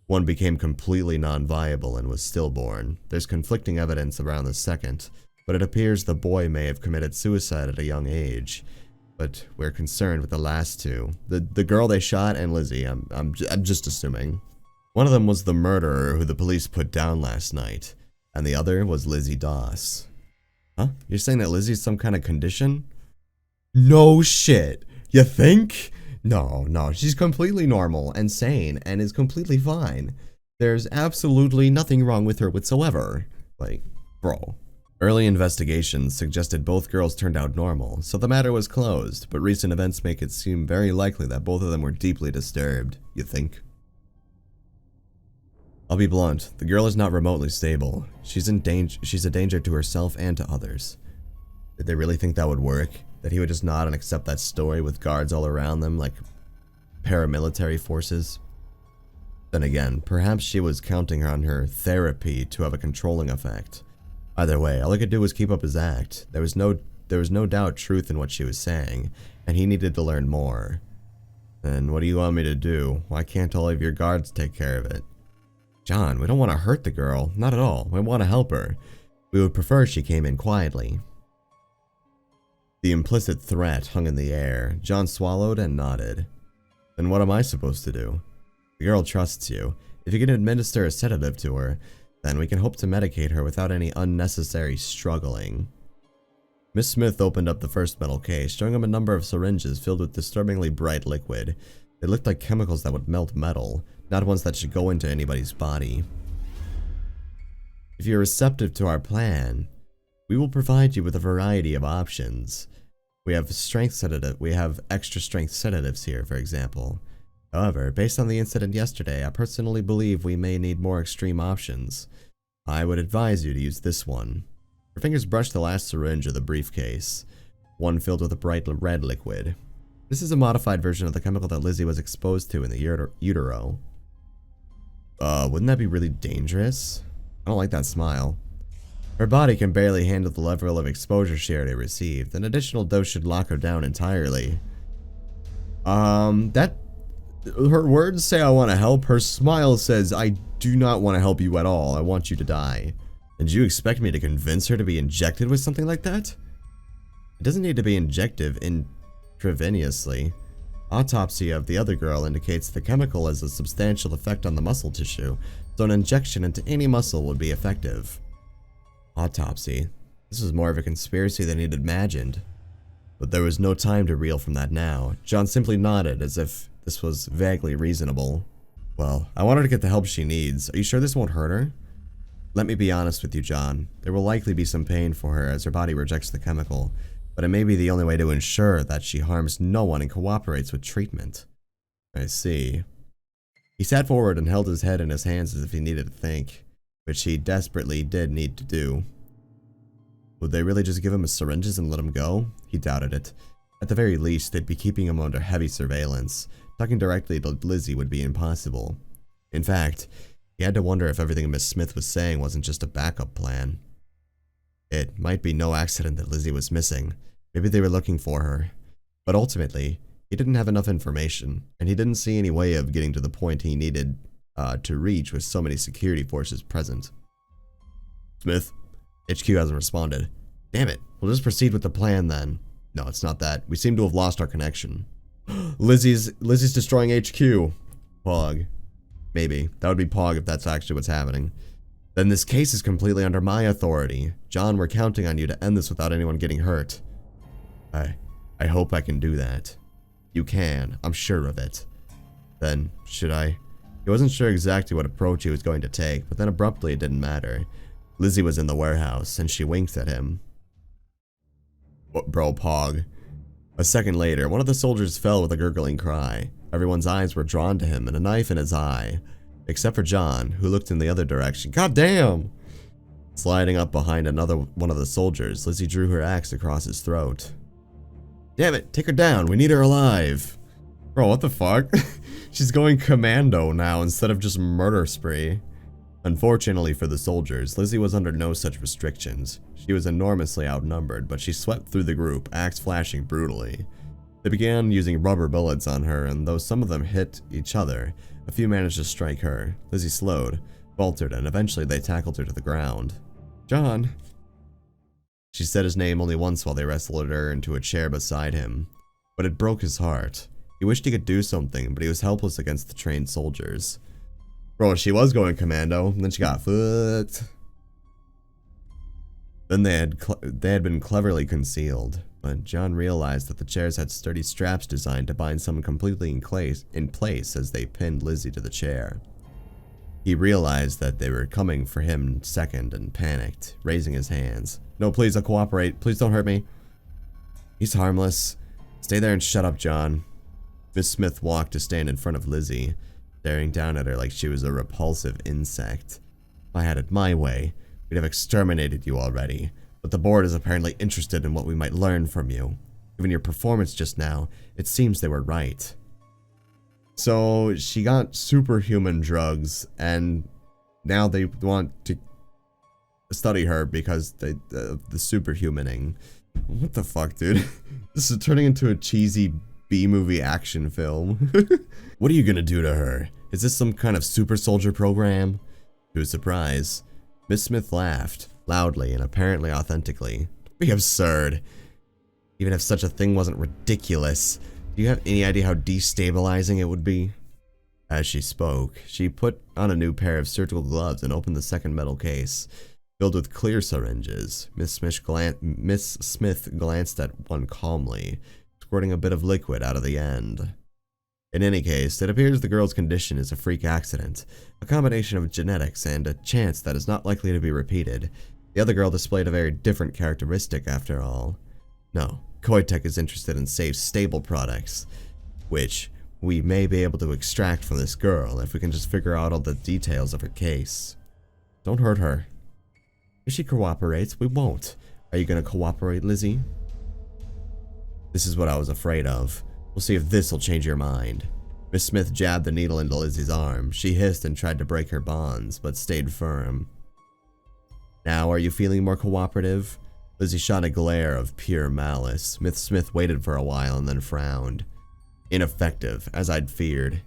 One became completely non-viable and was stillborn. There's conflicting evidence around the second, but it appears the boy may have committed suicide at a young age. But we're concerned with the last 2. The girl they shot and Lizzie, I'm just assuming. One of them was the murderer who the police put down last night, and the other was Lizzie Doss. Huh? You're saying that Lizzie's some kind of condition? No shit. You think? No, she's completely normal and sane and is completely fine. There's absolutely nothing wrong with her whatsoever. Like, bro. Early investigations suggested both girls turned out normal, so the matter was closed, but recent events make it seem very likely that both of them were deeply disturbed. You think? I'll be blunt, the girl is not remotely stable. She's a danger to herself and to others. Did they really think that would work? That he would just nod and accept that story with guards all around them like paramilitary forces? Then again, perhaps she was counting on her therapy to have a controlling effect. Either way, all he could do was keep up his act. There was no doubt truth in what she was saying, and he needed to learn more. Then what do you want me to do? Why can't all of your guards take care of it? John, we don't want to hurt the girl. Not at all. We want to help her. We would prefer she came in quietly. The implicit threat hung in the air. John swallowed and nodded. Then what am I supposed to do? The girl trusts you. If you can administer a sedative to her, then we can hope to medicate her without any unnecessary struggling. Miss Smith opened up the first metal case, showing him a number of syringes filled with disturbingly bright liquid. They looked like chemicals that would melt metal, not ones that should go into anybody's body. If you're receptive to our plan, we will provide you with a variety of options. We have extra strength sedatives here, for example. However, based on the incident yesterday, I personally believe we may need more extreme options. I would advise you to use this one. Her fingers brushed the last syringe of the briefcase, one filled with a bright red liquid. This is a modified version of the chemical that Lizzie was exposed to in the utero. Wouldn't that be really dangerous? I don't like that smile. Her body can barely handle the level of exposure she already received. An additional dose should lock her down entirely. Her words say I want to help. Her smile says I do not want to help you at all. I want you to die. And you expect me to convince her to be injected with something like that? It doesn't need to be injected intravenously. Autopsy of the other girl indicates the chemical has a substantial effect on the muscle tissue, so an injection into any muscle would be effective. Autopsy. This was more of a conspiracy than he'd imagined. But there was no time to reel from that now. John simply nodded as if this was vaguely reasonable. Well, I want her to get the help she needs. Are you sure this won't hurt her? Let me be honest with you, John. There will likely be some pain for her as her body rejects the chemical, but it may be the only way to ensure that she harms no one and cooperates with treatment. I see. He sat forward and held his head in his hands as if he needed to think, which he desperately did need to do. Would they really just give him his syringes and let him go? He doubted it. At the very least, they'd be keeping him under heavy surveillance. Talking directly to Lizzie would be impossible. In fact, he had to wonder if everything Miss Smith was saying wasn't just a backup plan. It might be no accident that Lizzie was missing. Maybe they were looking for her. But ultimately, he didn't have enough information, and he didn't see any way of getting to the point he needed to reach with so many security forces present. Smith? HQ hasn't responded. Damn it, we'll just proceed with the plan then. No, it's not that. We seem to have lost our connection. Lizzie's destroying HQ. Pog. Maybe. That would be Pog if that's actually what's happening. Then this case is completely under my authority. John, we're counting on you to end this without anyone getting hurt. I hope I can do that. You can. I'm sure of it. Then, should I? He wasn't sure exactly what approach he was going to take, but then abruptly it didn't matter. Lizzie was in the warehouse, and she winked at him. Bro, Pog. A second later, one of the soldiers fell with a gurgling cry. Everyone's eyes were drawn to him, and a knife in his eye. except for John, who looked in the other direction. God damn! Sliding up behind another one of the soldiers, Lizzie drew her axe across his throat. Damn it, take her down, we need her alive. Bro, what the fuck? She's going commando now instead of just murder spree. Unfortunately for the soldiers, Lizzie was under no such restrictions. She was enormously outnumbered, but she swept through the group, axe flashing brutally. They began using rubber bullets on her, and though some of them hit each other, a few managed to strike her. Lizzie slowed, faltered, and eventually they tackled her to the ground. John. She said his name only once while they wrestled her into a chair beside him, but it broke his heart. He wished he could do something, but he was helpless against the trained soldiers. Bro, she was going commando, and then she got fucked. Then they had been cleverly concealed, but John realized that the chairs had sturdy straps designed to bind someone completely in place as they pinned Lizzie to the chair. He realized that they were coming for him second and panicked, raising his hands. No, please, I'll cooperate. Please don't hurt me. He's harmless. Stay there and shut up, John. Miss Smith walked to stand in front of Lizzie, staring down at her like she was a repulsive insect. If I had it my way, we'd have exterminated you already, but the board is apparently interested in what we might learn from you. Given your performance just now, it seems they were right. So she got superhuman drugs, and now they want to study her because the superhumaning. What the fuck, dude? This is turning into a cheesy B-movie action film. What are you gonna do to her? Is this some kind of super soldier program? To his surprise, Miss Smith laughed, loudly and apparently authentically. Don't be absurd. Even if such a thing wasn't ridiculous, do you have any idea how destabilizing it would be? As she spoke, she put on a new pair of surgical gloves and opened the second metal case, filled with clear syringes. Miss Smith glanced at one calmly, squirting a bit of liquid out of the end. In any case, it appears the girl's condition is a freak accident, a combination of genetics and a chance that is not likely to be repeated. The other girl displayed a very different characteristic after all. No, Koitek is interested in safe, stable products, which we may be able to extract from this girl if we can just figure out all the details of her case. Don't hurt her. If she cooperates, we won't. Are you gonna cooperate, Lizzie? This is what I was afraid of. We'll see if this will change your mind. Miss Smith jabbed the needle into Lizzie's arm. She hissed and tried to break her bonds, but stayed firm. Now, are you feeling more cooperative? Lizzie shot a glare of pure malice. Miss Smith waited for a while and then frowned. Ineffective, as I'd feared.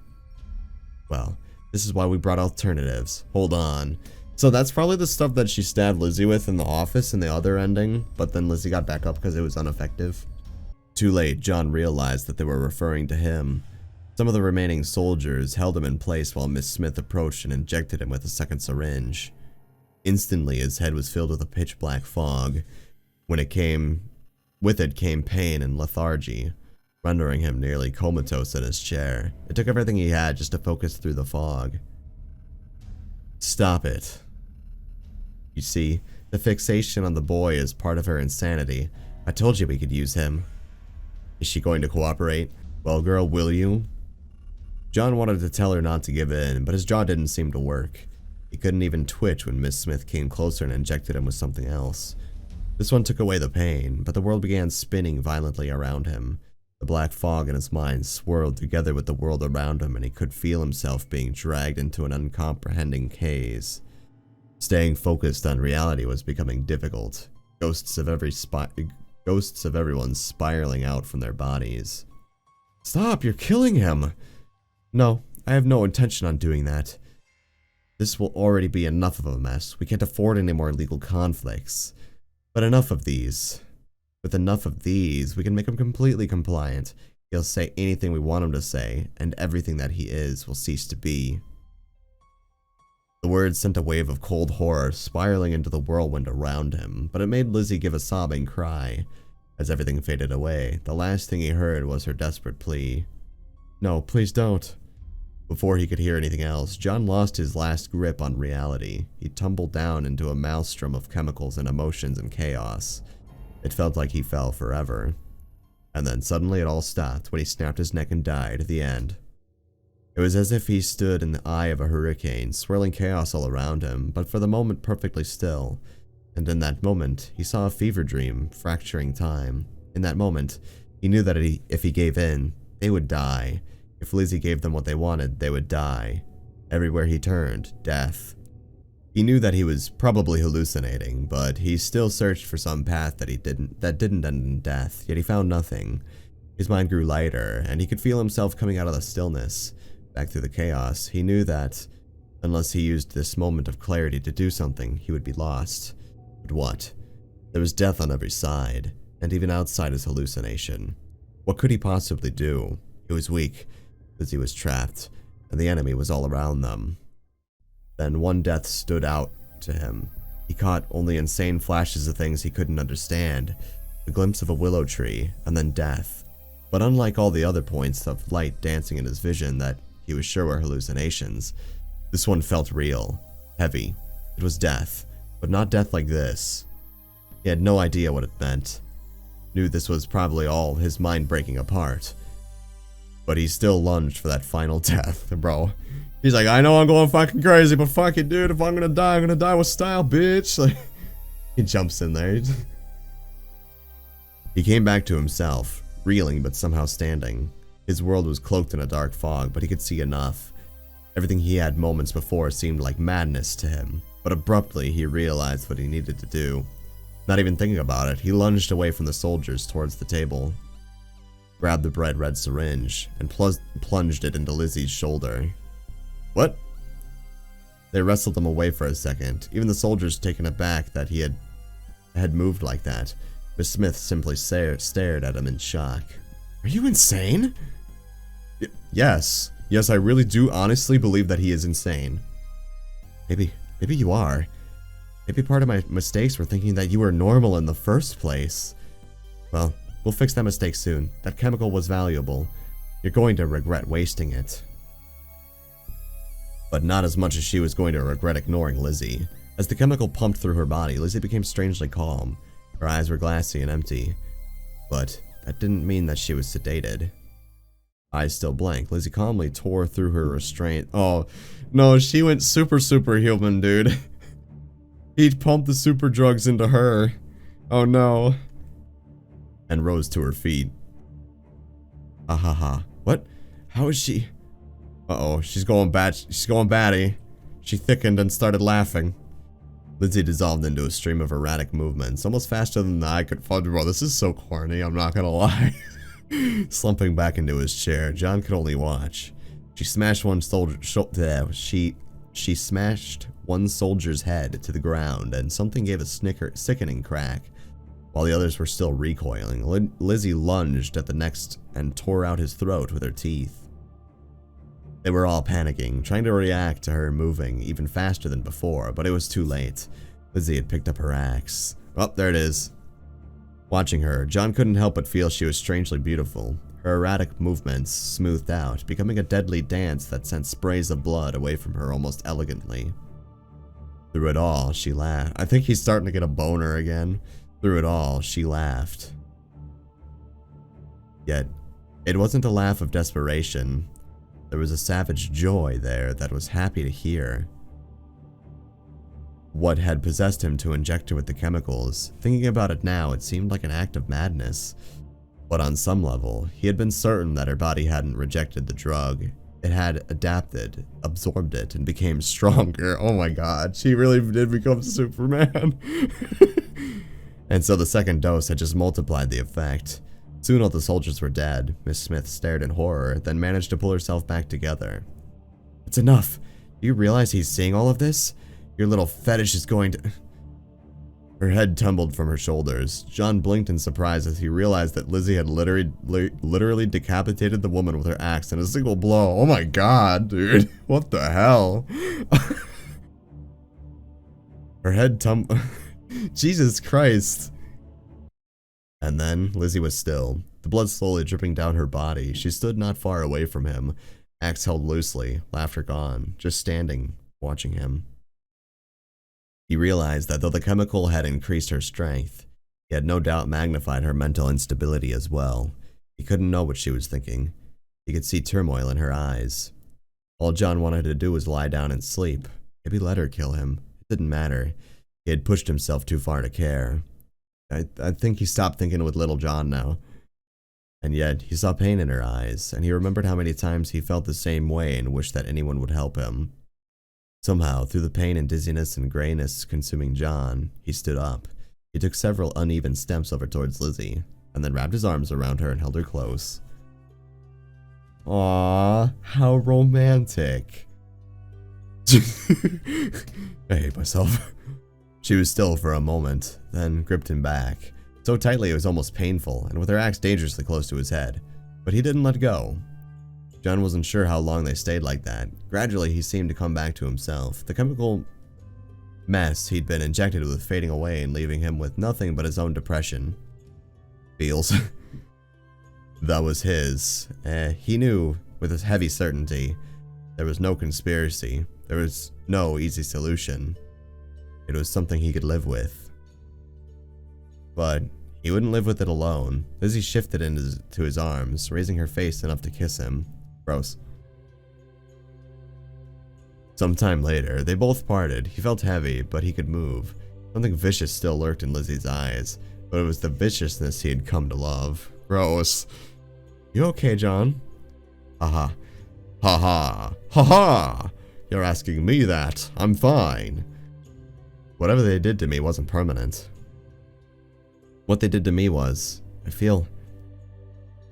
Well, this is why we brought alternatives. Hold on. So that's probably the stuff that she stabbed Lizzie with in the office in the other ending, but then Lizzie got back up because it was ineffective. Too late, John realized that they were referring to him. Some of the remaining soldiers held him in place while Miss Smith approached and injected him with a second syringe. Instantly, his head was filled with a pitch-black fog. With it came pain and lethargy, rendering him nearly comatose in his chair. It took everything he had just to focus through the fog. Stop it. You see, the fixation on the boy is part of her insanity. I told you we could use him. Is she going to cooperate? Well, girl, will you? John wanted to tell her not to give in, but his jaw didn't seem to work. He couldn't even twitch when Miss Smith came closer and injected him with something else. This one took away the pain, but the world began spinning violently around him. The black fog in his mind swirled together with the world around him, and he could feel himself being dragged into an uncomprehending haze. Staying focused on reality was becoming difficult. Ghosts of everyone spiraling out from their bodies. Stop, you're killing him! No, I have no intention on doing that. This will already be enough of a mess. We can't afford any more legal conflicts. But enough of these. With enough of these, we can make him completely compliant. He'll say anything we want him to say, and everything that he is will cease to be. The words sent a wave of cold horror spiraling into the whirlwind around him, but it made Lizzie give a sobbing cry. As everything faded away, the last thing he heard was her desperate plea. No, please don't. Before he could hear anything else, John lost his last grip on reality. He tumbled down into a maelstrom of chemicals and emotions and chaos. It felt like he fell forever. And then suddenly it all stopped when he snapped his neck and died. The end. It It was as if he stood in the eye of a hurricane, swirling chaos all around him, but for the moment perfectly still. And in that moment, he saw a fever dream, fracturing time. In that moment, he knew that if he gave in, they would die. If Lizzie gave them what they wanted, they would die. Everywhere he turned, death. He knew that he was probably hallucinating, but he still searched for some path that didn't end in death, yet he found nothing. His mind grew lighter, and he could feel himself coming out of the stillness, back through the chaos. He knew that, unless he used this moment of clarity to do something, he would be lost. But what? There was death on every side, and even outside his hallucination. What could he possibly do? He was weak, Lizzie was trapped, and the enemy was all around them. Then one death stood out to him. He caught only insane flashes of things he couldn't understand, a glimpse of a willow tree, and then death. But unlike all the other points of light dancing in his vision that he was sure were hallucinations, this one felt real, heavy. It was death, but not death like this. He had no idea what it meant. Knew this was probably all his mind breaking apart. But he still lunged for that final death, bro. He's like, I know I'm going fucking crazy, but fuck it, dude. If I'm gonna die with style, bitch. Like, he jumps in there. He came back to himself, reeling but somehow standing. His world was cloaked in a dark fog, but he could see enough. Everything he had moments before seemed like madness to him, but abruptly he realized what he needed to do. Not even thinking about it, he lunged away from the soldiers towards the table, grabbed the bright red syringe, and plunged it into Lizzie's shoulder. What? They wrestled him away for a second, even the soldiers taken aback that he had moved like that. Miss Smith simply stared at him in shock. Are you insane? Yes. Yes, I really do honestly believe that he is insane. Maybe you are. Maybe part of my mistakes were thinking that you were normal in the first place. Well, we'll fix that mistake soon. That chemical was valuable. You're going to regret wasting it. But not as much as she was going to regret ignoring Lizzie. As the chemical pumped through her body, Lizzie became strangely calm. Her eyes were glassy and empty. But that didn't mean that she was sedated. Eyes still blank, Lizzie calmly tore through her restraint. Oh, no, she went superhuman, dude. He pumped the super drugs into her. Oh no. And rose to her feet. Ha. What? How is she? Uh-oh, she's going bad. She's going batty. She thickened and started laughing. Lizzie dissolved into a stream of erratic movements, almost faster than the eye could follow. Bro, this is so corny, I'm not gonna lie. Slumping back into his chair, John could only watch. She smashed one she smashed one soldier's head to the ground, and something gave a sickening crack. While the others were still recoiling, Lizzie lunged at the next and tore out his throat with her teeth. They were all panicking, trying to react to her moving even faster than before, but it was too late. Lizzie had picked up her axe. Oh, there it is. Watching her, John couldn't help but feel she was strangely beautiful. Her erratic movements smoothed out, becoming a deadly dance that sent sprays of blood away from her almost elegantly. Through it all, she laughed. I think he's starting to get a boner again. Through it all, she laughed. Yet, it wasn't a laugh of desperation. There was a savage joy there that was happy to hear. What had possessed him to inject her with the chemicals? Thinking about it now, it seemed like an act of madness. But on some level, he had been certain that her body hadn't rejected the drug. It had adapted, absorbed it, and became stronger. Oh my god, she really did become Superman. And so the second dose had just multiplied the effect. Soon all the soldiers were dead. Miss Smith stared in horror, then managed to pull herself back together. It's enough. Do you realize he's seeing all of this? Your little fetish is going to... Her head tumbled from her shoulders. John blinked in surprise as he realized that Lizzie had literally decapitated the woman with her axe in a single blow. Oh my god, dude. What the hell? Her head tumbled... Jesus Christ. And then, Lizzie was still, the blood slowly dripping down her body. She stood not far away from him, axe held loosely, laughter gone, just standing, watching him. He realized that though the chemical had increased her strength, he had no doubt magnified her mental instability as well. He couldn't know what she was thinking. He could see turmoil in her eyes. All John wanted to do was lie down and sleep. Maybe let her kill him. It didn't matter. He had pushed himself too far to care. I think he stopped thinking with little John now. And yet, he saw pain in her eyes, and he remembered how many times he felt the same way and wished that anyone would help him. Somehow, through the pain and dizziness and grayness consuming John, he stood up. He took several uneven steps over towards Lizzie, and then wrapped his arms around her and held her close. Aww, how romantic. I hate myself. She was still for a moment, then gripped him back. So tightly it was almost painful, and with her axe dangerously close to his head. But he didn't let go. John wasn't sure how long they stayed like that. Gradually, he seemed to come back to himself. The chemical mess he'd been injected with fading away and leaving him with nothing but his own depression. Feels. That was his. He knew, with a heavy certainty, there was no conspiracy. There was no easy solution. It was something he could live with. But he wouldn't live with it alone. Lizzie shifted into his arms, raising her face enough to kiss him. Gross. Sometime later, they both parted. He felt heavy, but he could move. Something vicious still lurked in Lizzie's eyes, but it was the viciousness he had come to love. Gross. You okay, John? Haha. Haha. Haha. You're asking me that. I'm fine. Whatever they did to me wasn't permanent. What they did to me was, I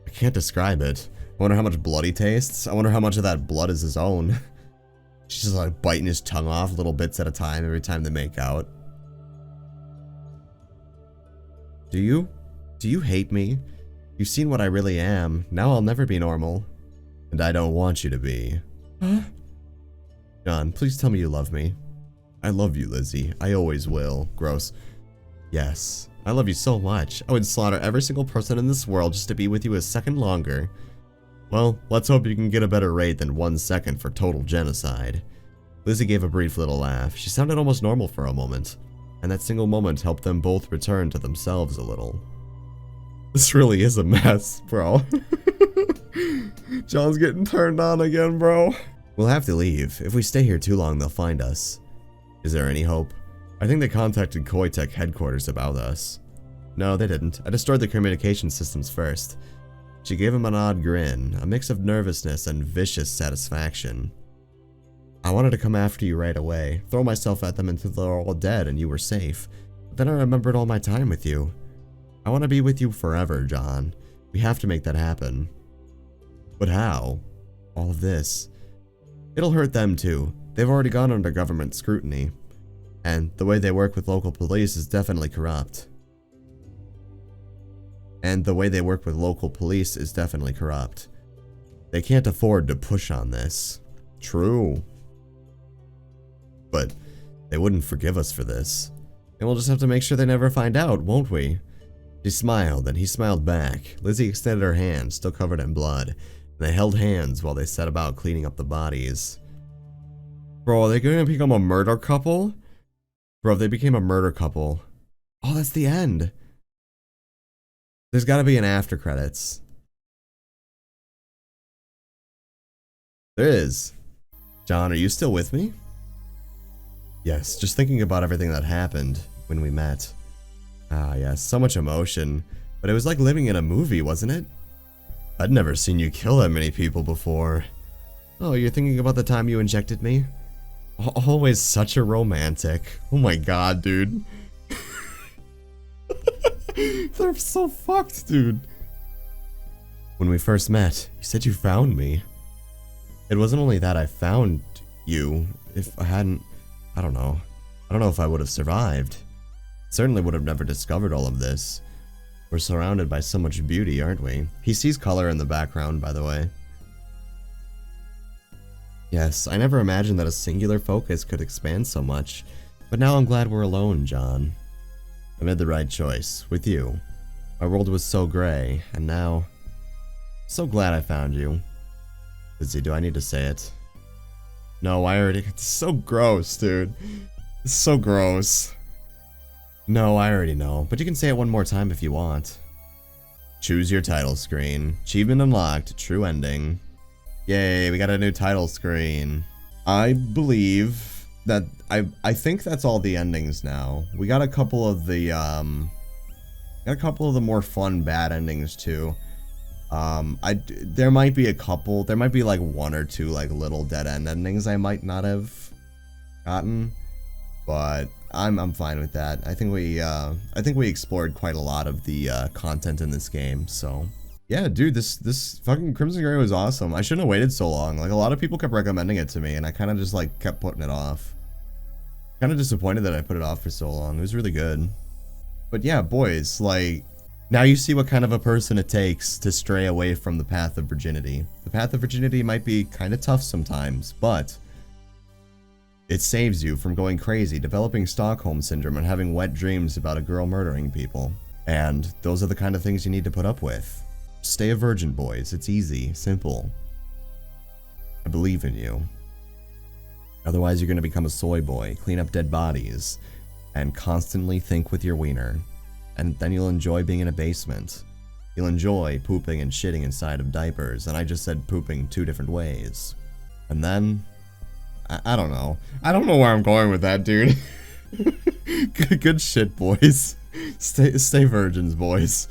can't describe it. I wonder how much blood he tastes. I wonder how much of that blood is his own. She's just like biting his tongue off little bits at a time every time they make out. Do you hate me? You've seen what I really am. Now I'll never be normal. And I don't want you to be. Huh? John, please tell me you love me. I love you, Lizzie. I always will. Gross. Yes. I love you so much. I would slaughter every single person in this world just to be with you a second longer. Well, let's hope you can get a better rate than 1 second for total genocide. Lizzie gave a brief little laugh. She sounded almost normal for a moment, and that single moment helped them both return to themselves a little. This really is a mess, bro. John's getting turned on again, bro. We'll have to leave. If we stay here too long, they'll find us. Is there any hope? I think they contacted Koitek headquarters about us. No, they didn't. I destroyed the communication systems first. She gave him an odd grin, a mix of nervousness and vicious satisfaction. I wanted to come after you right away, throw myself at them until they're all dead and you were safe. But then I remembered all my time with you. I want to be with you forever, John. We have to make that happen. But how? All of this. It'll hurt them too. They've already gone under government scrutiny. And the way they work with local police is definitely corrupt. They can't afford to push on this. True. But they wouldn't forgive us for this. And we'll just have to make sure they never find out, won't we? She smiled, and he smiled back. Lizzie extended her hand, still covered in blood, and they held hands while they set about cleaning up the bodies. Bro, are they gonna become a murder couple? Bro, if they became a murder couple. Oh, that's the end. There's gotta be an after credits. There is. John, are you still with me? Yes, just thinking about everything that happened when we met. Ah, yes, so much emotion. But it was like living in a movie, wasn't it? I'd never seen you kill that many people before. Oh, you're thinking about the time you injected me? Always such a romantic. Oh my god, dude. They're so fucked, dude. When we first met, you said you found me. It wasn't only that I found you. If I hadn't, I don't know if I would have survived. Certainly would have never discovered all of this. We're surrounded by so much beauty, aren't we? He sees color in the background, by the way. Yes, I never imagined that a singular focus could expand so much, but now I'm glad we're alone, John. I made the right choice, with you. My world was so gray, and now... so glad I found you. Lizzie, do I need to say it? No, I already... It's so gross, dude. It's so gross. No, I already know, but you can say it one more time if you want. Choose your title screen. Achievement unlocked. True ending. Yay, we got a new title screen. I believe that I think that's all the endings now. We got a couple of the more fun bad endings too. There might be a couple, there might be like one or two like little dead end endings I might not have gotten, but I'm fine with that. I think we explored quite a lot of the content in this game, so yeah, dude, this fucking Crimson Gray was awesome. I shouldn't have waited so long. Like, a lot of people kept recommending it to me, and I kind of just like kept putting it off. Kind of disappointed that I put it off for so long. It was really good. But yeah, boys, like, now you see what kind of a person it takes to stray away from the path of virginity. The path of virginity might be kind of tough sometimes, but it saves you from going crazy, developing Stockholm Syndrome, and having wet dreams about a girl murdering people. And those are the kind of things you need to put up with. Stay a virgin, boys. It's easy, simple. I believe in you. Otherwise, you're going to become a soy boy, clean up dead bodies, and constantly think with your wiener. And then you'll enjoy being in a basement. You'll enjoy pooping and shitting inside of diapers, and I just said pooping 2 different ways. And then, I don't know. I don't know where I'm going with that, dude. Good shit, boys. Stay virgins, boys.